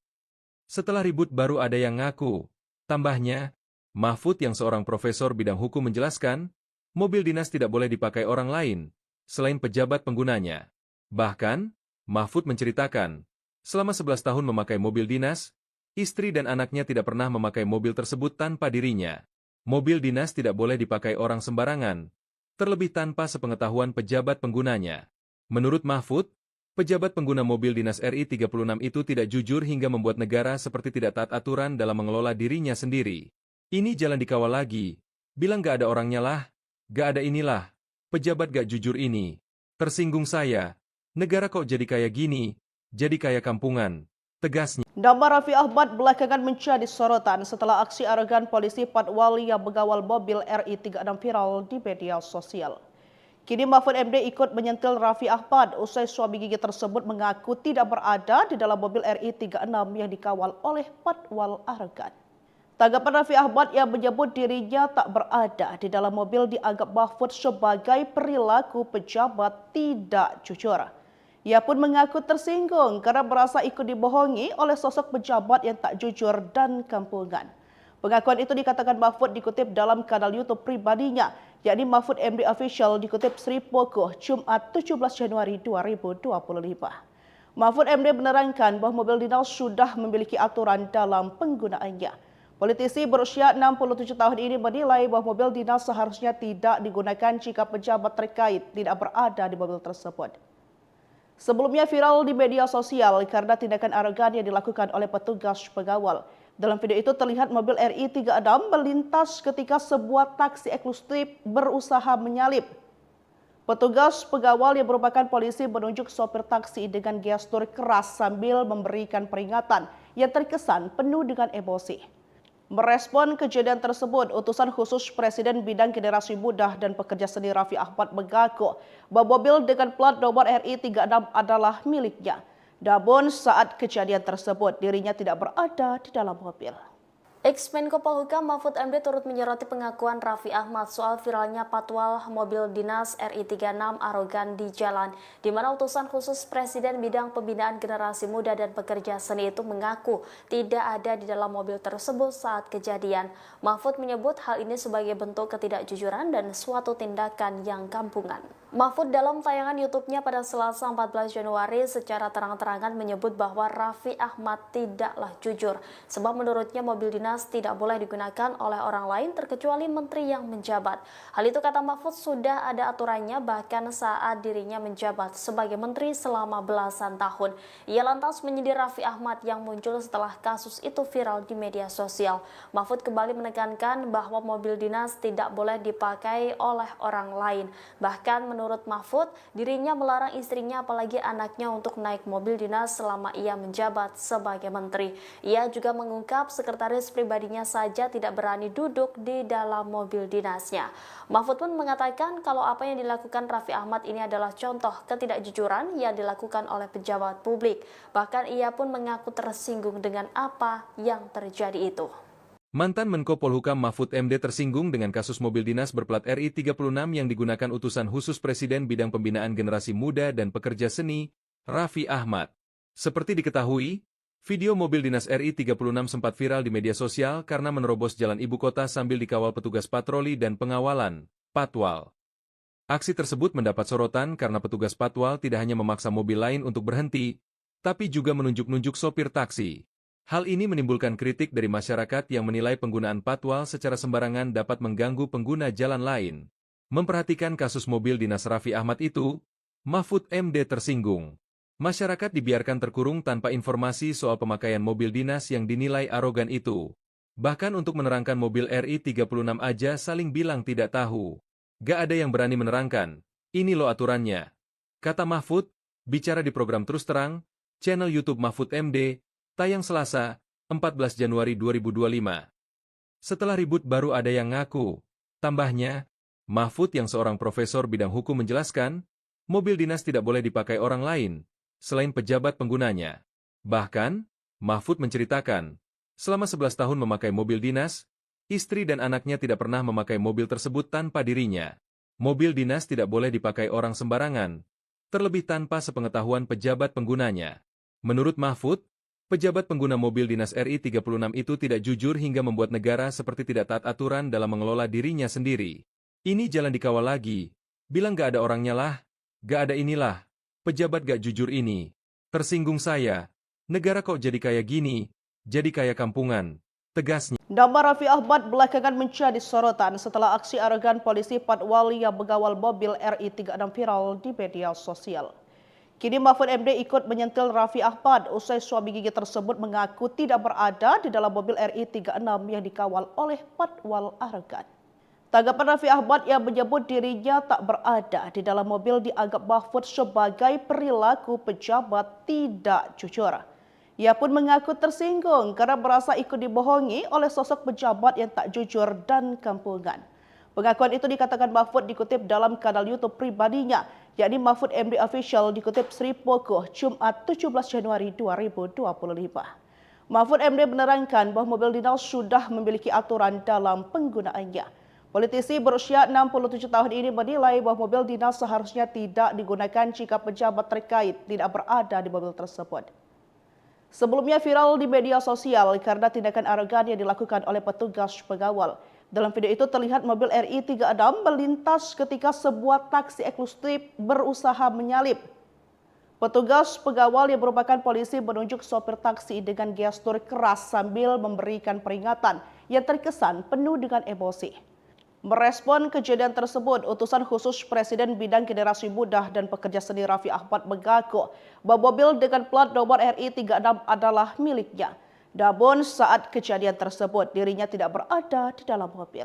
S3: Setelah ribut baru ada yang ngaku. Tambahnya, Mahfud yang seorang profesor bidang hukum menjelaskan, mobil dinas tidak boleh dipakai orang lain, selain pejabat penggunanya. Bahkan, Mahfud menceritakan, selama 11 tahun memakai mobil dinas, istri dan anaknya tidak pernah memakai mobil tersebut tanpa dirinya. Mobil dinas tidak boleh dipakai orang sembarangan, terlebih tanpa sepengetahuan pejabat penggunanya. Menurut Mahfud, pejabat pengguna mobil dinas RI 36 itu tidak jujur hingga membuat negara seperti tidak taat aturan dalam mengelola dirinya sendiri. Ini jalan dikawal lagi. Bilang gak ada orangnya lah. Gak ada inilah. Pejabat gak jujur ini. Tersinggung saya. Negara kok jadi kayak gini? Jadi kayak kampungan. Tegasnya.
S1: Nama Raffi Ahmad belakangan menjadi sorotan setelah aksi arogan polisi Patwal yang mengawal mobil RI 36 viral di media sosial. Kini Mahfud MD ikut menyentil Raffi Ahmad usai suami gigi tersebut mengaku tidak berada di dalam mobil RI 36 yang dikawal oleh Patwal arogan. Tanggapan Raffi Ahmad yang menyebut dirinya tak berada di dalam mobil dianggap Mahfud sebagai perilaku pejabat tidak jujur. Ia pun mengaku tersinggung karena merasa ikut dibohongi oleh sosok pejabat yang tak jujur dan kampungan. Pengakuan itu dikatakan Mahfud dikutip dalam kanal YouTube pribadinya, yakni Mahfud MD Official dikutip Sri Pogoh, Jumat 17 Januari 2025. Mahfud MD menerangkan bahwa mobil dinas sudah memiliki aturan dalam penggunaannya. Politisi berusia 67 tahun ini menilai bahwa mobil dinas seharusnya tidak digunakan jika pejabat terkait tidak berada di mobil tersebut. Sebelumnya viral di media sosial karena tindakan arogan yang dilakukan oleh petugas pengawal. Dalam video itu terlihat mobil RI 36 melintas ketika sebuah taksi eksklusif berusaha menyalip. Petugas pengawal yang merupakan polisi menunjuk sopir taksi dengan gestur keras sambil memberikan peringatan yang terkesan penuh dengan emosi. Merespon kejadian tersebut, utusan khusus Presiden bidang generasi muda dan pekerja seni Raffi Ahmad mengaku bahwa mobil dengan plat nomor RI 36 adalah miliknya. Namun saat kejadian tersebut dirinya tidak berada di dalam mobil.
S2: Ex-Menko Polhukam Mahfud MD turut menyoroti pengakuan Raffi Ahmad soal viralnya patwal mobil dinas RI 36 arogan di jalan, di mana utusan khusus Presiden bidang pembinaan generasi muda dan pekerja seni itu mengaku tidak ada di dalam mobil tersebut saat kejadian. Mahfud menyebut hal ini sebagai bentuk ketidakjujuran dan suatu tindakan yang kampungan. Mahfud dalam tayangan YouTube-nya pada Selasa 14 Januari secara terang-terangan menyebut bahwa Raffi Ahmad tidaklah jujur, sebab menurutnya mobil dinas tidak boleh digunakan oleh orang lain terkecuali menteri yang menjabat. Hal itu kata Mahfud sudah ada aturannya bahkan saat dirinya menjabat sebagai menteri selama belasan tahun. Ia lantas menyindir Raffi Ahmad yang muncul setelah kasus itu viral di media sosial. Mahfud kembali menekankan bahwa mobil dinas tidak boleh dipakai oleh orang lain. Bahkan menurut Mahfud, dirinya melarang istrinya apalagi anaknya untuk naik mobil dinas selama ia menjabat sebagai menteri. Ia juga mengungkap sekretaris pribadinya saja tidak berani duduk di dalam mobil dinasnya. Mahfud pun mengatakan kalau apa yang dilakukan Raffi Ahmad ini adalah contoh ketidakjujuran yang dilakukan oleh pejabat publik. Bahkan ia pun mengaku tersinggung dengan apa yang terjadi itu.
S3: Mantan Menko Polhukam Mahfud MD tersinggung dengan kasus mobil dinas berplat RI 36 yang digunakan utusan khusus Presiden Bidang Pembinaan Generasi Muda dan Pekerja Seni, Raffi Ahmad. Seperti diketahui, video mobil dinas RI 36 sempat viral di media sosial karena menerobos jalan ibu kota sambil dikawal petugas patroli dan pengawalan, Patwal. Aksi tersebut mendapat sorotan karena petugas Patwal tidak hanya memaksa mobil lain untuk berhenti, tapi juga menunjuk-nunjuk sopir taksi. Hal ini menimbulkan kritik dari masyarakat yang menilai penggunaan patwal secara sembarangan dapat mengganggu pengguna jalan lain. Memperhatikan kasus mobil dinas Raffi Ahmad itu, Mahfud MD tersinggung. Masyarakat dibiarkan terkurung tanpa informasi soal pemakaian mobil dinas yang dinilai arogan itu. Bahkan untuk menerangkan mobil RI 36 aja saling bilang tidak tahu. Gak ada yang berani menerangkan, ini loh aturannya. Kata Mahfud, bicara di program Terus Terang, channel YouTube Mahfud MD, tayang Selasa, 14 Januari 2025. Setelah ribut baru ada yang ngaku. Tambahnya, Mahfud yang seorang profesor bidang hukum menjelaskan, mobil dinas tidak boleh dipakai orang lain, selain pejabat penggunanya. Bahkan, Mahfud menceritakan, selama 11 tahun memakai mobil dinas, istri dan anaknya tidak pernah memakai mobil tersebut tanpa dirinya. Mobil dinas tidak boleh dipakai orang sembarangan, terlebih tanpa sepengetahuan pejabat penggunanya. Menurut Mahfud, pejabat pengguna mobil dinas RI 36 itu tidak jujur hingga membuat negara seperti tidak taat aturan dalam mengelola dirinya sendiri. Ini jalan dikawal lagi. Bilang gak ada orangnya lah. Gak ada inilah. Pejabat gak jujur ini. Tersinggung saya. Negara kok jadi kayak gini? Jadi kayak kampungan. Tegasnya.
S1: Nama Raffi Ahmad belakangan menjadi sorotan setelah aksi arogan polisi Patwal yang mengawal mobil RI 36 viral di media sosial. Kini Mahfud MD ikut menyentil Raffi Ahmad usai suami gigi tersebut mengaku tidak berada di dalam mobil RI 36 yang dikawal oleh Patwal arogan. Tanggapan Raffi Ahmad yang menyebut dirinya tak berada di dalam mobil dianggap Mahfud sebagai perilaku pejabat tidak jujur. Ia pun mengaku tersinggung karena merasa ikut dibohongi oleh sosok pejabat yang tak jujur dan kampungan. Pengakuan itu dikatakan Mahfud dikutip dalam kanal YouTube pribadinya, yakni Mahfud MD Official dikutip Sri Pogoh, Jumat 17 Januari 2025. Mahfud MD menerangkan bahwa mobil dinas sudah memiliki aturan dalam penggunaannya. Politisi berusia 67 tahun ini menilai bahwa mobil dinas seharusnya tidak digunakan jika pejabat terkait tidak berada di mobil tersebut. Sebelumnya viral di media sosial karena tindakan arogan yang dilakukan oleh petugas pengawal. Dalam video itu terlihat mobil RI 36 melintas ketika sebuah taksi eksklusif berusaha menyalip. Petugas pengawal yang merupakan polisi menunjuk sopir taksi dengan gestur keras sambil memberikan peringatan yang terkesan penuh dengan emosi. Merespon kejadian tersebut, utusan khusus Presiden Bidang Generasi Muda dan Pekerja Seni Raffi Ahmad mengaku bahwa mobil dengan plat nomor RI 36 adalah miliknya. Namun saat kejadian tersebut dirinya tidak berada di dalam mobil.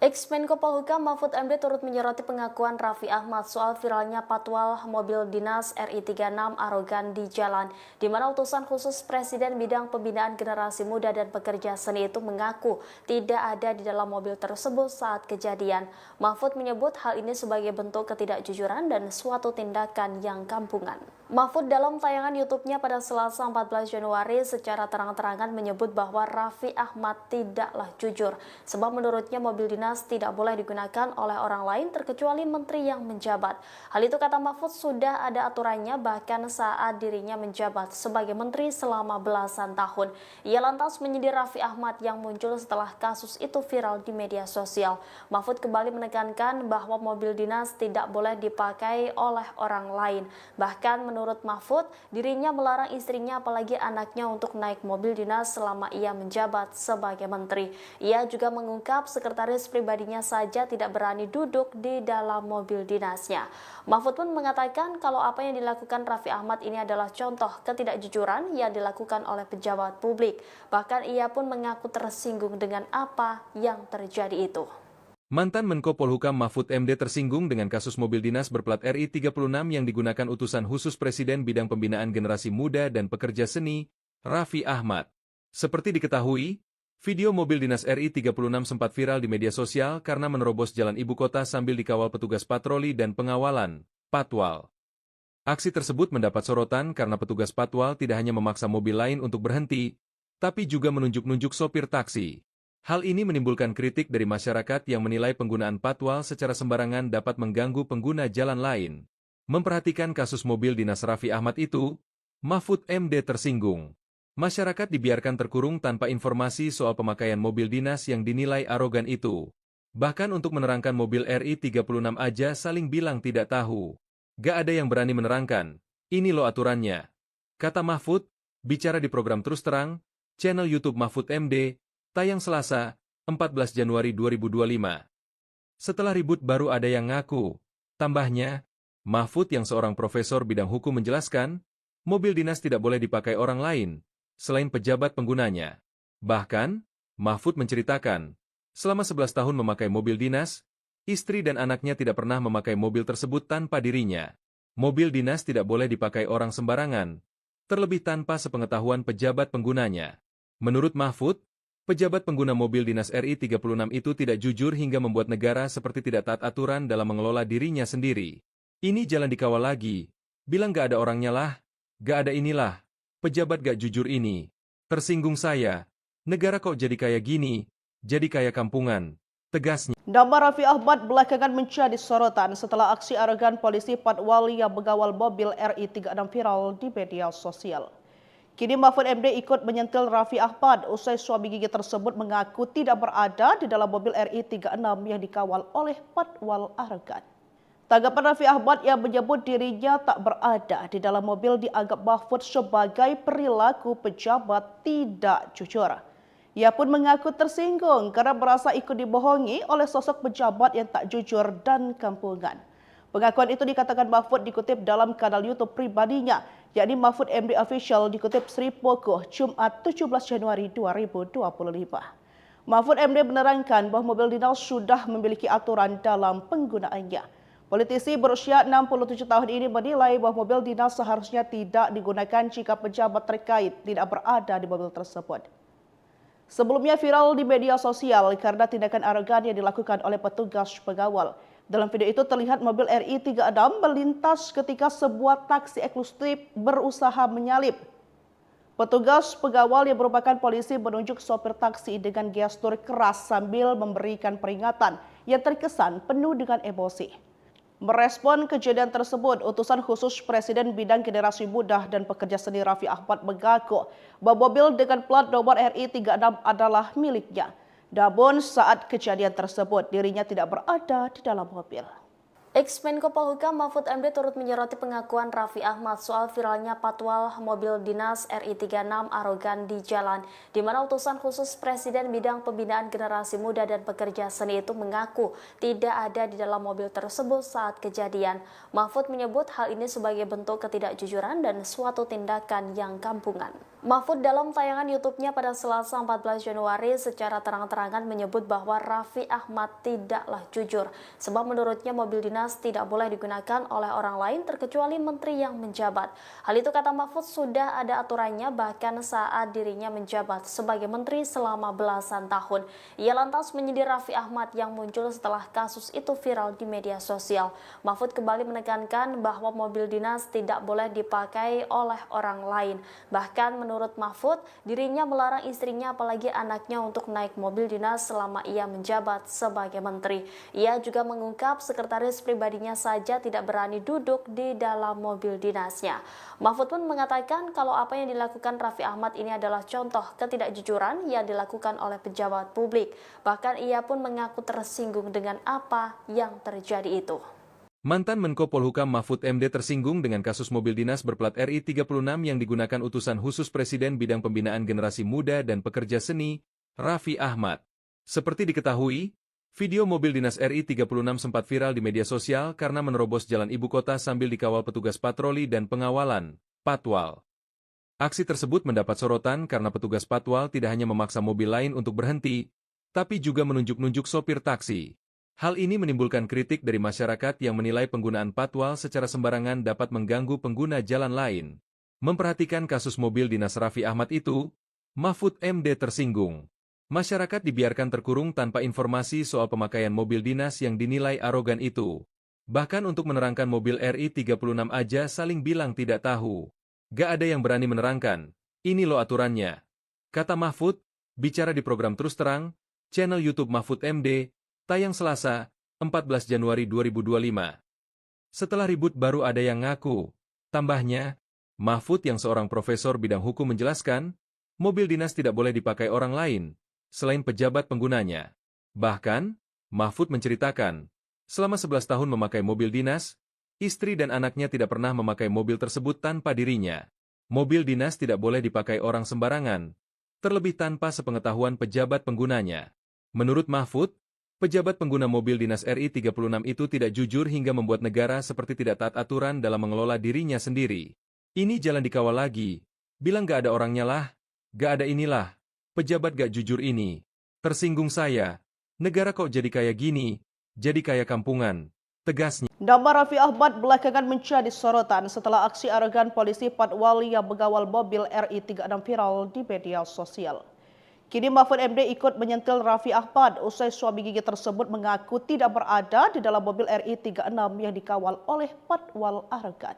S2: Ex-Menko Polhukam Mahfud MD turut menyoroti pengakuan Raffi Ahmad soal viralnya patwal mobil dinas RI 36 arogan di jalan, di mana utusan khusus Presiden Bidang Pembinaan Generasi Muda dan Pekerja Seni itu mengaku tidak ada di dalam mobil tersebut saat kejadian. Mahfud menyebut hal ini sebagai bentuk ketidakjujuran dan suatu tindakan yang kampungan. Mahfud dalam tayangan YouTube-nya pada Selasa 14 Januari secara terang-terangan menyebut bahwa Raffi Ahmad tidaklah jujur, sebab menurutnya mobil dinas tidak boleh digunakan oleh orang lain terkecuali menteri yang menjabat. Hal itu kata Mahfud sudah ada aturannya bahkan saat dirinya menjabat sebagai menteri selama belasan tahun. Ia lantas menyindir Raffi Ahmad yang muncul setelah kasus itu viral di media sosial. Mahfud kembali menekankan bahwa mobil dinas tidak boleh dipakai oleh orang lain. Bahkan menurut Mahfud, dirinya melarang istrinya apalagi anaknya untuk naik mobil dinas selama ia menjabat sebagai menteri. Ia juga mengungkap sekretaris pribadinya saja tidak berani duduk di dalam mobil dinasnya. Mahfud pun mengatakan kalau apa yang dilakukan Raffi Ahmad ini adalah contoh ketidakjujuran yang dilakukan oleh pejabat publik. Bahkan ia pun mengaku tersinggung dengan apa yang terjadi itu.
S3: Mantan Menko Polhukam Mahfud MD tersinggung dengan kasus mobil dinas berplat RI 36 yang digunakan utusan khusus Presiden bidang pembinaan generasi muda dan pekerja seni, Raffi Ahmad. Seperti diketahui, video mobil dinas RI 36 sempat viral di media sosial karena menerobos jalan ibu kota sambil dikawal petugas patroli dan pengawalan, Patwal. Aksi tersebut mendapat sorotan karena petugas Patwal tidak hanya memaksa mobil lain untuk berhenti, tapi juga menunjuk-nunjuk sopir taksi. Hal ini menimbulkan kritik dari masyarakat yang menilai penggunaan patwal secara sembarangan dapat mengganggu pengguna jalan lain. Memperhatikan kasus mobil dinas Raffi Ahmad itu, Mahfud MD tersinggung. Masyarakat dibiarkan terkurung tanpa informasi soal pemakaian mobil dinas yang dinilai arogan itu. Bahkan untuk menerangkan mobil RI 36 aja saling bilang tidak tahu. Gak ada yang berani menerangkan, ini loh aturannya. Kata Mahfud, bicara di program Terus Terang, channel YouTube Mahfud MD, tayang Selasa, 14 Januari 2025. Setelah ribut baru ada yang ngaku. Tambahnya, Mahfud yang seorang profesor bidang hukum menjelaskan, mobil dinas tidak boleh dipakai orang lain, selain pejabat penggunanya. Bahkan, Mahfud menceritakan, selama 11 tahun memakai mobil dinas, istri dan anaknya tidak pernah memakai mobil tersebut tanpa dirinya. Mobil dinas tidak boleh dipakai orang sembarangan, terlebih tanpa sepengetahuan pejabat penggunanya. Menurut Mahfud, pejabat pengguna mobil dinas RI 36 itu tidak jujur hingga membuat negara seperti tidak taat aturan dalam mengelola dirinya sendiri. Ini jalan dikawal lagi. Bilang gak ada orangnya lah. Gak ada inilah. Pejabat gak jujur ini. Tersinggung saya. Negara kok jadi kayak gini? Jadi kayak kampungan. Tegasnya.
S1: Nama Raffi Ahmad belakangan menjadi sorotan setelah aksi arogan polisi Patwal yang mengawal mobil RI 36 viral di media sosial. Kini Mahfud MD ikut menyentil Raffi Ahmad usai suami gigi tersebut mengaku tidak berada di dalam mobil RI 36 yang dikawal oleh Patwal arogan. Tanggapan Raffi Ahmad yang menyebut dirinya tak berada di dalam mobil dianggap Mahfud sebagai perilaku pejabat tidak jujur. Ia pun mengaku tersinggung karena merasa ikut dibohongi oleh sosok pejabat yang tak jujur dan kampungan. Pengakuan itu dikatakan Mahfud dikutip dalam kanal YouTube pribadinya, yakni Mahfud MD Official dikutip Sri Pogoh, Jumat 17 Januari 2025. Mahfud MD menerangkan bahwa mobil dinas sudah memiliki aturan dalam penggunaannya. Politisi berusia 67 tahun ini menilai bahwa mobil dinas seharusnya tidak digunakan jika pejabat terkait tidak berada di mobil tersebut. Sebelumnya viral di media sosial karena tindakan arogan yang dilakukan oleh petugas pengawal. Dalam video itu terlihat mobil RI 36 melintas ketika sebuah taksi eksklusif berusaha menyalip. Petugas pengawal yang merupakan polisi menunjuk sopir taksi dengan gestur keras sambil memberikan peringatan yang terkesan penuh dengan emosi. Merespon kejadian tersebut, utusan khusus Presiden bidang generasi muda dan pekerja seni Raffi Ahmad mengaku bahwa mobil dengan plat nomor RI 36 adalah miliknya. Namun saat kejadian tersebut dirinya tidak berada di dalam mobil.
S2: Ex-Menko Polhukam Mahfud MD turut menyoroti pengakuan Raffi Ahmad soal viralnya patwal mobil dinas RI 36 arogan di jalan, di mana utusan khusus Presiden bidang pembinaan generasi muda dan pekerja seni itu mengaku tidak ada di dalam mobil tersebut saat kejadian. Mahfud menyebut hal ini sebagai bentuk ketidakjujuran dan suatu tindakan yang kampungan. Mahfud dalam tayangan YouTube-nya pada Selasa 14 Januari secara terang-terangan menyebut bahwa Raffi Ahmad tidaklah jujur, sebab menurutnya mobil dinas dinas tidak boleh digunakan oleh orang lain terkecuali menteri yang menjabat. Hal itu kata Mahfud sudah ada aturannya bahkan saat dirinya menjabat sebagai menteri selama belasan tahun. Ia lantas menyindir Raffi Ahmad yang muncul setelah kasus itu viral di media sosial. Mahfud kembali menekankan bahwa mobil dinas tidak boleh dipakai oleh orang lain. Bahkan menurut Mahfud, dirinya melarang istrinya apalagi anaknya untuk naik mobil dinas selama ia menjabat sebagai menteri. Ia juga mengungkap sekretaris pribadinya saja tidak berani duduk di dalam mobil dinasnya. Mahfud pun mengatakan kalau apa yang dilakukan Raffi Ahmad ini adalah contoh ketidakjujuran yang dilakukan oleh pejabat publik. Bahkan ia pun mengaku tersinggung dengan apa yang terjadi itu.
S3: Mantan Menko Polhukam Mahfud MD tersinggung dengan kasus mobil dinas berplat RI 36 yang digunakan utusan khusus Presiden bidang pembinaan generasi muda dan pekerja seni, Raffi Ahmad. Seperti diketahui, video mobil dinas RI 36 sempat viral di media sosial karena menerobos jalan ibu kota sambil dikawal petugas patroli dan pengawalan, Patwal. Aksi tersebut mendapat sorotan karena petugas Patwal tidak hanya memaksa mobil lain untuk berhenti, tapi juga menunjuk-nunjuk sopir taksi. Hal ini menimbulkan kritik dari masyarakat yang menilai penggunaan Patwal secara sembarangan dapat mengganggu pengguna jalan lain. Memperhatikan kasus mobil dinas Raffi Ahmad itu, Mahfud MD tersinggung. Masyarakat dibiarkan terkurung tanpa informasi soal pemakaian mobil dinas yang dinilai arogan itu. Bahkan untuk menerangkan mobil RI 36 aja saling bilang tidak tahu. Gak ada yang berani menerangkan, ini loh aturannya. Kata Mahfud, bicara di program Terus Terang, channel YouTube Mahfud MD, tayang Selasa, 14 Januari 2025. Setelah ribut baru ada yang ngaku. Tambahnya, Mahfud yang seorang profesor bidang hukum menjelaskan, mobil dinas tidak boleh dipakai orang lain, selain pejabat penggunanya. Bahkan, Mahfud menceritakan, selama 11 tahun memakai mobil dinas, istri dan anaknya tidak pernah memakai mobil tersebut tanpa dirinya. Mobil dinas tidak boleh dipakai orang sembarangan, terlebih tanpa sepengetahuan pejabat penggunanya. Menurut Mahfud, pejabat pengguna mobil dinas RI 36 itu tidak jujur hingga membuat negara seperti tidak taat aturan dalam mengelola dirinya sendiri. Ini jalan dikawal lagi, bilang gak ada orangnya lah, gak ada inilah. Pejabat gak jujur ini. Tersinggung saya. Negara kok jadi kayak gini? Jadi kayak kampungan. Tegasnya.
S1: Nama Raffi Ahmad belakangan menjadi sorotan setelah aksi arogan polisi Patwal yang mengawal mobil RI 36 viral di media sosial. Kini Mahfud MD ikut menyentil Raffi Ahmad usai suami gigi tersebut mengaku tidak berada di dalam mobil RI 36 yang dikawal oleh Patwal arogan.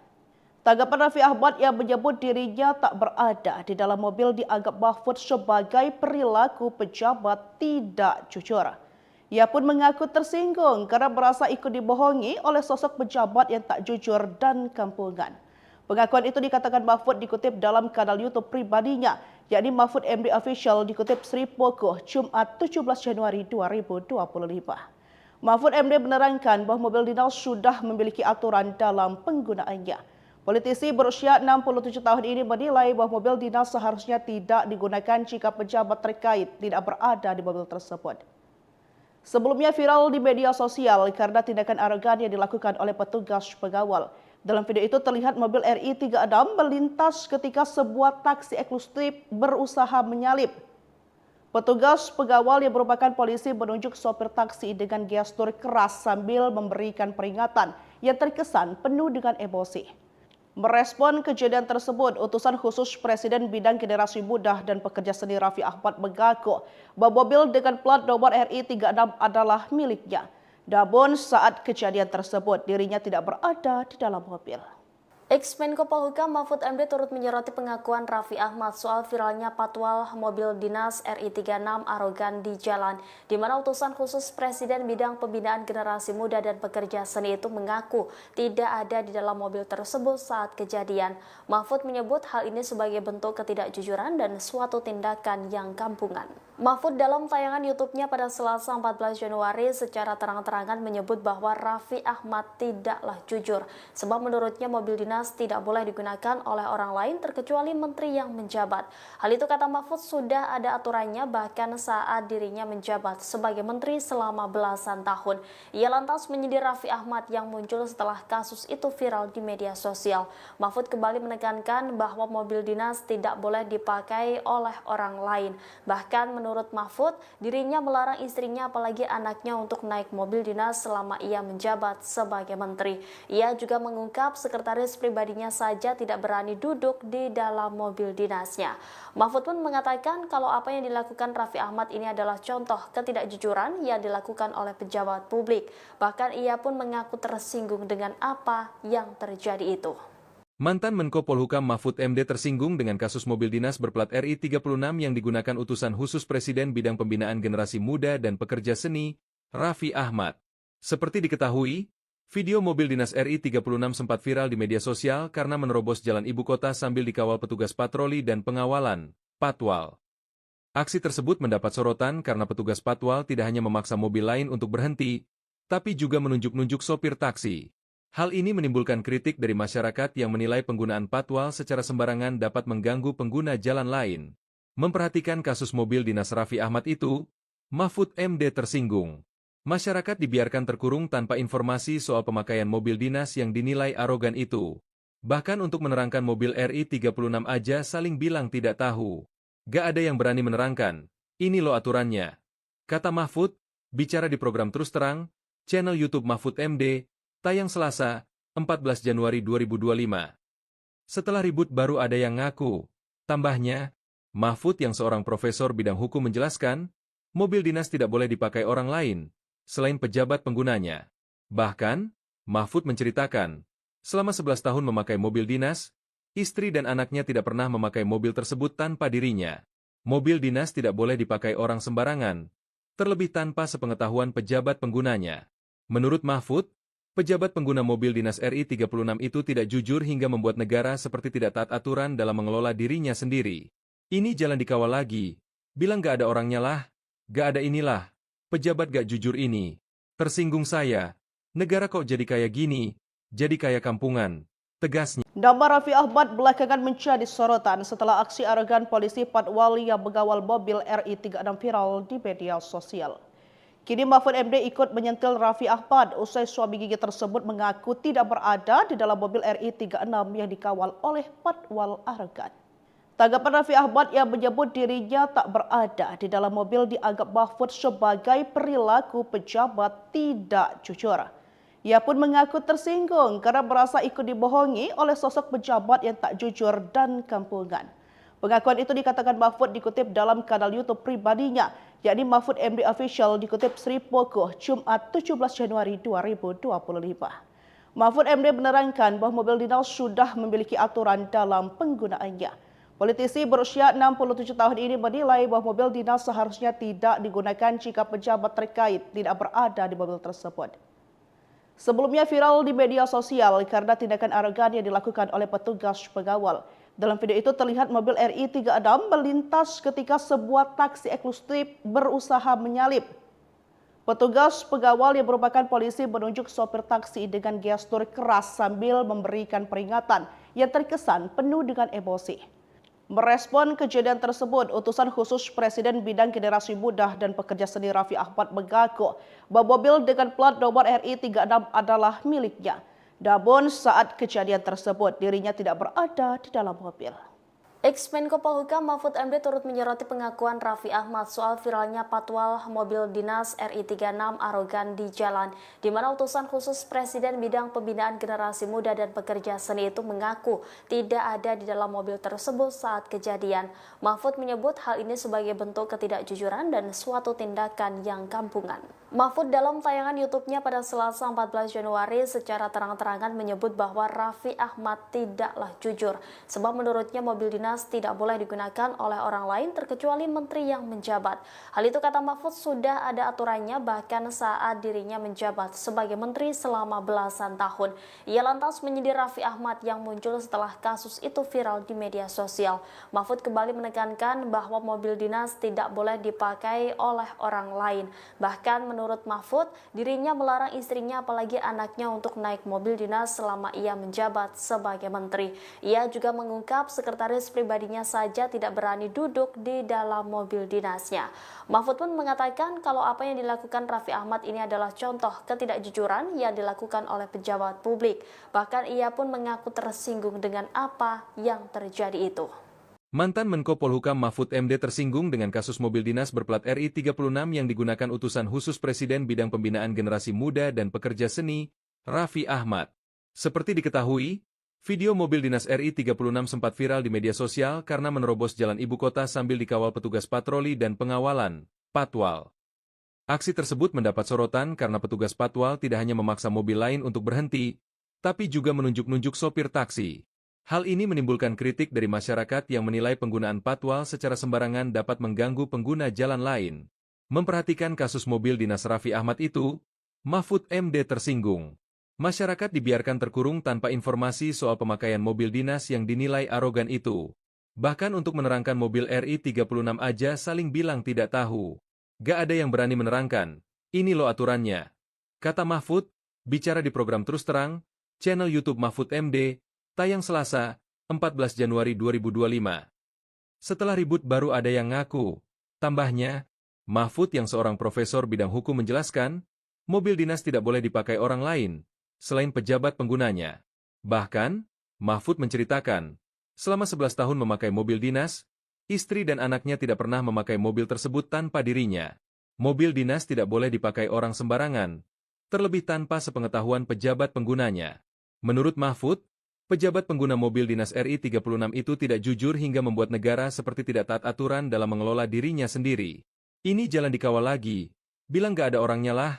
S1: Tanggapan Raffi Ahmad yang menyebut dirinya tak berada di dalam mobil dianggap Mahfud sebagai perilaku pejabat tidak jujur. Ia pun mengaku tersinggung karena merasa ikut dibohongi oleh sosok pejabat yang tak jujur dan kampungan. Pengakuan itu dikatakan Mahfud dikutip dalam kanal YouTube pribadinya, yakni Mahfud MD Official dikutip Sri Pogo, Jumat 17 Januari 2025. Mahfud MD menerangkan bahwa mobil dinas sudah memiliki aturan dalam penggunaannya. Politisi berusia 67 tahun ini menilai bahwa mobil dinas seharusnya tidak digunakan jika pejabat terkait tidak berada di mobil tersebut. Sebelumnya viral di media sosial karena tindakan arogan yang dilakukan oleh petugas pengawal. Dalam video itu terlihat mobil RI 36 melintas ketika sebuah taksi eksklusif berusaha menyalip. Petugas pengawal yang merupakan polisi menunjuk sopir taksi dengan gestur keras sambil memberikan peringatan yang terkesan penuh dengan emosi. Merespon kejadian tersebut, utusan khusus Presiden bidang generasi muda dan pekerja seni Raffi Ahmad mengaku bahwa mobil dengan plat nomor RI 36 adalah miliknya. Namun saat kejadian tersebut dirinya tidak berada di dalam mobil.
S2: Ex-Menko Polhukam Mahfud MD turut menyoroti pengakuan Raffi Ahmad soal viralnya patwal mobil dinas RI 36 arogan di jalan, di mana utusan khusus Presiden bidang pembinaan generasi muda dan pekerja seni itu mengaku tidak ada di dalam mobil tersebut saat kejadian. Mahfud menyebut hal ini sebagai bentuk ketidakjujuran dan suatu tindakan yang kampungan. Mahfud dalam tayangan YouTube-nya pada Selasa 14 Januari secara terang-terangan menyebut bahwa Raffi Ahmad tidaklah jujur, sebab menurutnya mobil dinas tidak boleh digunakan oleh orang lain terkecuali menteri yang menjabat. Hal itu kata Mahfud sudah ada aturannya bahkan saat dirinya menjabat sebagai menteri selama belasan tahun. Ia lantas menyindir Raffi Ahmad yang muncul setelah kasus itu viral di media sosial. Mahfud kembali menekankan bahwa mobil dinas tidak boleh dipakai oleh orang lain. Bahkan menurut Mahfud, dirinya melarang istrinya apalagi anaknya untuk naik mobil dinas selama ia menjabat sebagai menteri. Ia juga mengungkap sekretaris pribadinya saja tidak berani duduk di dalam mobil dinasnya. Mahfud pun mengatakan kalau apa yang dilakukan Raffi Ahmad ini adalah contoh ketidakjujuran yang dilakukan oleh pejabat publik. Bahkan ia pun mengaku tersinggung dengan apa yang terjadi itu.
S3: Mantan Menko Polhukam Mahfud MD tersinggung dengan kasus mobil dinas berplat RI 36 yang digunakan utusan khusus Presiden bidang pembinaan generasi muda dan pekerja seni, Raffi Ahmad. Seperti diketahui, video mobil dinas RI 36 sempat viral di media sosial karena menerobos jalan ibu kota sambil dikawal petugas patroli dan pengawalan, Patwal. Aksi tersebut mendapat sorotan karena petugas Patwal tidak hanya memaksa mobil lain untuk berhenti, tapi juga menunjuk-nunjuk sopir taksi. Hal ini menimbulkan kritik dari masyarakat yang menilai penggunaan patwal secara sembarangan dapat mengganggu pengguna jalan lain. Memperhatikan kasus mobil dinas Raffi Ahmad itu, Mahfud MD tersinggung. Masyarakat dibiarkan terkurung tanpa informasi soal pemakaian mobil dinas yang dinilai arogan itu. Bahkan untuk menerangkan mobil RI 36 aja saling bilang tidak tahu. Gak ada yang berani menerangkan, ini loh aturannya. Kata Mahfud, bicara di program Terus Terang, channel YouTube Mahfud MD, tayang Selasa, 14 Januari 2025. Setelah ribut baru ada yang ngaku. Tambahnya, Mahfud yang seorang profesor bidang hukum menjelaskan, mobil dinas tidak boleh dipakai orang lain, selain pejabat penggunanya. Bahkan, Mahfud menceritakan, selama 11 tahun memakai mobil dinas, istri dan anaknya tidak pernah memakai mobil tersebut tanpa dirinya. Mobil dinas tidak boleh dipakai orang sembarangan, terlebih tanpa sepengetahuan pejabat penggunanya. Menurut Mahfud, pejabat pengguna mobil dinas RI 36 itu tidak jujur hingga membuat negara seperti tidak taat aturan dalam mengelola dirinya sendiri. Ini jalan dikawal lagi. Bilang gak ada orangnya lah. Gak ada inilah. Pejabat gak jujur ini. Tersinggung saya. Negara kok jadi kayak gini? Jadi kayak kampungan. Tegasnya.
S1: Nama Raffi Ahmad belakangan menjadi sorotan setelah aksi arogan polisi Patwal yang mengawal mobil RI 36 viral di media sosial. Kini Mahfud MD ikut menyentil Raffi Ahmad usai suami gigi tersebut mengaku tidak berada di dalam mobil RI 36 yang dikawal oleh Patwal arogan. Tanggapan Raffi Ahmad yang menyebut dirinya tak berada di dalam mobil dianggap Mahfud sebagai perilaku pejabat tidak jujur. Ia pun mengaku tersinggung karena merasa ikut dibohongi oleh sosok pejabat yang tak jujur dan kampungan. Pengakuan itu dikatakan Mahfud dikutip dalam kanal YouTube pribadinya, yakni Mahfud MD Official dikutip Sri Pogoh, Jumat 17 Januari 2025. Mahfud MD menerangkan bahwa mobil dinas sudah memiliki aturan dalam penggunaannya. Politisi berusia 67 tahun ini menilai bahwa mobil dinas seharusnya tidak digunakan jika pejabat terkait tidak berada di mobil tersebut. Sebelumnya viral di media sosial karena tindakan arogan yang dilakukan oleh petugas pengawal. Dalam video itu terlihat mobil RI 36 melintas ketika sebuah taksi eksklusif berusaha menyalip. Petugas pengawal yang merupakan polisi menunjuk sopir taksi dengan gestur keras sambil memberikan peringatan yang terkesan penuh dengan emosi. Merespon kejadian tersebut, utusan khusus Presiden bidang generasi muda dan pekerja seni Raffi Ahmad mengaku bahwa mobil dengan plat nomor RI 36 adalah miliknya. Namun saat kejadian tersebut dirinya tidak berada di dalam mobil.
S2: Ex-Menko Polhukam Mahfud MD turut menyoroti pengakuan Raffi Ahmad soal viralnya patwal mobil dinas RI 36 arogan di jalan, di mana utusan khusus Presiden bidang pembinaan generasi muda dan pekerja seni itu mengaku tidak ada di dalam mobil tersebut saat kejadian. Mahfud menyebut hal ini sebagai bentuk ketidakjujuran dan suatu tindakan yang kampungan. Mahfud dalam tayangan YouTube-nya pada Selasa 14 Januari secara terang-terangan menyebut bahwa Raffi Ahmad tidaklah jujur, sebab menurutnya mobil dinas tidak boleh digunakan oleh orang lain terkecuali menteri yang menjabat. Hal itu kata Mahfud sudah ada aturannya bahkan saat dirinya menjabat sebagai menteri selama belasan tahun. Ia lantas menyindir Raffi Ahmad yang muncul setelah kasus itu viral di media sosial. Mahfud kembali menekankan bahwa mobil dinas tidak boleh dipakai oleh orang lain. Bahkan menurut Mahfud, dirinya melarang istrinya apalagi anaknya untuk naik mobil dinas selama ia menjabat sebagai menteri. Ia juga mengungkap sekretaris pribadinya saja tidak berani duduk di dalam mobil dinasnya. Mahfud pun mengatakan kalau apa yang dilakukan Raffi Ahmad ini adalah contoh ketidakjujuran yang dilakukan oleh pejabat publik. Bahkan ia pun mengaku tersinggung dengan apa yang terjadi itu.
S3: Mantan Menko Polhukam Mahfud MD tersinggung dengan kasus mobil dinas berplat RI 36 yang digunakan utusan khusus Presiden bidang pembinaan generasi muda dan pekerja seni, Raffi Ahmad. Seperti diketahui, video mobil dinas RI 36 sempat viral di media sosial karena menerobos jalan ibu kota sambil dikawal petugas patroli dan pengawalan, Patwal. Aksi tersebut mendapat sorotan karena petugas Patwal tidak hanya memaksa mobil lain untuk berhenti, tapi juga menunjuk-nunjuk sopir taksi. Hal ini menimbulkan kritik dari masyarakat yang menilai penggunaan patwal secara sembarangan dapat mengganggu pengguna jalan lain. Memperhatikan kasus mobil dinas Raffi Ahmad itu, Mahfud MD tersinggung. Masyarakat dibiarkan terkurung tanpa informasi soal pemakaian mobil dinas yang dinilai arogan itu. Bahkan untuk menerangkan mobil RI 36 aja saling bilang tidak tahu. Gak ada yang berani menerangkan, ini loh aturannya. Kata Mahfud, bicara di program Terus Terang, channel YouTube Mahfud MD, tayang Selasa, 14 Januari 2025. Setelah ribut baru ada yang ngaku. Tambahnya, Mahfud yang seorang profesor bidang hukum menjelaskan, mobil dinas tidak boleh dipakai orang lain, selain pejabat penggunanya. Bahkan, Mahfud menceritakan, selama 11 tahun memakai mobil dinas, istri dan anaknya tidak pernah memakai mobil tersebut tanpa dirinya. Mobil dinas tidak boleh dipakai orang sembarangan, terlebih tanpa sepengetahuan pejabat penggunanya. Menurut Mahfud, pejabat pengguna mobil dinas RI 36 itu tidak jujur hingga membuat negara seperti tidak taat aturan dalam mengelola dirinya sendiri. Ini jalan dikawal lagi. Bilang gak ada orangnya lah.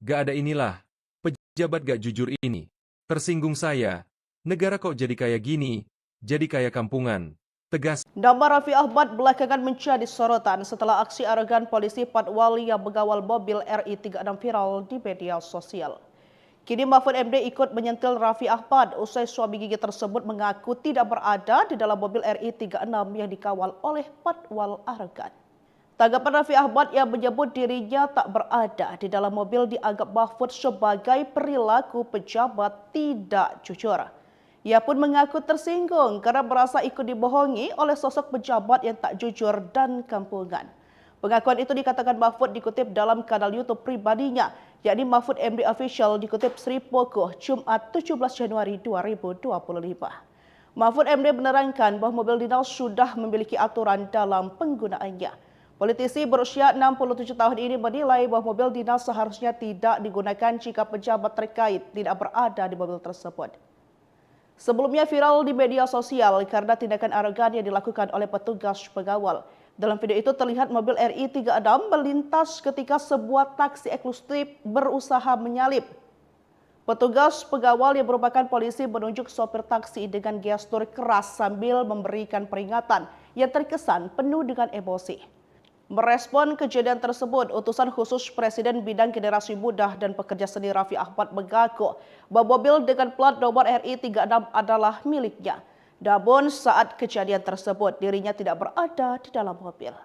S3: Gak ada inilah. Pejabat gak jujur ini. Tersinggung saya. Negara kok jadi kayak gini? Jadi kayak kampungan. Tegas.
S1: Nama Raffi Ahmad belakangan menjadi sorotan setelah aksi arogan polisi Patwal yang mengawal mobil RI 36 viral di media sosial. Kini Mahfud MD ikut menyentil Raffi Ahmad usai suami gigi tersebut mengaku tidak berada di dalam mobil RI 36 yang dikawal oleh Patwal arogan. Tanggapan Raffi Ahmad yang menyebut dirinya tak berada di dalam mobil dianggap Mahfud sebagai perilaku pejabat tidak jujur. Ia pun mengaku tersinggung karena merasa ikut dibohongi oleh sosok pejabat yang tak jujur dan kampungan. Pengakuan itu dikatakan Mahfud dikutip dalam kanal YouTube pribadinya, yakni Mahfud MD Official dikutip Sri Pokoh, Jumat 17 Januari 2025. Mahfud MD menerangkan bahwa mobil dinas sudah memiliki aturan dalam penggunaannya. Politisi berusia 67 tahun ini menilai bahwa mobil dinas seharusnya tidak digunakan jika pejabat terkait tidak berada di mobil tersebut. Sebelumnya viral di media sosial karena tindakan arogan yang dilakukan oleh petugas pengawal. Dalam video itu terlihat mobil RI 36 melintas ketika sebuah taksi eksklusif berusaha menyalip. Petugas pengawal yang merupakan polisi menunjuk sopir taksi dengan gestur keras sambil memberikan peringatan yang terkesan penuh dengan emosi. Merespon kejadian tersebut, utusan khusus Presiden Bidang Generasi Muda dan Pekerja Seni Raffi Ahmad mengaku bahwa mobil dengan plat nomor RI 36 adalah miliknya. Namun saat kejadian tersebut dirinya tidak berada di dalam mobil.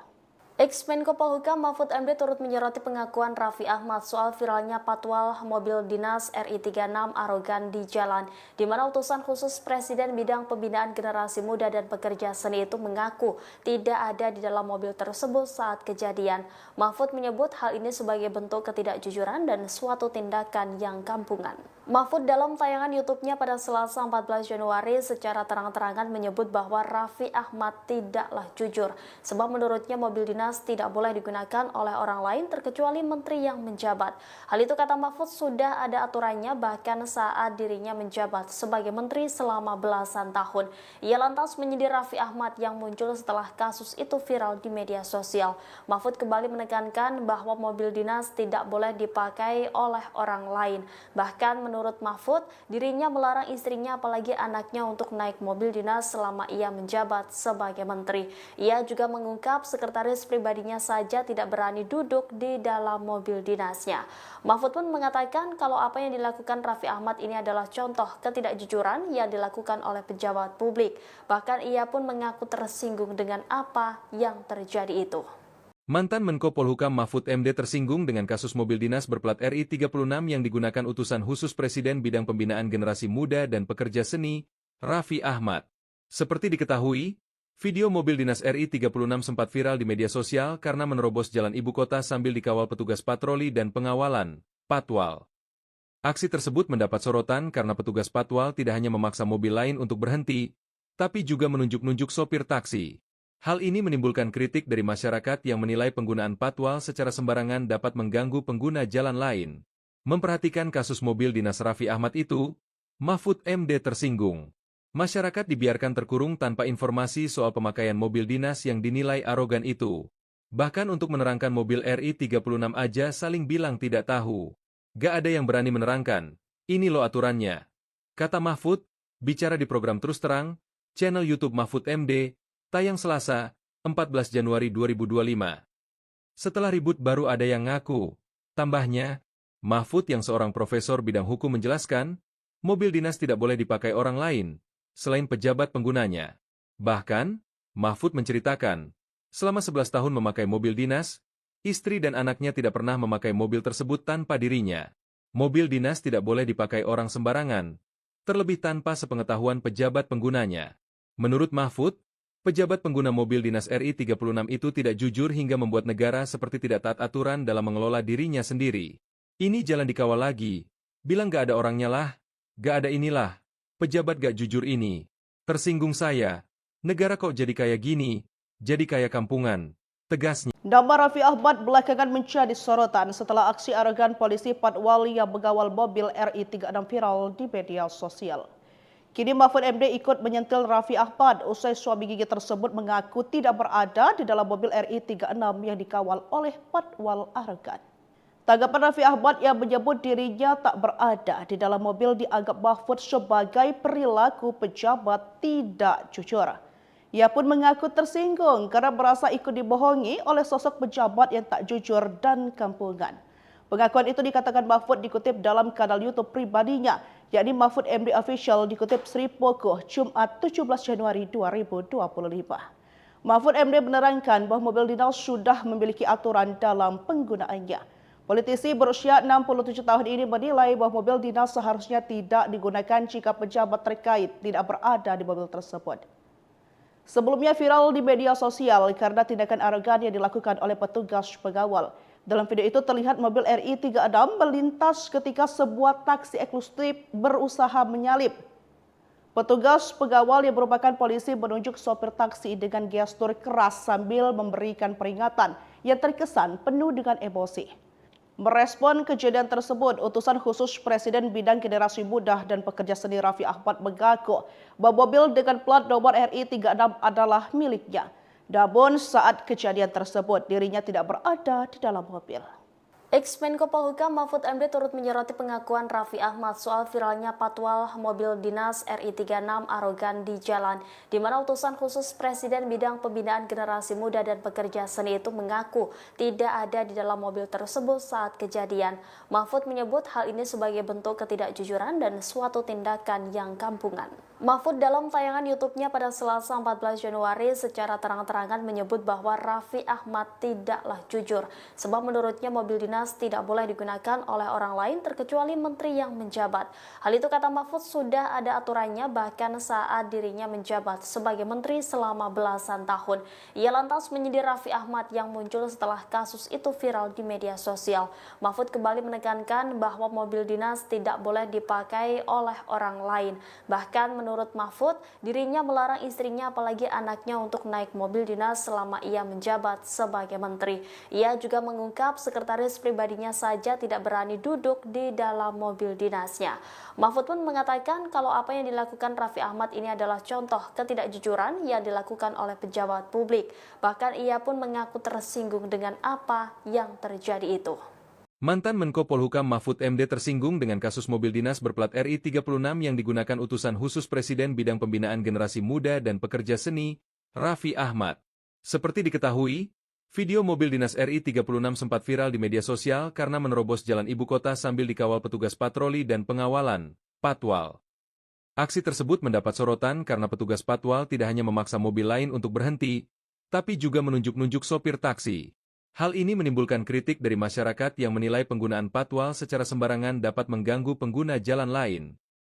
S2: Ex-Menko Polhukam Mahfud MD turut menyoroti pengakuan Raffi Ahmad soal viralnya patwal mobil dinas RI 36 arogan di jalan, di mana utusan khusus Presiden Bidang Pembinaan Generasi Muda dan Pekerja Seni itu mengaku tidak ada di dalam mobil tersebut saat kejadian. Mahfud menyebut hal ini sebagai bentuk ketidakjujuran dan suatu tindakan yang kampungan. Mahfud dalam tayangan YouTube-nya pada Selasa 14 Januari secara terang-terangan menyebut bahwa Raffi Ahmad tidaklah jujur, sebab menurutnya mobil dinas tidak boleh digunakan oleh orang lain terkecuali menteri yang menjabat. Hal itu kata Mahfud sudah ada aturannya bahkan saat dirinya menjabat sebagai menteri selama belasan tahun. Ia lantas menyindir Raffi Ahmad yang muncul setelah kasus itu viral di media sosial. Mahfud kembali menekankan bahwa mobil dinas tidak boleh dipakai oleh orang lain. Bahkan menurut Mahfud, dirinya melarang istrinya apalagi anaknya untuk naik mobil dinas selama ia menjabat sebagai menteri. Ia juga mengungkap sekretaris pribadinya saja tidak berani duduk di dalam mobil dinasnya. Mahfud pun mengatakan kalau apa yang dilakukan Raffi Ahmad ini adalah contoh ketidakjujuran yang dilakukan oleh pejabat publik. Bahkan ia pun mengaku tersinggung dengan apa yang terjadi itu.
S3: Mantan Menko Polhukam Mahfud MD tersinggung dengan kasus mobil dinas berplat RI 36 yang digunakan utusan khusus Presiden Bidang Pembinaan Generasi Muda dan Pekerja Seni, Raffi Ahmad. Seperti diketahui, video mobil dinas RI 36 sempat viral di media sosial karena menerobos jalan ibu kota sambil dikawal petugas patroli dan pengawalan, Patwal. Aksi tersebut mendapat sorotan karena petugas Patwal tidak hanya memaksa mobil lain untuk berhenti, tapi juga menunjuk-nunjuk sopir taksi. Hal ini menimbulkan kritik dari masyarakat yang menilai penggunaan patwal secara sembarangan dapat mengganggu pengguna jalan lain. Memperhatikan kasus mobil dinas Raffi Ahmad itu, Mahfud MD tersinggung. Masyarakat dibiarkan terkurung tanpa informasi soal pemakaian mobil dinas yang dinilai arogan itu. Bahkan untuk menerangkan mobil RI 36 aja saling bilang tidak tahu. Gak ada yang berani menerangkan. Ini loh aturannya. Kata Mahfud, bicara di program Terus Terang, channel YouTube Mahfud MD, tayang Selasa, 14 Januari 2025. Setelah ribut baru ada yang ngaku. Tambahnya, Mahfud yang seorang profesor bidang hukum menjelaskan, mobil dinas tidak boleh dipakai orang lain, selain pejabat penggunanya. Bahkan, Mahfud menceritakan, selama 11 tahun memakai mobil dinas, istri dan anaknya tidak pernah memakai mobil tersebut tanpa dirinya. Mobil dinas tidak boleh dipakai orang sembarangan, terlebih tanpa sepengetahuan pejabat penggunanya. Menurut Mahfud, pejabat pengguna mobil dinas RI 36 itu tidak jujur hingga membuat negara seperti tidak taat aturan dalam mengelola dirinya sendiri. Ini jalan dikawal lagi, bilang gak ada orangnya lah, gak ada inilah, pejabat gak jujur ini. Tersinggung saya, negara kok jadi kayak gini, jadi kayak kampungan, tegasnya.
S1: Nama Raffi Ahmad belakangan menjadi sorotan setelah aksi arogan polisi Patwal yang mengawal mobil RI 36 viral di media sosial. Kini Mahfud MD ikut menyentil Raffi Ahmad usai suami gigi tersebut mengaku tidak berada di dalam mobil RI 36 yang dikawal oleh Patwal arogan. Tanggapan Raffi Ahmad yang menyebut dirinya tak berada di dalam mobil dianggap Mahfud sebagai perilaku pejabat tidak jujur. Ia pun mengaku tersinggung karena merasa ikut dibohongi oleh sosok pejabat yang tak jujur dan kampungan. Pengakuan itu dikatakan Mahfud dikutip dalam kanal YouTube pribadinya, yakni Mahfud MD Official dikutip Sri Pogoh, Jumat 17 Januari 2025. Mahfud MD menerangkan bahwa mobil dinas sudah memiliki aturan dalam penggunaannya. Politisi berusia 67 tahun ini menilai bahwa mobil dinas seharusnya tidak digunakan jika pejabat terkait tidak berada di mobil tersebut. Sebelumnya viral di media sosial karena tindakan arogan yang dilakukan oleh petugas pengawal. Dalam video itu terlihat mobil RI 36 melintas ketika sebuah taksi eksklusif berusaha menyalip. Petugas pengawal yang merupakan polisi menunjuk sopir taksi dengan gestur keras sambil memberikan peringatan yang terkesan penuh dengan emosi. Merespon kejadian tersebut, utusan khusus Presiden Bidang Generasi Muda dan Pekerja Seni Raffi Ahmad mengaku bahwa mobil dengan plat nomor RI 36 adalah miliknya. Namun saat kejadian tersebut dirinya tidak berada di dalam mobil.
S2: Ex-Menko Polhukam Mahfud MD turut menyoroti pengakuan Raffi Ahmad soal viralnya patwal mobil dinas RI 36 arogan di jalan, di mana utusan khusus Presiden Bidang Pembinaan Generasi Muda dan Pekerja Seni itu mengaku tidak ada di dalam mobil tersebut saat kejadian. Mahfud menyebut hal ini sebagai bentuk ketidakjujuran dan suatu tindakan yang kampungan. Mahfud dalam tayangan YouTube-nya pada Selasa 14 Januari secara terang-terangan menyebut bahwa Raffi Ahmad tidaklah jujur, sebab menurutnya mobil dinas tidak boleh digunakan oleh orang lain terkecuali menteri yang menjabat. Hal itu kata Mahfud sudah ada aturannya bahkan saat dirinya menjabat sebagai menteri selama belasan tahun. Ia lantas menyindir Raffi Ahmad yang muncul setelah kasus itu viral di media sosial. Mahfud kembali menekankan bahwa mobil dinas tidak boleh dipakai oleh orang lain. Bahkan menurut Mahfud, dirinya melarang istrinya apalagi anaknya untuk naik mobil dinas selama ia menjabat sebagai menteri. Ia juga mengungkap sekretaris pribadinya saja tidak berani duduk di dalam mobil dinasnya. Mahfud pun mengatakan kalau apa yang dilakukan Raffi Ahmad ini adalah contoh ketidakjujuran yang dilakukan oleh pejabat publik. Bahkan ia pun mengaku tersinggung dengan apa yang terjadi itu.
S3: Mantan Menko Polhukam Mahfud MD tersinggung dengan kasus mobil dinas berplat RI 36 yang digunakan utusan khusus Presiden Bidang Pembinaan Generasi Muda dan Pekerja Seni, Raffi Ahmad. Seperti diketahui, video mobil dinas RI 36 sempat viral di media sosial karena menerobos jalan ibu kota sambil dikawal petugas patroli dan pengawalan, Patwal. Aksi tersebut mendapat sorotan karena petugas Patwal tidak hanya memaksa mobil lain untuk berhenti, tapi juga menunjuk-nunjuk sopir taksi. Hal ini menimbulkan kritik dari masyarakat yang menilai penggunaan patwal secara sembarangan dapat mengganggu pengguna jalan lain.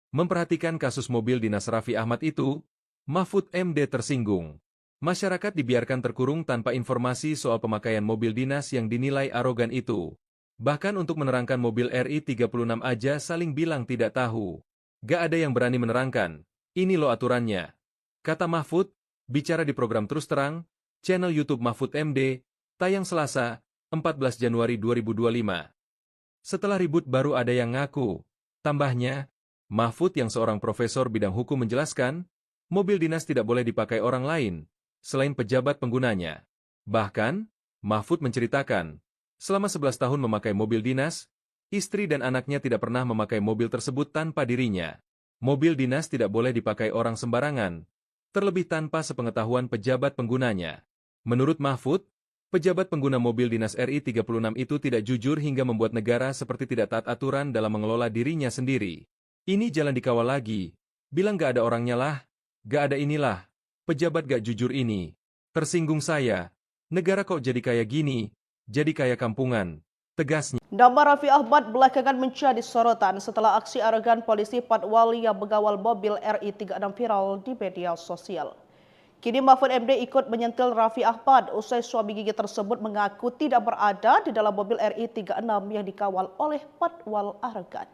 S3: Memperhatikan kasus mobil dinas Raffi Ahmad itu, Mahfud MD tersinggung. Masyarakat dibiarkan terkurung tanpa informasi soal pemakaian mobil dinas yang dinilai arogan itu. Bahkan untuk menerangkan mobil RI 36 aja saling bilang tidak tahu. Gak ada yang berani menerangkan. Ini loh aturannya. Kata Mahfud, bicara di program Terus Terang, channel YouTube Mahfud MD, tayang Selasa, 14 Januari 2025. Setelah ribut baru ada yang ngaku. Tambahnya, Mahfud yang seorang profesor bidang hukum menjelaskan, mobil dinas tidak boleh dipakai orang lain, selain pejabat penggunanya. Bahkan, Mahfud menceritakan, selama 11 tahun memakai mobil dinas, istri dan anaknya tidak pernah memakai mobil tersebut tanpa dirinya. Mobil dinas tidak boleh dipakai orang sembarangan, terlebih tanpa sepengetahuan pejabat penggunanya. Menurut Mahfud, pejabat pengguna mobil dinas RI 36 itu tidak jujur hingga membuat negara seperti tidak taat aturan dalam mengelola dirinya sendiri. Ini jalan dikawal lagi, bilang gak ada orangnya lah, gak ada inilah, pejabat gak jujur ini. Tersinggung saya, negara kok jadi kayak gini, jadi kayak kampungan, tegasnya.
S1: Nama Raffi Ahmad belakangan menjadi sorotan setelah aksi arogan polisi Patwal yang mengawal mobil RI 36 viral di media sosial. Kini Mahfud MD ikut menyentil Raffi Ahmad usai suami gigi tersebut mengaku tidak berada di dalam mobil RI 36 yang dikawal oleh Patwal arogan.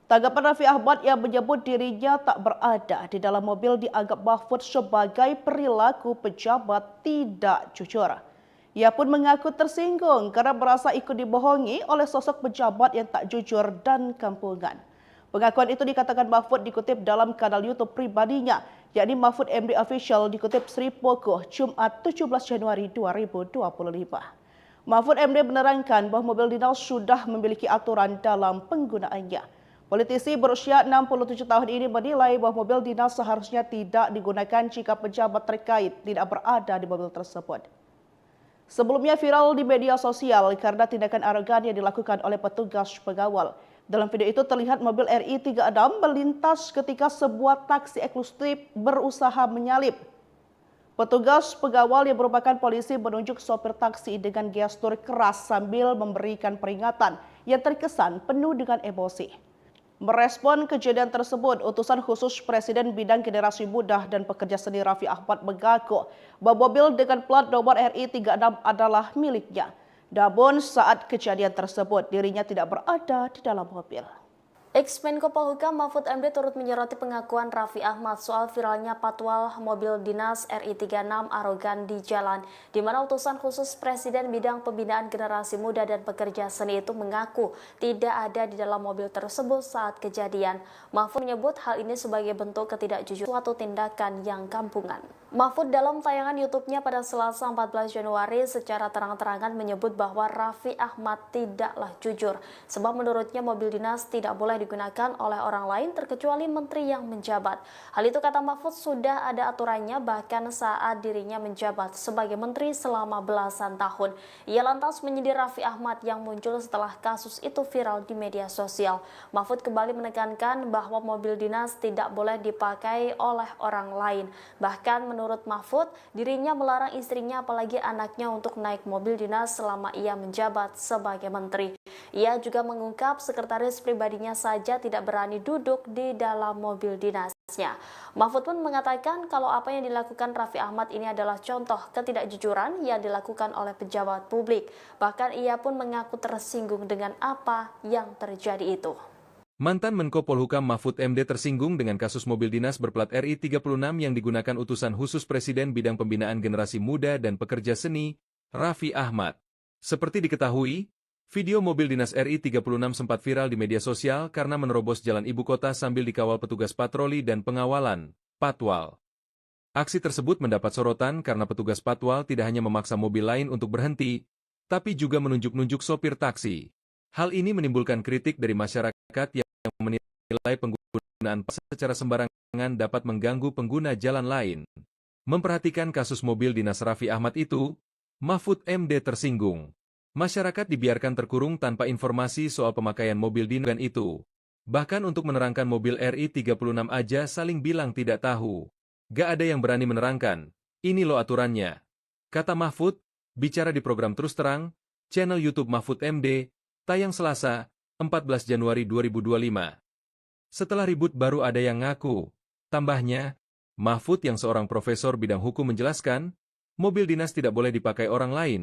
S1: Tanggapan Raffi Ahmad yang menyebut dirinya tak berada di dalam mobil dianggap Mahfud sebagai perilaku pejabat tidak jujur. Ia pun mengaku tersinggung karena merasa ikut dibohongi oleh sosok pejabat yang tak jujur dan kampungan. Pengakuan itu dikatakan Mahfud dikutip dalam kanal YouTube pribadinya, yakni Mahfud MD Official dikutip Sri Pogoh, Jumat 17 Januari 2025. Mahfud MD menerangkan bahwa mobil dinas sudah memiliki aturan dalam penggunaannya. Politisi berusia 67 tahun ini menilai bahwa mobil dinas seharusnya tidak digunakan jika pejabat terkait tidak berada di mobil tersebut. Sebelumnya viral di media sosial karena tindakan arogan yang dilakukan oleh petugas pengawal. Dalam video itu terlihat mobil RI 36 melintas ketika sebuah taksi eksklusif berusaha menyalip. Petugas pengawal yang merupakan polisi menunjuk sopir taksi dengan gestur keras sambil memberikan peringatan yang terkesan penuh dengan emosi. Merespon kejadian tersebut, utusan khusus Presiden Bidang Generasi Muda dan Pekerja Seni Raffi Ahmad mengaku bahwa mobil dengan plat nomor RI 36 adalah miliknya. Namun saat kejadian tersebut dirinya tidak berada di dalam mobil.
S2: Ex-Menko Polhukam Mahfud MD turut menyoroti pengakuan Raffi Ahmad soal viralnya patwal mobil dinas RI 36 arogan di jalan, di mana utusan khusus Presiden Bidang Pembinaan Generasi Muda dan Pekerja Seni itu mengaku tidak ada di dalam mobil tersebut saat kejadian. Mahfud menyebut hal ini sebagai bentuk ketidakjujuran, suatu tindakan yang kampungan. Mahfud dalam tayangan YouTube-nya pada Selasa 14 Januari secara terang-terangan menyebut bahwa Raffi Ahmad tidaklah jujur, sebab menurutnya mobil dinas tidak boleh digunakan oleh orang lain terkecuali menteri yang menjabat. Hal itu kata Mahfud sudah ada aturannya bahkan saat dirinya menjabat sebagai menteri selama belasan tahun. Ia lantas menyindir Raffi Ahmad yang muncul setelah kasus itu viral di media sosial. Mahfud kembali menekankan bahwa mobil dinas tidak boleh dipakai oleh orang lain. Bahkan menurut Mahfud, dirinya melarang istrinya apalagi anaknya untuk naik mobil dinas selama ia menjabat sebagai menteri. Ia juga mengungkap sekretaris pribadinya saja tidak berani duduk di dalam mobil dinasnya. Mahfud pun mengatakan kalau apa yang dilakukan Raffi Ahmad ini adalah contoh ketidakjujuran yang dilakukan oleh pejabat publik. Bahkan ia pun mengaku tersinggung dengan apa yang terjadi itu.
S3: Mantan Menko Polhukam Mahfud MD tersinggung dengan kasus mobil dinas berplat RI 36 yang digunakan utusan khusus Presiden Bidang Pembinaan Generasi Muda dan Pekerja Seni, Raffi Ahmad. Seperti diketahui, video mobil dinas RI 36 sempat viral di media sosial karena menerobos jalan ibu kota sambil dikawal petugas patroli dan pengawalan, Patwal. Aksi tersebut mendapat sorotan karena petugas Patwal tidak hanya memaksa mobil lain untuk berhenti, tapi juga menunjuk-nunjuk sopir taksi. Hal ini menimbulkan kritik dari masyarakat yang menilai penggunaan secara sembarangan dapat mengganggu pengguna jalan lain. Memperhatikan kasus mobil dinas Raffi Ahmad itu, Mahfud MD tersinggung. Masyarakat dibiarkan terkurung tanpa informasi soal pemakaian mobil dinas itu. Bahkan untuk menerangkan mobil RI 36 aja saling bilang tidak tahu. Gak ada yang berani menerangkan. Ini loh aturannya. Kata Mahfud, bicara di program Terus Terang, channel YouTube Mahfud MD, tayang Selasa, 14 Januari 2025. Setelah ribut baru ada yang ngaku. Tambahnya, Mahfud yang seorang profesor bidang hukum menjelaskan, mobil dinas tidak boleh dipakai orang lain,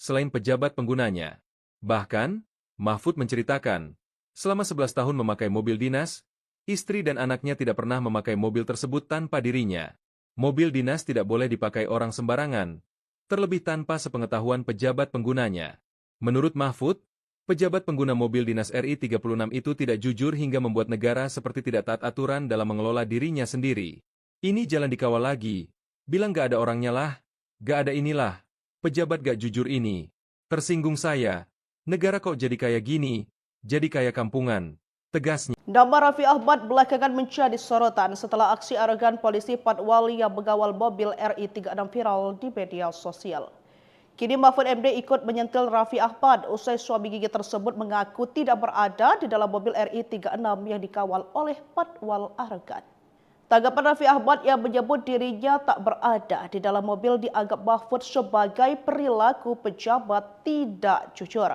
S3: selain pejabat penggunanya. Bahkan, Mahfud menceritakan, selama 11 tahun memakai mobil dinas, istri dan anaknya tidak pernah memakai mobil tersebut tanpa dirinya. Mobil dinas tidak boleh dipakai orang sembarangan, terlebih tanpa sepengetahuan pejabat penggunanya. Menurut Mahfud, pejabat pengguna mobil dinas RI 36 itu tidak jujur hingga membuat negara seperti tidak taat aturan dalam mengelola dirinya sendiri. Ini jalan dikawal lagi, bilang gak ada orangnya lah, gak ada inilah, pejabat gak jujur ini. Tersinggung saya, negara kok jadi kayak gini, jadi kayak kampungan, tegasnya.
S1: Nama Raffi Ahmad belakangan menjadi sorotan setelah aksi arogan polisi Patwal yang mengawal mobil RI 36 viral di media sosial. Kini Mahfud MD ikut menyentil Raffi Ahmad usai suami gigi tersebut mengaku tidak berada di dalam mobil RI 36 yang dikawal oleh Patwal arogan. Tanggapan Raffi Ahmad yang menyebut dirinya tak berada di dalam mobil dianggap Mahfud sebagai perilaku pejabat tidak jujur.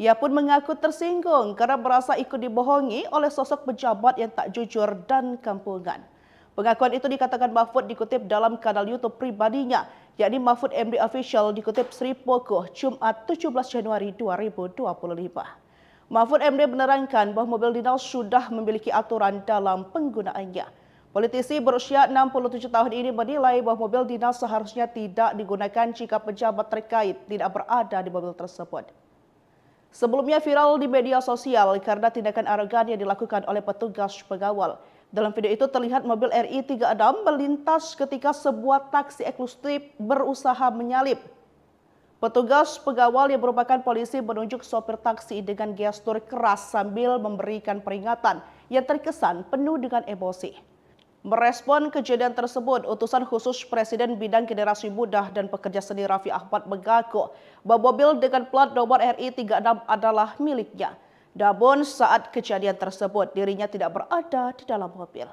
S1: Ia pun mengaku tersinggung karena merasa ikut dibohongi oleh sosok pejabat yang tak jujur dan kampungan. Pengakuan itu dikatakan Mahfud dikutip dalam kanal YouTube pribadinya, yakni Mahfud MD Official dikutip Sri Pogoh Jumat 17 Januari 2025. Mahfud MD menerangkan bahwa mobil dinas sudah memiliki aturan dalam penggunaannya. Politisi berusia 67 tahun ini menilai bahwa mobil dinas seharusnya tidak digunakan jika pejabat terkait tidak berada di mobil tersebut. Sebelumnya viral di media sosial karena tindakan arogan yang dilakukan oleh petugas pengawal. Dalam video itu terlihat mobil RI 36 melintas ketika sebuah taksi eksklusif berusaha menyalip. Petugas pengawal yang merupakan polisi menunjuk sopir taksi dengan gestur keras sambil memberikan peringatan yang terkesan penuh dengan emosi. Merespon kejadian tersebut, utusan khusus Presiden Bidang Generasi Muda dan Pekerja Seni Raffi Ahmad mengaku bahwa mobil dengan plat nomor RI 36 adalah miliknya. Namun saat kejadian tersebut, dirinya tidak berada di dalam mobil.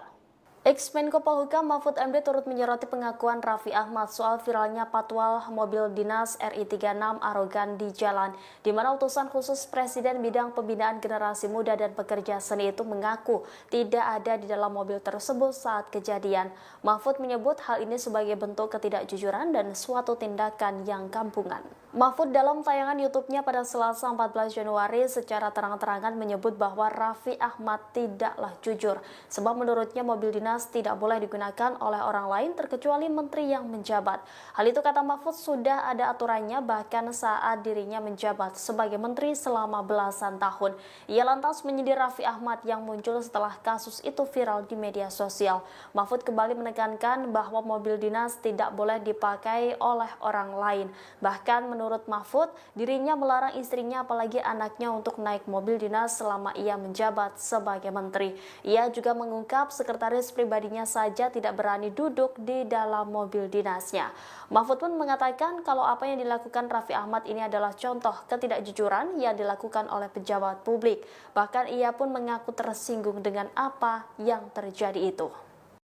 S2: Ex-Menko Polhukam Mahfud MD turut menyoroti pengakuan Raffi Ahmad soal viralnya patwal mobil dinas RI 36 arogan di jalan, di mana utusan khusus Presiden Bidang Pembinaan Generasi Muda dan Pekerja Seni itu mengaku tidak ada di dalam mobil tersebut saat kejadian. Mahfud menyebut hal ini sebagai bentuk ketidakjujuran dan suatu tindakan yang kampungan. Mahfud dalam tayangan YouTube-nya pada Selasa 14 Januari secara terang-terangan menyebut bahwa Raffi Ahmad tidaklah jujur, sebab menurutnya mobil dinas tidak boleh digunakan oleh orang lain terkecuali menteri yang menjabat. Hal itu kata Mahfud sudah ada aturannya bahkan saat dirinya menjabat sebagai menteri selama belasan tahun. Ia lantas menyindir Raffi Ahmad yang muncul setelah kasus itu viral di media sosial. Mahfud kembali menekankan bahwa mobil dinas tidak boleh dipakai oleh orang lain. Bahkan menurut Mahfud, dirinya melarang istrinya apalagi anaknya untuk naik mobil dinas selama ia menjabat sebagai menteri. Ia juga mengungkap sekretaris pribadinya saja tidak berani duduk di dalam mobil dinasnya. Mahfud pun mengatakan kalau apa yang dilakukan Raffi Ahmad ini adalah contoh ketidakjujuran yang dilakukan oleh pejabat publik. Bahkan ia pun mengaku tersinggung dengan apa yang terjadi itu.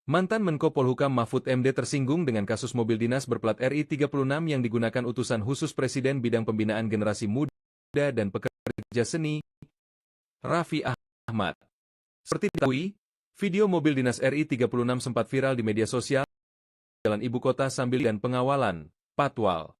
S3: Mantan Menko Polhukam Mahfud MD tersinggung dengan kasus mobil dinas berplat RI 36 yang digunakan utusan khusus Presiden Bidang Pembinaan Generasi Muda dan Pekerja Seni, Raffi Ahmad. Seperti diketahui, video mobil dinas RI 36 sempat viral di media sosial jalan ibu kota sambil dan pengawalan, Patwal.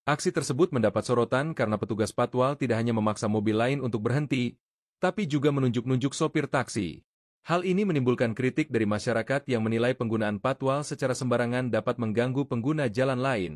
S3: Aksi tersebut mendapat sorotan karena petugas Patwal tidak hanya memaksa mobil lain untuk berhenti, tapi juga menunjuk-nunjuk sopir taksi. Hal ini menimbulkan kritik dari masyarakat yang menilai penggunaan patwal secara sembarangan dapat mengganggu pengguna jalan lain.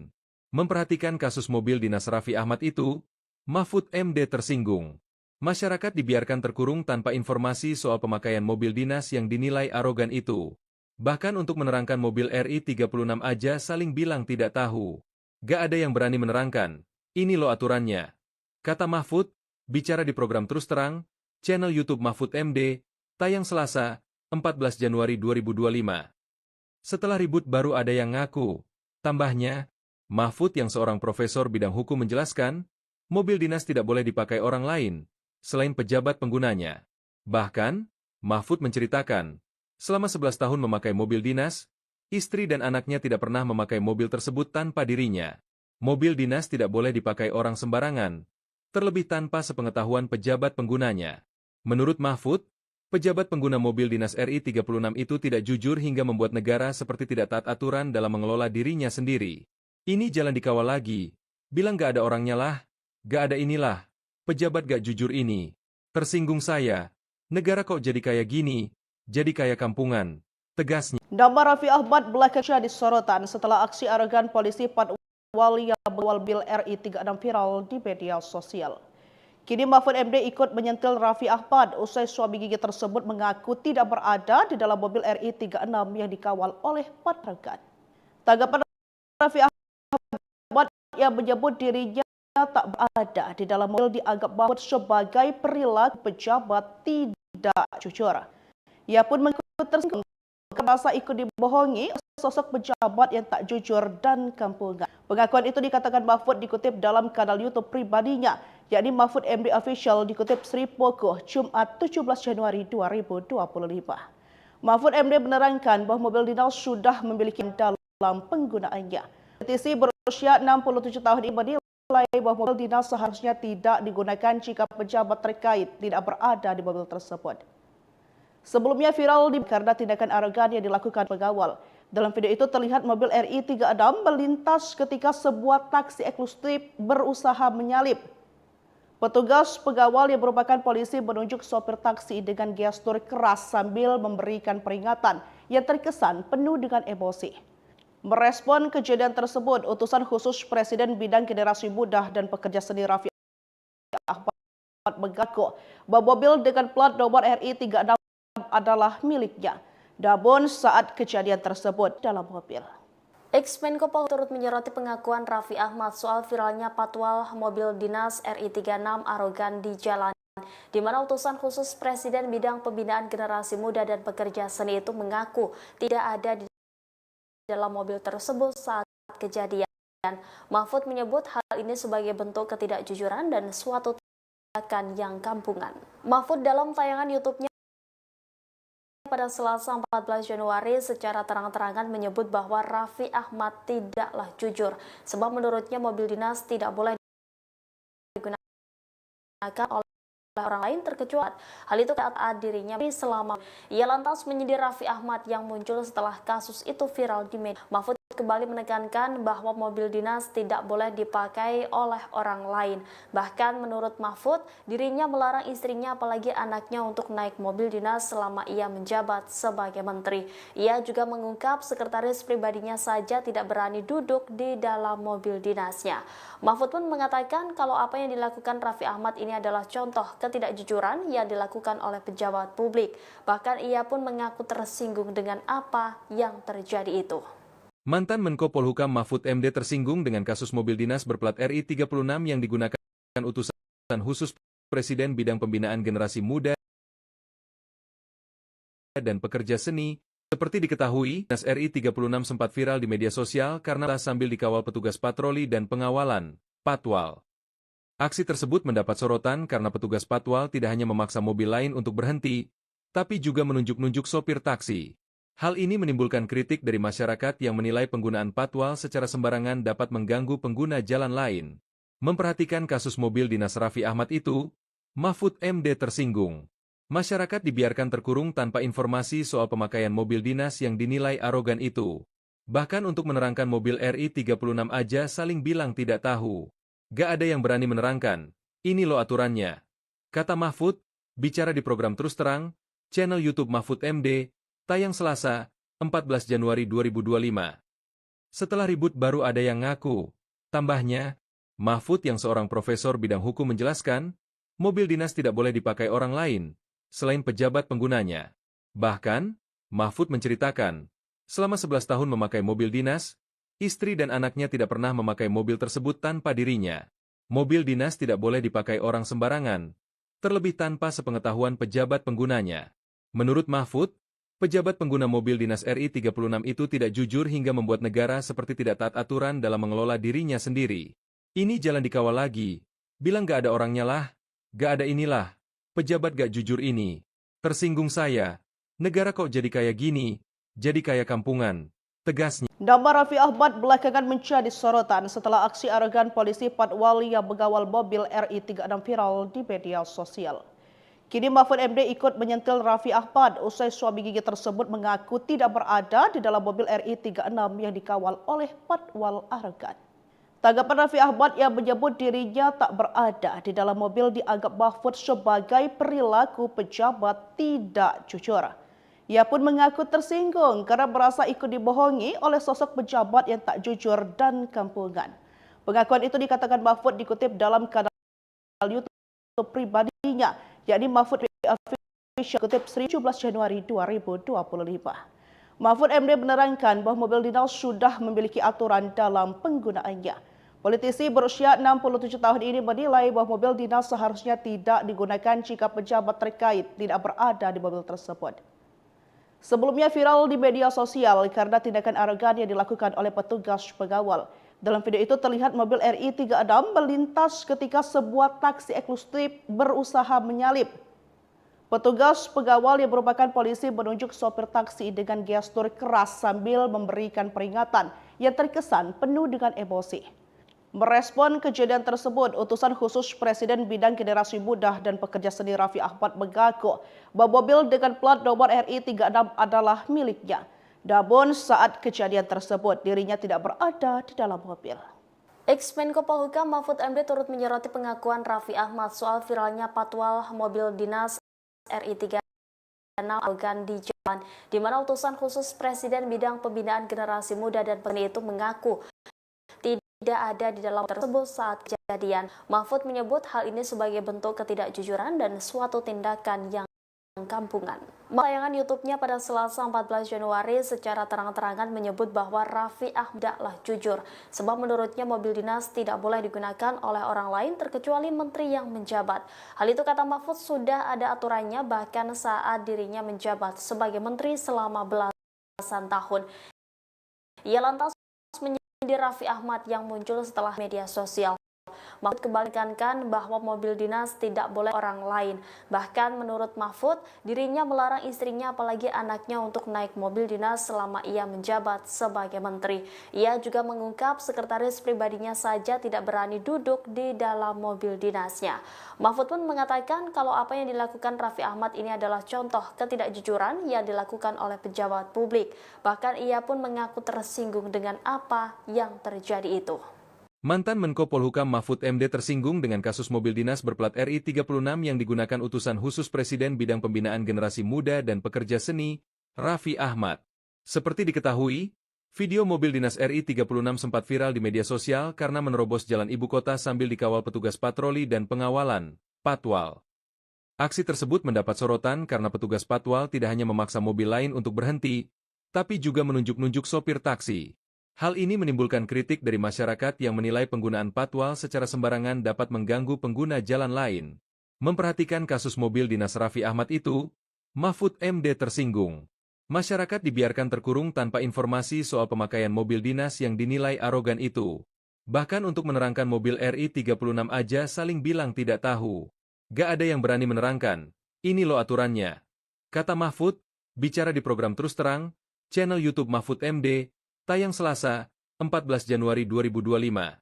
S3: Memperhatikan kasus mobil dinas Raffi Ahmad itu, Mahfud MD tersinggung. Masyarakat dibiarkan terkurung tanpa informasi soal pemakaian mobil dinas yang dinilai arogan itu. Bahkan untuk menerangkan mobil RI 36 aja saling bilang tidak tahu. Gak ada yang berani menerangkan. Ini loh aturannya. Kata Mahfud, bicara di program Terus Terang, channel YouTube Mahfud MD, tayang Selasa, 14 Januari 2025. Setelah ribut baru ada yang ngaku. Tambahnya, Mahfud yang seorang profesor bidang hukum menjelaskan, mobil dinas tidak boleh dipakai orang lain, selain pejabat penggunanya. Bahkan, Mahfud menceritakan, selama 11 tahun memakai mobil dinas, istri dan anaknya tidak pernah memakai mobil tersebut tanpa dirinya. Mobil dinas tidak boleh dipakai orang sembarangan, terlebih tanpa sepengetahuan pejabat penggunanya. Menurut Mahfud, pejabat pengguna mobil dinas RI 36 itu tidak jujur hingga membuat negara seperti tidak taat aturan dalam mengelola dirinya sendiri. Ini jalan dikawal lagi. Bilang gak ada orangnya lah, gak ada inilah. Pejabat gak jujur ini. Tersinggung saya. Negara kok jadi kayak gini, jadi kayak kampungan. Tegasnya.
S1: Nama Raffi Ahmad belakangan jadi sorotan setelah aksi arogan polisi Walia Begawal Bil RI 36 viral di media sosial. Kini Mahfud MD ikut menyentil Raffi Ahmad usai suami gigi tersebut mengaku tidak berada di dalam mobil RI 36 yang dikawal oleh 4 rekan. Tanggapan Raffi Ahmad yang menyebut dirinya tak berada di dalam mobil dianggap Mahfud sebagai perilaku pejabat tidak jujur. Ia pun mengaku tersinggung merasa ikut dibohongi sosok pejabat yang tak jujur dan kampungan. Pengakuan itu dikatakan Mahfud dikutip dalam kanal YouTube pribadinya, yakni Mahfud MD Official dikutip Sri Pogo, Jumat 17 Januari 2025. Mahfud MD menerangkan bahwa mobil dinas sudah memiliki dalam penggunaannya. Petisi berusia 67 tahun ini menilai bahwa mobil dinas seharusnya tidak digunakan jika pejabat terkait tidak berada di mobil tersebut. Sebelumnya viral karena tindakan arogan yang dilakukan pengawal. Dalam video itu terlihat mobil RI 36 melintas ketika sebuah taksi eksklusif berusaha menyalip. Petugas pengawal yang merupakan polisi menunjuk sopir taksi dengan gestur keras sambil memberikan peringatan yang terkesan penuh dengan emosi. Merespon kejadian tersebut, utusan khusus Presiden Bidang Generasi Muda dan Pekerja Seni Raffi Ahmad mengaku bahwa mobil dengan plat nomor RI 36 adalah miliknya. Namun saat kejadian tersebut dalam mobil.
S2: Ex-Menko Polhukam turut menyoroti pengakuan Raffi Ahmad soal viralnya patwal mobil dinas RI 36 arogan di jalan, di mana utusan khusus Presiden Bidang Pembinaan Generasi Muda dan Pekerja Seni itu mengaku tidak ada di dalam mobil tersebut saat kejadian. Mahfud menyebut hal ini sebagai bentuk ketidakjujuran dan suatu tindakan yang kampungan. Mahfud dalam tayangan YouTube-nya pada Selasa 14 Januari secara terang-terangan menyebut bahwa Raffi Ahmad tidaklah jujur sebab menurutnya mobil dinas tidak boleh digunakan oleh orang lain terkecuali hal itu saat dirinya selama. Ia lantas menyindir Raffi Ahmad yang muncul setelah kasus itu viral di media. Mahfud kembali menekankan bahwa mobil dinas tidak boleh dipakai oleh orang lain. Bahkan menurut Mahfud, dirinya melarang istrinya apalagi anaknya untuk naik mobil dinas selama ia menjabat sebagai menteri. Ia juga mengungkap sekretaris pribadinya saja tidak berani duduk di dalam mobil dinasnya. Mahfud pun mengatakan kalau apa yang dilakukan Raffi Ahmad ini adalah contoh ketidakjujuran yang dilakukan oleh pejabat publik. Bahkan ia pun mengaku tersinggung dengan apa yang terjadi itu.
S3: Mantan Menko Polhukam Mahfud MD tersinggung dengan kasus mobil dinas berplat RI 36 yang digunakan utusan khusus Presiden Bidang Pembinaan Generasi Muda dan Pekerja Seni. Seperti diketahui, dinas RI 36 sempat viral di media sosial karena sambil dikawal petugas patroli dan pengawalan, patwal. Aksi tersebut mendapat sorotan karena petugas patwal tidak hanya memaksa mobil lain untuk berhenti, tapi juga menunjuk-nunjuk sopir taksi. Hal ini menimbulkan kritik dari masyarakat yang menilai penggunaan patwal secara sembarangan dapat mengganggu pengguna jalan lain. Memperhatikan kasus mobil dinas Raffi Ahmad itu, Mahfud MD tersinggung. Masyarakat dibiarkan terkurung tanpa informasi soal pemakaian mobil dinas yang dinilai arogan itu. Bahkan untuk menerangkan mobil RI 36 aja saling bilang tidak tahu. Gak ada yang berani menerangkan, ini loh aturannya. Kata Mahfud, bicara di program Terus Terang, channel YouTube Mahfud MD, tayang Selasa, 14 Januari 2025. Setelah ribut baru ada yang ngaku. Tambahnya, Mahfud yang seorang profesor bidang hukum menjelaskan, mobil dinas tidak boleh dipakai orang lain, selain pejabat penggunanya. Bahkan, Mahfud menceritakan, selama 11 tahun memakai mobil dinas, istri dan anaknya tidak pernah memakai mobil tersebut tanpa dirinya. Mobil dinas tidak boleh dipakai orang sembarangan, terlebih tanpa sepengetahuan pejabat penggunanya. Menurut Mahfud, pejabat pengguna mobil dinas RI 36 itu tidak jujur hingga membuat negara seperti tidak taat aturan dalam mengelola dirinya sendiri. Ini jalan dikawal lagi. Bilang gak ada orangnya lah. Gak ada inilah. Pejabat gak jujur ini. Tersinggung saya. Negara kok jadi kayak gini? Jadi kayak kampungan. Tegasnya.
S1: Nama Raffi Ahmad belakangan menjadi sorotan setelah aksi arogan polisi patwal yang mengawal mobil RI 36 viral di media sosial. Kini Mahfud MD ikut menyentil Raffi Ahmad usai suami gigi tersebut mengaku tidak berada di dalam mobil RI 36 yang dikawal oleh patwal arogan. Tanggapan Raffi Ahmad yang menyebut dirinya tak berada di dalam mobil dianggap Mahfud sebagai perilaku pejabat tidak jujur. Ia pun mengaku tersinggung karena merasa ikut dibohongi oleh sosok pejabat yang tak jujur dan kampungan. Pengakuan itu dikatakan Mahfud dikutip dalam kanal YouTube pribadinya, yakni Mahfud Official, kutip 17 Januari 2025. Mahfud MD menerangkan bahwa mobil dinas sudah memiliki aturan dalam penggunaannya. Politisi berusia 67 tahun ini menilai bahwa mobil dinas seharusnya tidak digunakan jika pejabat terkait tidak berada di mobil tersebut. Sebelumnya viral di media sosial karena tindakan arogan yang dilakukan oleh petugas pengawal. Dalam video itu terlihat mobil RI 36 melintas ketika sebuah taksi eksklusif berusaha menyalip. Petugas pengawal yang merupakan polisi menunjuk sopir taksi dengan gestur keras sambil memberikan peringatan yang terkesan penuh dengan emosi. Merespon kejadian tersebut, utusan khusus Presiden Bidang Generasi Muda dan Pekerja Seni Raffi Ahmad mengaku bahwa mobil dengan plat nomor RI 36 adalah miliknya. Namun saat kejadian tersebut dirinya tidak berada di dalam mobil.
S2: Ex-Menko Polhukam Mahfud MD turut menyoroti pengakuan Raffi Ahmad soal viralnya patwal mobil dinas RI 36 arogan di jalan, di mana utusan khusus Presiden Bidang Pembinaan Generasi Muda dan Pekerja itu mengaku tidak ada di dalam tersebut saat kejadian. Mahfud menyebut hal ini sebagai bentuk ketidakjujuran dan suatu tindakan yang kampungan. Tayangan YouTube-nya pada Selasa 14 Januari secara terang-terangan menyebut bahwa Raffi Ahmad tidaklah jujur, sebab menurutnya mobil dinas tidak boleh digunakan oleh orang lain terkecuali menteri yang menjabat. Hal itu kata Mahfud sudah ada aturannya bahkan saat dirinya menjabat sebagai menteri selama belasan tahun. Ia lantas menyindir Raffi Ahmad yang muncul setelah media sosial. Mahfud kembali menekankan bahwa mobil dinas tidak boleh orang lain. Bahkan menurut Mahfud, dirinya melarang istrinya apalagi anaknya untuk naik mobil dinas selama ia menjabat sebagai menteri. Ia juga mengungkap sekretaris pribadinya saja tidak berani duduk di dalam mobil dinasnya. Mahfud pun mengatakan kalau apa yang dilakukan Raffi Ahmad ini adalah contoh ketidakjujuran yang dilakukan oleh pejabat publik. Bahkan ia pun mengaku tersinggung dengan apa yang terjadi itu.
S3: Mantan Menko Polhukam Mahfud MD tersinggung dengan kasus mobil dinas berplat RI 36 yang digunakan utusan khusus Presiden Bidang Pembinaan Generasi Muda dan Pekerja Seni, Raffi Ahmad. Seperti diketahui, video mobil dinas RI 36 sempat viral di media sosial karena menerobos jalan ibu kota sambil dikawal petugas patroli dan pengawalan, Patwal. Aksi tersebut mendapat sorotan karena petugas Patwal tidak hanya memaksa mobil lain untuk berhenti, tapi juga menunjuk-nunjuk sopir taksi. Hal ini menimbulkan kritik dari masyarakat yang menilai penggunaan patwal secara sembarangan dapat mengganggu pengguna jalan lain. Memperhatikan kasus mobil dinas Raffi Ahmad itu, Mahfud MD tersinggung. Masyarakat dibiarkan terkurung tanpa informasi soal pemakaian mobil dinas yang dinilai arogan itu. Bahkan untuk menerangkan mobil RI 36 aja saling bilang tidak tahu. Gak ada yang berani menerangkan, ini loh aturannya. Kata Mahfud, bicara di program Terus Terang, channel YouTube Mahfud MD, tayang Selasa, 14 Januari 2025.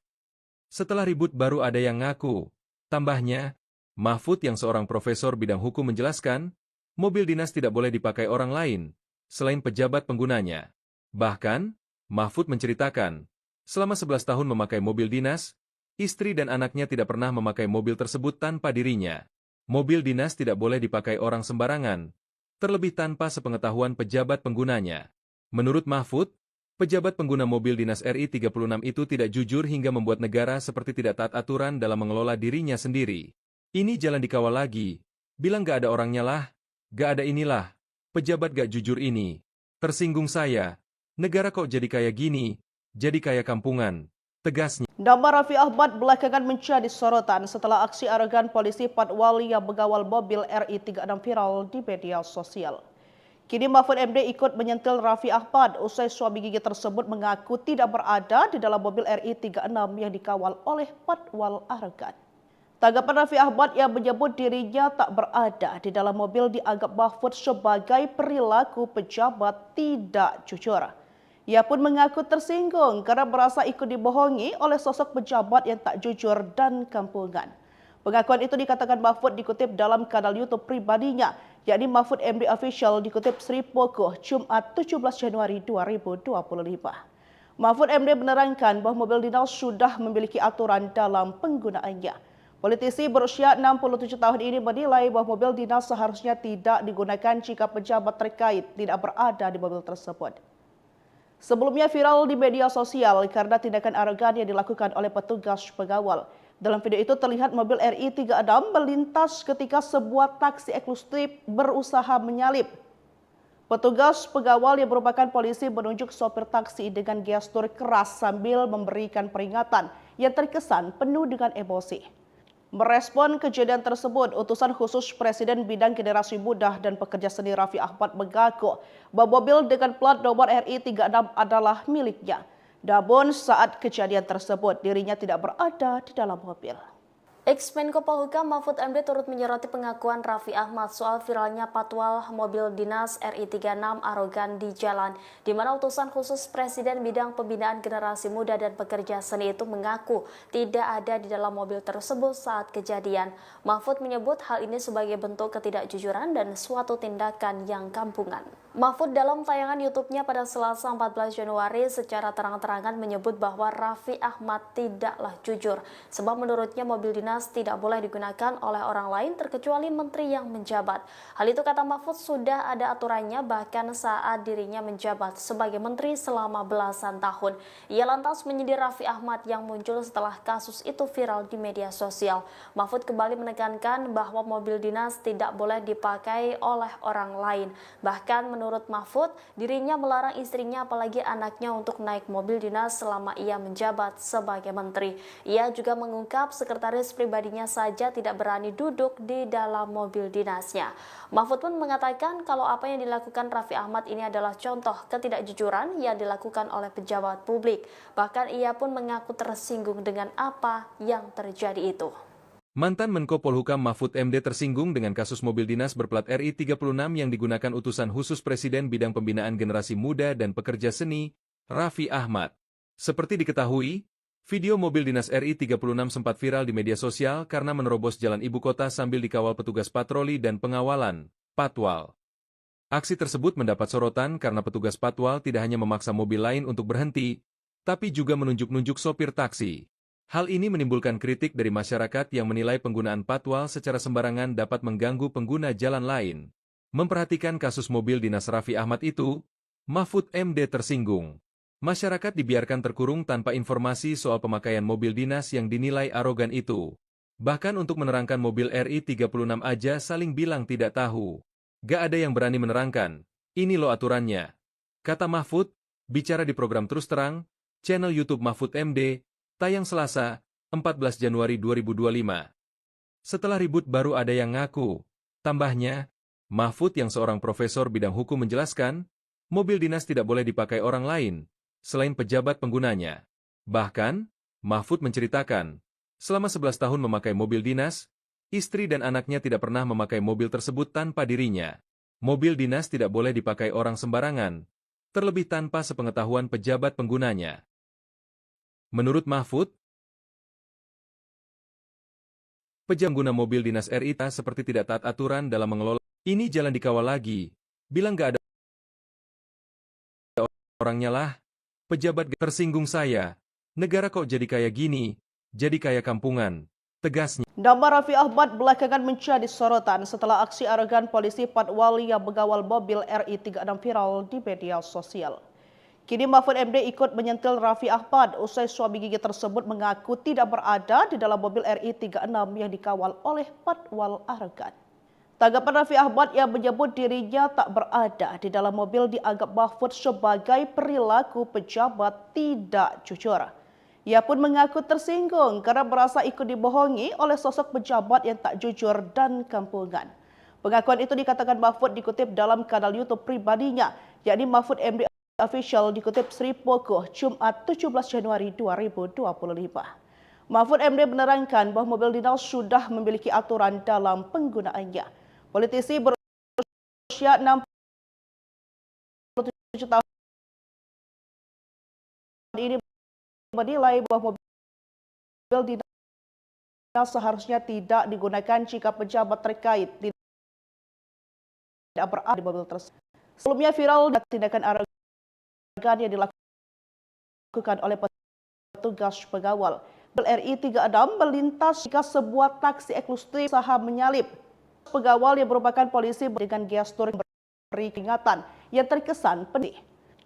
S3: Setelah ribut baru ada yang ngaku. Tambahnya, Mahfud yang seorang profesor bidang hukum menjelaskan, mobil dinas tidak boleh dipakai orang lain, selain pejabat penggunanya. Bahkan, Mahfud menceritakan, selama 11 tahun memakai mobil dinas, istri dan anaknya tidak pernah memakai mobil tersebut tanpa dirinya. Mobil dinas tidak boleh dipakai orang sembarangan, terlebih tanpa sepengetahuan pejabat penggunanya. Menurut Mahfud, pejabat pengguna mobil dinas RI 36 itu tidak jujur hingga membuat negara seperti tidak taat aturan dalam mengelola dirinya sendiri. Ini jalan dikawal lagi. Bilang gak ada orangnya lah. Gak ada inilah. Pejabat gak jujur ini. Tersinggung saya. Negara kok jadi kayak gini? Jadi kayak kampungan. Tegasnya.
S1: Nama Raffi Ahmad belakangan menjadi sorotan setelah aksi arogan polisi Patwal yang mengawal mobil RI 36 viral di media sosial. Kini Mahfud MD ikut menyentil Raffi Ahmad usai suami gigi tersebut mengaku tidak berada di dalam mobil RI 36 yang dikawal oleh Patwal arogan. Tanggapan Raffi Ahmad yang menyebut dirinya tak berada di dalam mobil dianggap Mahfud sebagai perilaku pejabat tidak jujur. Ia pun mengaku tersinggung karena merasa ikut dibohongi oleh sosok pejabat yang tak jujur dan kampungan. Pengakuan itu dikatakan Mahfud dikutip dalam kanal YouTube pribadinya, yakni Mahfud MD Official dikutip Sri Pokoh Jumat 17 Januari 2025. Mahfud MD menerangkan bahwa mobil dinas sudah memiliki aturan dalam penggunaannya. Politisi berusia 67 tahun ini menilai bahwa mobil dinas seharusnya tidak digunakan jika pejabat terkait tidak berada di mobil tersebut. Sebelumnya viral di media sosial karena tindakan arogan yang dilakukan oleh petugas pengawal. Dalam video itu terlihat mobil RI36 melintas ketika sebuah taksi eksklusif berusaha menyalip. Petugas pengawal yang merupakan polisi menunjuk sopir taksi dengan gestur keras sambil memberikan peringatan yang terkesan penuh dengan emosi. Merespon kejadian tersebut, utusan khusus Presiden Bidang Generasi Muda dan Pekerja Seni Raffi Ahmad mengaku bahwa mobil dengan plat nomor RI36 adalah miliknya. Namun saat kejadian tersebut dirinya tidak berada di dalam mobil.
S2: Ex-Menko Polhukam Mahfud MD turut menyoroti pengakuan Raffi Ahmad soal viralnya patwal mobil dinas RI36 arogan di jalan, di mana utusan khusus Presiden Bidang Pembinaan Generasi Muda dan Pekerja Seni itu mengaku tidak ada di dalam mobil tersebut saat kejadian. Mahfud menyebut hal ini sebagai bentuk ketidakjujuran dan suatu tindakan yang kampungan. Mahfud dalam tayangan YouTube-nya pada Selasa 14 Januari secara terang-terangan menyebut bahwa Raffi Ahmad tidaklah jujur, sebab menurutnya mobil dinas tidak boleh digunakan oleh orang lain terkecuali menteri yang menjabat. Hal itu kata Mahfud sudah ada aturannya bahkan saat dirinya menjabat sebagai menteri selama belasan tahun. Ia lantas menyindir Raffi Ahmad yang muncul setelah kasus itu viral di media sosial. Mahfud kembali menekankan bahwa mobil dinas tidak boleh dipakai oleh orang lain. Bahkan menurut Mahfud, dirinya melarang istrinya apalagi anaknya untuk naik mobil dinas selama ia menjabat sebagai menteri. Ia juga mengungkap sekretaris pribadinya saja tidak berani duduk di dalam mobil dinasnya. Mahfud pun mengatakan kalau apa yang dilakukan Raffi Ahmad ini adalah contoh ketidakjujuran yang dilakukan oleh pejabat publik. Bahkan ia pun mengaku tersinggung dengan apa yang terjadi itu.
S3: Mantan Menko Polhukam Mahfud MD tersinggung dengan kasus mobil dinas berplat RI36 yang digunakan utusan khusus Presiden Bidang Pembinaan Generasi Muda dan Pekerja Seni, Raffi Ahmad. Seperti diketahui, video mobil dinas RI36 sempat viral di media sosial karena menerobos jalan ibu kota sambil dikawal petugas patroli dan pengawalan, Patwal. Aksi tersebut mendapat sorotan karena petugas Patwal tidak hanya memaksa mobil lain untuk berhenti, tapi juga menunjuk-nunjuk sopir taksi. Hal ini menimbulkan kritik dari masyarakat yang menilai penggunaan patwal secara sembarangan dapat mengganggu pengguna jalan lain. Memperhatikan kasus mobil dinas Raffi Ahmad itu, Mahfud MD tersinggung. Masyarakat dibiarkan terkurung tanpa informasi soal pemakaian mobil dinas yang dinilai arogan itu. Bahkan untuk menerangkan mobil RI36 aja saling bilang tidak tahu. Gak ada yang berani menerangkan, ini loh aturannya. Kata Mahfud, bicara di program Terus Terang, channel YouTube Mahfud MD, tayang Selasa, 14 Januari 2025. Setelah ribut baru ada yang ngaku. Tambahnya, Mahfud yang seorang profesor bidang hukum menjelaskan, mobil dinas tidak boleh dipakai orang lain, selain pejabat penggunanya. Bahkan, Mahfud menceritakan, selama 11 tahun memakai mobil dinas, istri dan anaknya tidak pernah memakai mobil tersebut tanpa dirinya. Mobil dinas tidak boleh dipakai orang sembarangan, terlebih tanpa sepengetahuan pejabat penggunanya. Menurut Mahfud, pengguna mobil dinas RI seperti tidak taat aturan dalam mengelola. Ini jalan dikawal lagi. Bilang gak ada orangnya lah. Pejabat tersinggung saya. Negara kok jadi kayak gini? Jadi kayak kampungan. Tegasnya.
S1: Nama Raffi Ahmad belakangan menjadi sorotan setelah aksi arogan polisi Patwal yang mengawal mobil RI36 viral di media sosial. Kini Mahfud MD ikut menyentil Raffi Ahmad usai suami gigi tersebut mengaku tidak berada di dalam mobil RI36 yang dikawal oleh Patwal arogan. Tanggapan Raffi Ahmad yang menyebut dirinya tak berada di dalam mobil dianggap Mahfud sebagai perilaku pejabat tidak jujur. Ia pun mengaku tersinggung karena merasa ikut dibohongi oleh sosok pejabat yang tak jujur dan kampungan. Pengakuan itu dikatakan Mahfud dikutip dalam kanal YouTube pribadinya, yakni Mahfud MD Official dikutip Sri Pogo Jumat 17 Januari 2025. Mahfud MD menerangkan bahwa mobil dinas sudah memiliki aturan dalam penggunaannya. Politisi berusia 67 tahun ini menilai bahwa mobil dinas seharusnya tidak digunakan jika pejabat terkait tidak berada di mobil tersebut. Sebelumnya viral tindakan arogan yang dilakukan oleh petugas pengawal. RI36 melintas jika sebuah taksi eksklusif berusaha menyalip. Pengawal yang merupakan polisi dengan gestur beri peringatan yang terkesan pedih.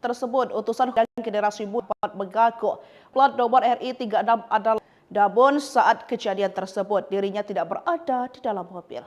S1: tersebut, utusan generasi muda mengaku plat nomor RI 36 adalah namun saat kejadian tersebut dirinya tidak berada di dalam mobil.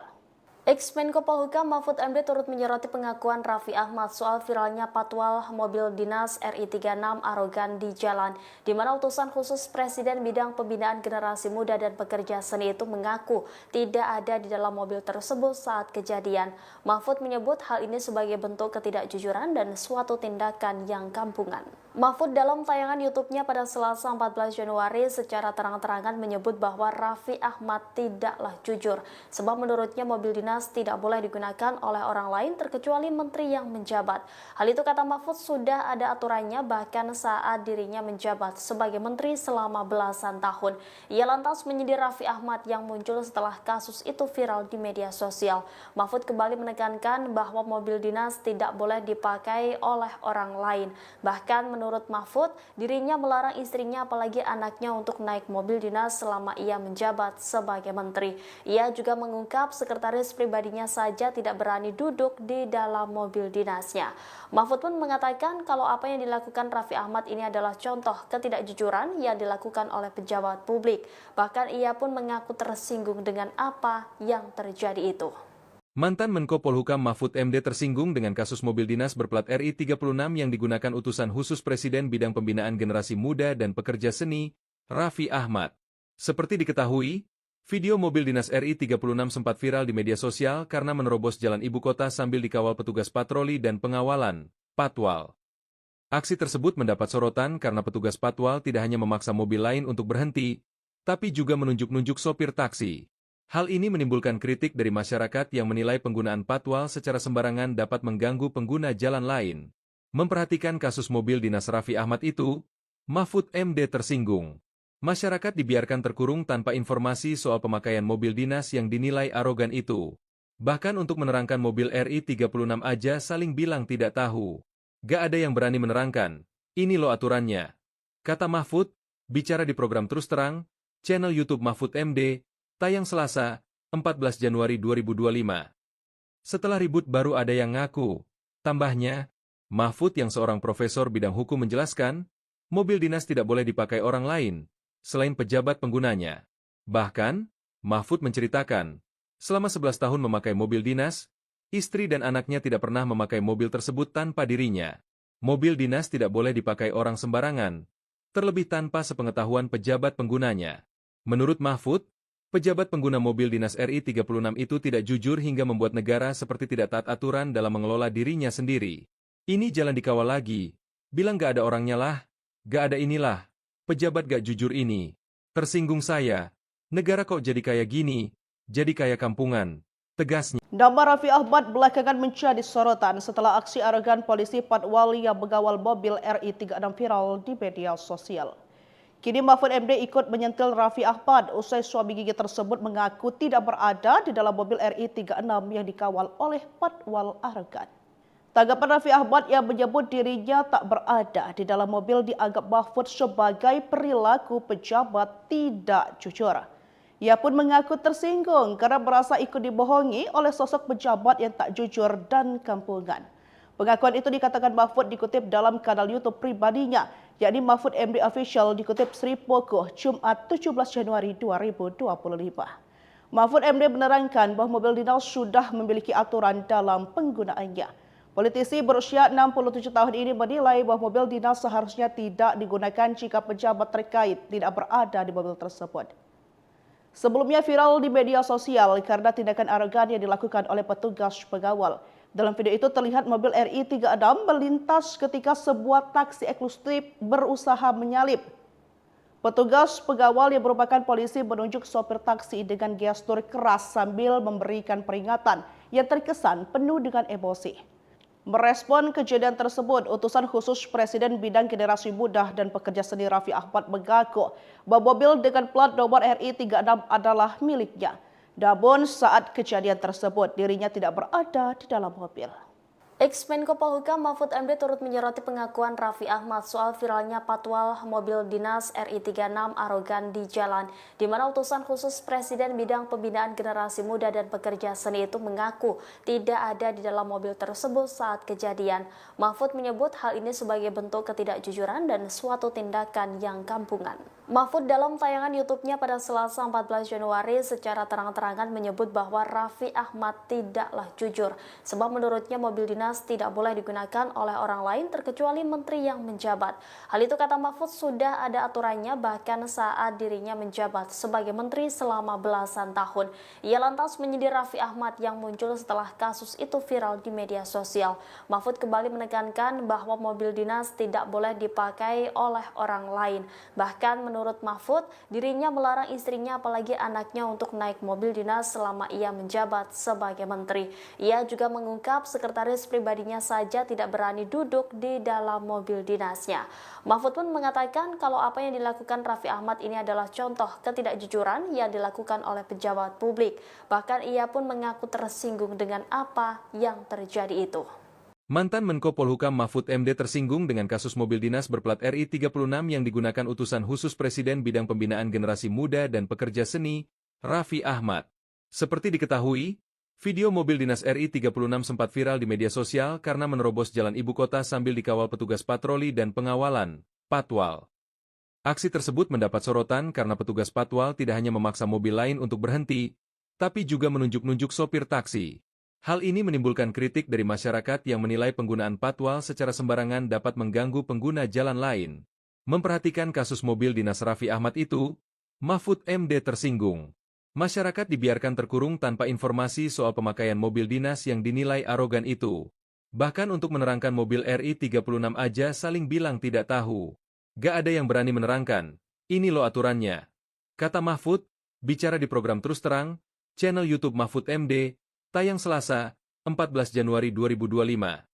S2: Ex-Menko Polhukam Mahfud MD turut menyoroti pengakuan Raffi Ahmad soal viralnya patwal mobil dinas RI 36 arogan di jalan, di mana utusan khusus Presiden bidang pembinaan generasi muda dan pekerja seni itu mengaku tidak ada di dalam mobil tersebut saat kejadian. Mahfud menyebut hal ini sebagai bentuk ketidakjujuran dan suatu tindakan yang kampungan. Mahfud dalam tayangan YouTube-nya pada Selasa 14 Januari secara terang-terangan menyebut bahwa Raffi Ahmad tidaklah jujur, sebab menurutnya mobil dinas tidak boleh digunakan oleh orang lain terkecuali menteri yang menjabat. Hal itu kata Mahfud sudah ada aturannya bahkan saat dirinya menjabat sebagai menteri selama belasan tahun. Ia lantas menyindir Raffi Ahmad yang muncul setelah kasus itu viral di media sosial. Mahfud kembali menekankan bahwa mobil dinas tidak boleh dipakai oleh orang lain. Bahkan menurut Mahfud, dirinya melarang istrinya apalagi anaknya untuk naik mobil dinas selama ia menjabat sebagai menteri. Ia juga mengungkap sekretaris pribadinya saja tidak berani duduk di dalam mobil dinasnya. Mahfud pun mengatakan kalau apa yang dilakukan Raffi Ahmad ini adalah contoh ketidakjujuran yang dilakukan oleh pejabat publik. Bahkan ia pun mengaku tersinggung dengan apa yang terjadi itu.
S3: Mantan Menko Polhukam Mahfud MD tersinggung dengan kasus mobil dinas berplat RI 36 yang digunakan utusan khusus Presiden bidang pembinaan generasi muda dan pekerja seni, Raffi Ahmad. Seperti diketahui, video mobil dinas RI 36 sempat viral di media sosial karena menerobos jalan ibu kota sambil dikawal petugas patroli dan pengawalan, Patwal. Aksi tersebut mendapat sorotan karena petugas Patwal tidak hanya memaksa mobil lain untuk berhenti, tapi juga menunjuk-nunjuk sopir taksi. Hal ini menimbulkan kritik dari masyarakat yang menilai penggunaan Patwal secara sembarangan dapat mengganggu pengguna jalan lain. Memperhatikan kasus mobil dinas Raffi Ahmad itu, Mahfud MD tersinggung. Masyarakat dibiarkan terkurung tanpa informasi soal pemakaian mobil dinas yang dinilai arogan itu. Bahkan untuk menerangkan mobil RI 36 aja saling bilang tidak tahu. Gak ada yang berani menerangkan, ini loh aturannya. Kata Mahfud, bicara di program Terus Terang, channel YouTube Mahfud MD, tayang Selasa, 14 Januari 2025. Setelah ribut baru ada yang ngaku. Tambahnya, Mahfud yang seorang profesor bidang hukum menjelaskan, mobil dinas tidak boleh dipakai orang lain, selain pejabat penggunanya. Bahkan, Mahfud menceritakan, selama 11 tahun memakai mobil dinas, istri dan anaknya tidak pernah memakai mobil tersebut tanpa dirinya. Mobil dinas tidak boleh dipakai orang sembarangan, terlebih tanpa sepengetahuan pejabat penggunanya. Menurut Mahfud, pejabat pengguna mobil dinas RI 36 itu tidak jujur hingga membuat negara seperti tidak taat aturan dalam mengelola dirinya sendiri. Ini jalan dikawal lagi, bilang gak ada orangnya lah, gak ada inilah. Pejabat gak jujur ini. Tersinggung saya. Negara kok jadi kayak gini? Jadi kayak kampungan. Tegasnya.
S1: Nama Raffi Ahmad belakangan menjadi sorotan setelah aksi arogan polisi Patwal yang mengawal mobil RI 36 viral di media sosial. Kini Mahfud MD ikut menyentil Raffi Ahmad usai suami gigi tersebut mengaku tidak berada di dalam mobil RI 36 yang dikawal oleh Patwal arogan. Tanggapan Raffi Ahmad yang menyebut dirinya tak berada di dalam mobil dianggap Mahfud sebagai perilaku pejabat tidak jujur. Ia pun mengaku tersinggung karena merasa ikut dibohongi oleh sosok pejabat yang tak jujur dan kampungan. Pengakuan itu dikatakan Mahfud dikutip dalam kanal YouTube pribadinya, yakni Mahfud MD Official dikutip Sri Pogoh Jumat 17 Januari 2025. Mahfud MD menerangkan bahwa mobil dinas sudah memiliki aturan dalam penggunaannya. Politisi berusia 67 tahun ini menilai bahwa mobil dinas seharusnya tidak digunakan jika pejabat terkait tidak berada di mobil tersebut. Sebelumnya viral di media sosial karena tindakan arogan yang dilakukan oleh petugas pengawal. Dalam video itu terlihat mobil RI 36 melintas ketika sebuah taksi eksklusif berusaha menyalip. Petugas pengawal yang merupakan polisi menunjuk sopir taksi dengan gestur keras sambil memberikan peringatan yang terkesan penuh dengan emosi. Merespon kejadian tersebut, utusan khusus Presiden bidang generasi muda dan pekerja seni Raffi Ahmad mengaku bahwa mobil dengan plat nomor RI 36 adalah miliknya. Namun saat kejadian tersebut dirinya tidak berada di dalam mobil.
S2: Ex-Menko Polhukam Mahfud MD turut menyoroti pengakuan Raffi Ahmad soal viralnya patwal mobil dinas RI 36 arogan di jalan, di mana utusan khusus Presiden bidang pembinaan generasi muda dan pekerja seni itu mengaku tidak ada di dalam mobil tersebut saat kejadian. Mahfud menyebut hal ini sebagai bentuk ketidakjujuran dan suatu tindakan yang kampungan. Mahfud dalam tayangan YouTube-nya pada Selasa 14 Januari secara terang-terangan menyebut bahwa Raffi Ahmad tidaklah jujur, sebab menurutnya mobil dinas tidak boleh digunakan oleh orang lain terkecuali menteri yang menjabat. Hal itu kata Mahfud sudah ada aturannya bahkan saat dirinya menjabat sebagai menteri selama belasan tahun. Ia lantas menyindir Raffi Ahmad yang muncul setelah kasus itu viral di media sosial. Mahfud kembali menekankan bahwa mobil dinas tidak boleh dipakai oleh orang lain. Bahkan menurut Mahfud, dirinya melarang istrinya apalagi anaknya untuk naik mobil dinas selama ia menjabat sebagai menteri. Ia juga mengungkap sekretaris pribadinya saja tidak berani duduk di dalam mobil dinasnya. Mahfud pun mengatakan kalau apa yang dilakukan Raffi Ahmad ini adalah contoh ketidakjujuran yang dilakukan oleh pejabat publik. Bahkan ia pun mengaku tersinggung dengan apa yang terjadi itu.
S3: Mantan Menko Polhukam Mahfud MD tersinggung dengan kasus mobil dinas berplat RI 36 yang digunakan utusan khusus Presiden bidang pembinaan generasi muda dan pekerja seni, Raffi Ahmad. Seperti diketahui, video mobil dinas RI 36 sempat viral di media sosial karena menerobos jalan ibu kota sambil dikawal petugas patroli dan pengawalan, Patwal. Aksi tersebut mendapat sorotan karena petugas Patwal tidak hanya memaksa mobil lain untuk berhenti, tapi juga menunjuk-nunjuk sopir taksi. Hal ini menimbulkan kritik dari masyarakat yang menilai penggunaan patwal secara sembarangan dapat mengganggu pengguna jalan lain. Memperhatikan kasus mobil dinas Raffi Ahmad itu, Mahfud MD tersinggung. Masyarakat dibiarkan terkurung tanpa informasi soal pemakaian mobil dinas yang dinilai arogan itu. Bahkan untuk menerangkan mobil RI 36 aja saling bilang tidak tahu. Gak ada yang berani menerangkan, ini loh aturannya. Kata Mahfud, bicara di program Terus Terang, channel YouTube Mahfud MD, tayang Selasa, 14 Januari 2025.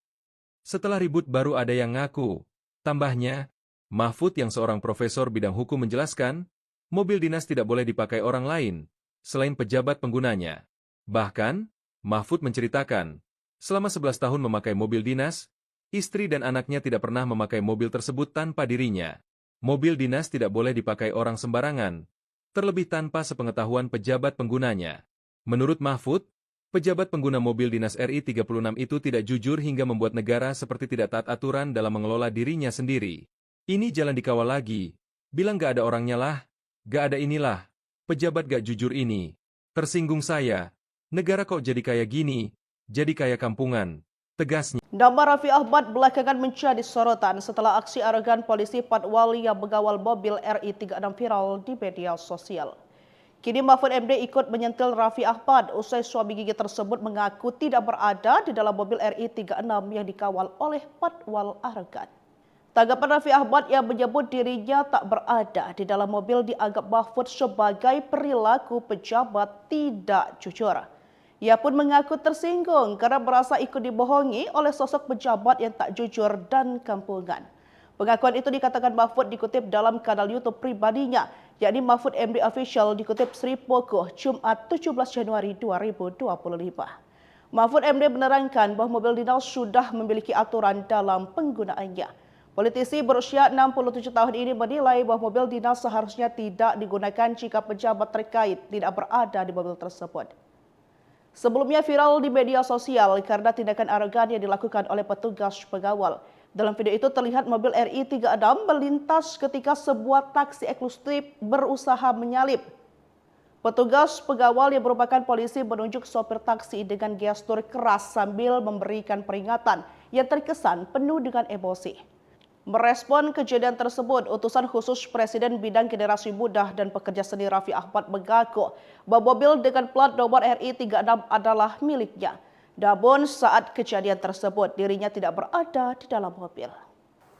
S3: Setelah ribut baru ada yang ngaku. Tambahnya, Mahfud yang seorang profesor bidang hukum menjelaskan, mobil dinas tidak boleh dipakai orang lain, selain pejabat penggunanya. Bahkan, Mahfud menceritakan, selama 11 tahun memakai mobil dinas, istri dan anaknya tidak pernah memakai mobil tersebut tanpa dirinya. Mobil dinas tidak boleh dipakai orang sembarangan, terlebih tanpa sepengetahuan pejabat penggunanya. Menurut Mahfud, pejabat pengguna mobil dinas RI 36 itu tidak jujur hingga membuat negara seperti tidak taat aturan dalam mengelola dirinya sendiri. Ini jalan dikawal lagi. Bilang gak ada orangnya lah. Gak ada inilah. Pejabat gak jujur ini. Tersinggung saya. Negara kok jadi kayak gini? Jadi kayak kampungan. Tegasnya.
S1: Nama Raffi Ahmad belakangan menjadi sorotan setelah aksi arogan polisi Patwal yang mengawal mobil RI 36 viral di media sosial. Kini Mahfud MD ikut menyentil Raffi Ahmad usai suami gigi tersebut mengaku tidak berada di dalam mobil RI 36 yang dikawal oleh Patwal arogan. Tanggapan Raffi Ahmad yang menyebut dirinya tak berada di dalam mobil dianggap Mahfud sebagai perilaku pejabat tidak jujur. Ia pun mengaku tersinggung karena merasa ikut dibohongi oleh sosok pejabat yang tak jujur dan kampungan. Pengakuan itu dikatakan Mahfud dikutip dalam kanal YouTube pribadinya, yakni Mahfud MD Official dikutip Sri Pogoh Jumat 17 Januari 2025. Mahfud MD menerangkan bahwa mobil dinas sudah memiliki aturan dalam penggunaannya. Politisi berusia 67 tahun ini menilai bahwa mobil dinas seharusnya tidak digunakan jika pejabat terkait tidak berada di mobil tersebut. Sebelumnya viral di media sosial karena tindakan arogan yang dilakukan oleh petugas pengawal. Dalam video itu terlihat mobil RI 36 melintas ketika sebuah taksi eksklusif berusaha menyalip. Petugas pengawal yang merupakan polisi menunjuk sopir taksi dengan gestur keras sambil memberikan peringatan yang terkesan penuh dengan emosi. Merespon kejadian tersebut, utusan khusus Presiden bidang generasi muda dan pekerja seni Raffi Ahmad mengaku bahwa mobil dengan plat nomor RI 36 adalah miliknya. Namun saat kejadian tersebut dirinya tidak berada di dalam mobil.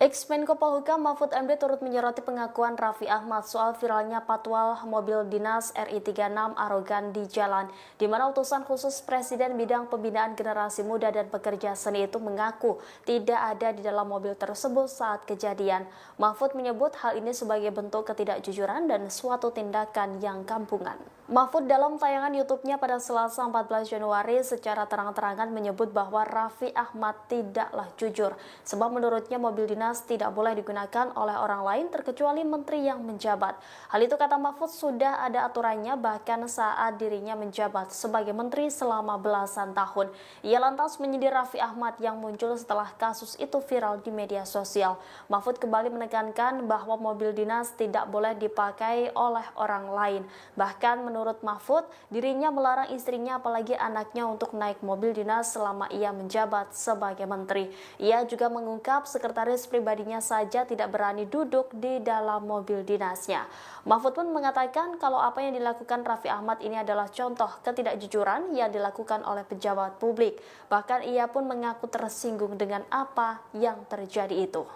S2: Ex-Menko Polhukam Mahfud MD turut menyoroti pengakuan Raffi Ahmad soal viralnya patwal mobil dinas RI 36 arogan di jalan, di mana utusan khusus Presiden bidang pembinaan generasi muda dan pekerja seni itu mengaku tidak ada di dalam mobil tersebut saat kejadian. Mahfud menyebut hal ini sebagai bentuk ketidakjujuran dan suatu tindakan yang kampungan. Mahfud dalam tayangan YouTube-nya pada Selasa 14 Januari secara terang-terangan menyebut bahwa Raffi Ahmad tidaklah jujur, sebab menurutnya mobil dinas tidak boleh digunakan oleh orang lain terkecuali menteri yang menjabat. Hal itu kata Mahfud sudah ada aturannya bahkan saat dirinya menjabat sebagai menteri selama belasan tahun. Ia lantas menyindir Raffi Ahmad yang muncul setelah kasus itu viral di media sosial. Mahfud kembali menekankan bahwa mobil dinas tidak boleh dipakai oleh orang lain. Bahkan menurut Mahfud, dirinya melarang istrinya apalagi anaknya untuk naik mobil dinas selama ia menjabat sebagai menteri. Ia juga mengungkap sekretaris pribadinya saja tidak berani duduk di dalam mobil dinasnya. Mahfud pun mengatakan kalau apa yang dilakukan Raffi Ahmad ini adalah contoh ketidakjujuran yang dilakukan oleh pejabat publik. Bahkan ia pun mengaku tersinggung dengan apa yang terjadi itu.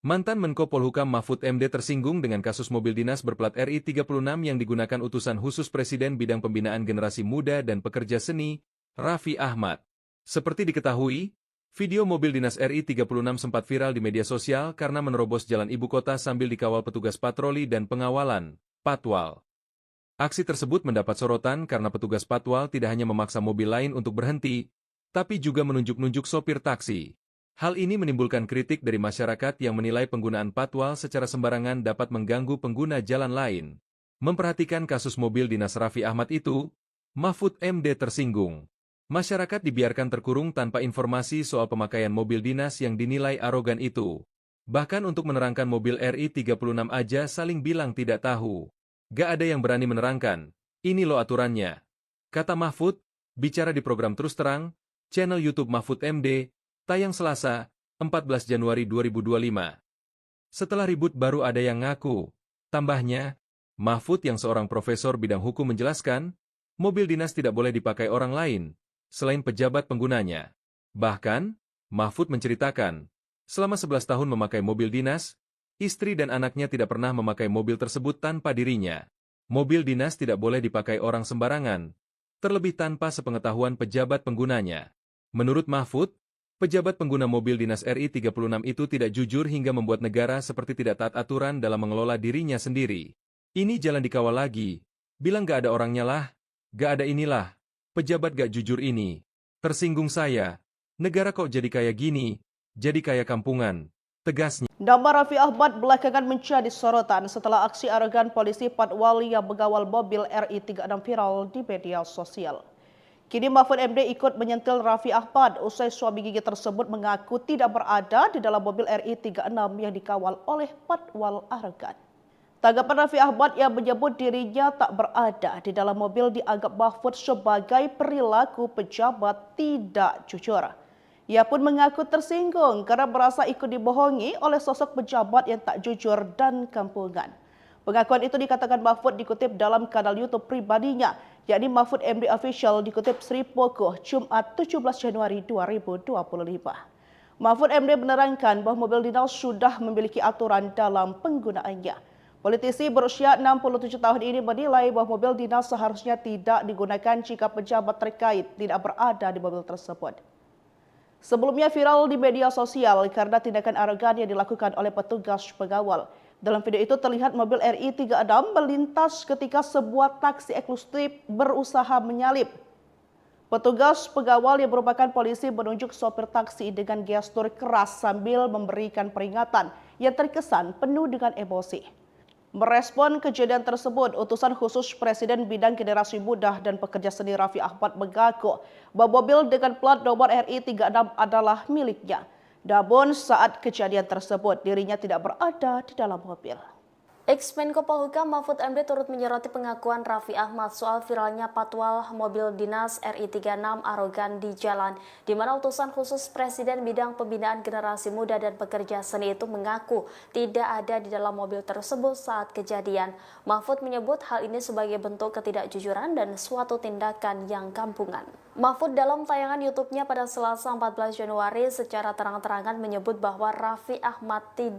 S3: Mantan Menko Polhukam Mahfud MD tersinggung dengan kasus mobil dinas berplat RI 36 yang digunakan utusan khusus Presiden bidang pembinaan generasi muda dan pekerja seni, Raffi Ahmad. Seperti diketahui, video mobil dinas RI 36 sempat viral di media sosial karena menerobos jalan ibu kota sambil dikawal petugas patroli dan pengawalan, Patwal. Aksi tersebut mendapat sorotan karena petugas Patwal tidak hanya memaksa mobil lain untuk berhenti, tapi juga menunjuk-nunjuk sopir taksi. Hal ini menimbulkan kritik dari masyarakat yang menilai penggunaan patwal secara sembarangan dapat mengganggu pengguna jalan lain. Memperhatikan kasus mobil dinas Raffi Ahmad itu, Mahfud MD tersinggung. Masyarakat dibiarkan terkurung tanpa informasi soal pemakaian mobil dinas yang dinilai arogan itu. Bahkan untuk menerangkan mobil RI 36 aja saling bilang tidak tahu. Gak ada yang berani menerangkan, ini loh aturannya. Kata Mahfud, bicara di program Terus Terang, channel YouTube Mahfud MD, tayang Selasa, 14 Januari 2025. Setelah ribut baru ada yang ngaku. Tambahnya, Mahfud yang seorang profesor bidang hukum menjelaskan, mobil dinas tidak boleh dipakai orang lain, selain pejabat penggunanya. Bahkan, Mahfud menceritakan, selama 11 tahun memakai mobil dinas, istri dan anaknya tidak pernah memakai mobil tersebut tanpa dirinya. Mobil dinas tidak boleh dipakai orang sembarangan, terlebih tanpa sepengetahuan pejabat penggunanya. Menurut Mahfud, pejabat pengguna mobil dinas RI 36 itu tidak jujur hingga membuat negara seperti tidak taat aturan dalam mengelola dirinya sendiri. Ini jalan dikawal lagi. Bilang gak ada orangnya lah. Gak ada inilah. Pejabat gak jujur ini. Tersinggung saya. Negara kok jadi kayak gini? Jadi kayak kampungan. Tegasnya.
S1: Nama Raffi Ahmad belakangan menjadi sorotan setelah aksi arogan polisi Patwal yang mengawal mobil RI 36 viral di media sosial. Kini Mahfud MD ikut menyentil Raffi Ahmad usai suami gigi tersebut mengaku tidak berada di dalam mobil RI 36 yang dikawal oleh Patwal arogan. Tanggapan Raffi Ahmad yang menyebut dirinya tak berada di dalam mobil dianggap Mahfud sebagai perilaku pejabat tidak jujur. Ia pun mengaku tersinggung karena merasa ikut dibohongi oleh sosok pejabat yang tak jujur dan kampungan. Pengakuan itu dikatakan Mahfud dikutip dalam kanal YouTube pribadinya, yakni Mahfud MD Official dikutip Sri Pogoh, Jumat 17 Januari 2025. Mahfud MD menerangkan bahwa mobil dinas sudah memiliki aturan dalam penggunaannya. Politisi berusia 67 tahun ini menilai bahwa mobil dinas seharusnya tidak digunakan jika pejabat terkait tidak berada di mobil tersebut. Sebelumnya viral di media sosial karena tindakan arogan yang dilakukan oleh petugas pengawal. Dalam video itu terlihat mobil RI 36 melintas ketika sebuah taksi eksklusif berusaha menyalip. Petugas pengawal yang merupakan polisi menunjuk sopir taksi dengan gestur keras sambil memberikan peringatan yang terkesan penuh dengan emosi. Merespon kejadian tersebut, utusan khusus Presiden bidang generasi muda dan pekerja seni Raffi Ahmad mengaku bahwa mobil dengan plat nomor RI 36 adalah miliknya. Namun saat kejadian tersebut dirinya tidak berada di dalam mobil.
S2: Ex-Menko Polhukam Mahfud MD turut menyoroti pengakuan Raffi Ahmad soal viralnya patwal mobil dinas RI 36 arogan di jalan, di mana utusan khusus Presiden bidang pembinaan generasi muda dan pekerja seni itu mengaku tidak ada di dalam mobil tersebut saat kejadian. Mahfud menyebut hal ini sebagai bentuk ketidakjujuran dan suatu tindakan yang kampungan. Mahfud dalam tayangan YouTube-nya pada Selasa 14 Januari secara terang-terangan menyebut bahwa Raffi Ahmad tidak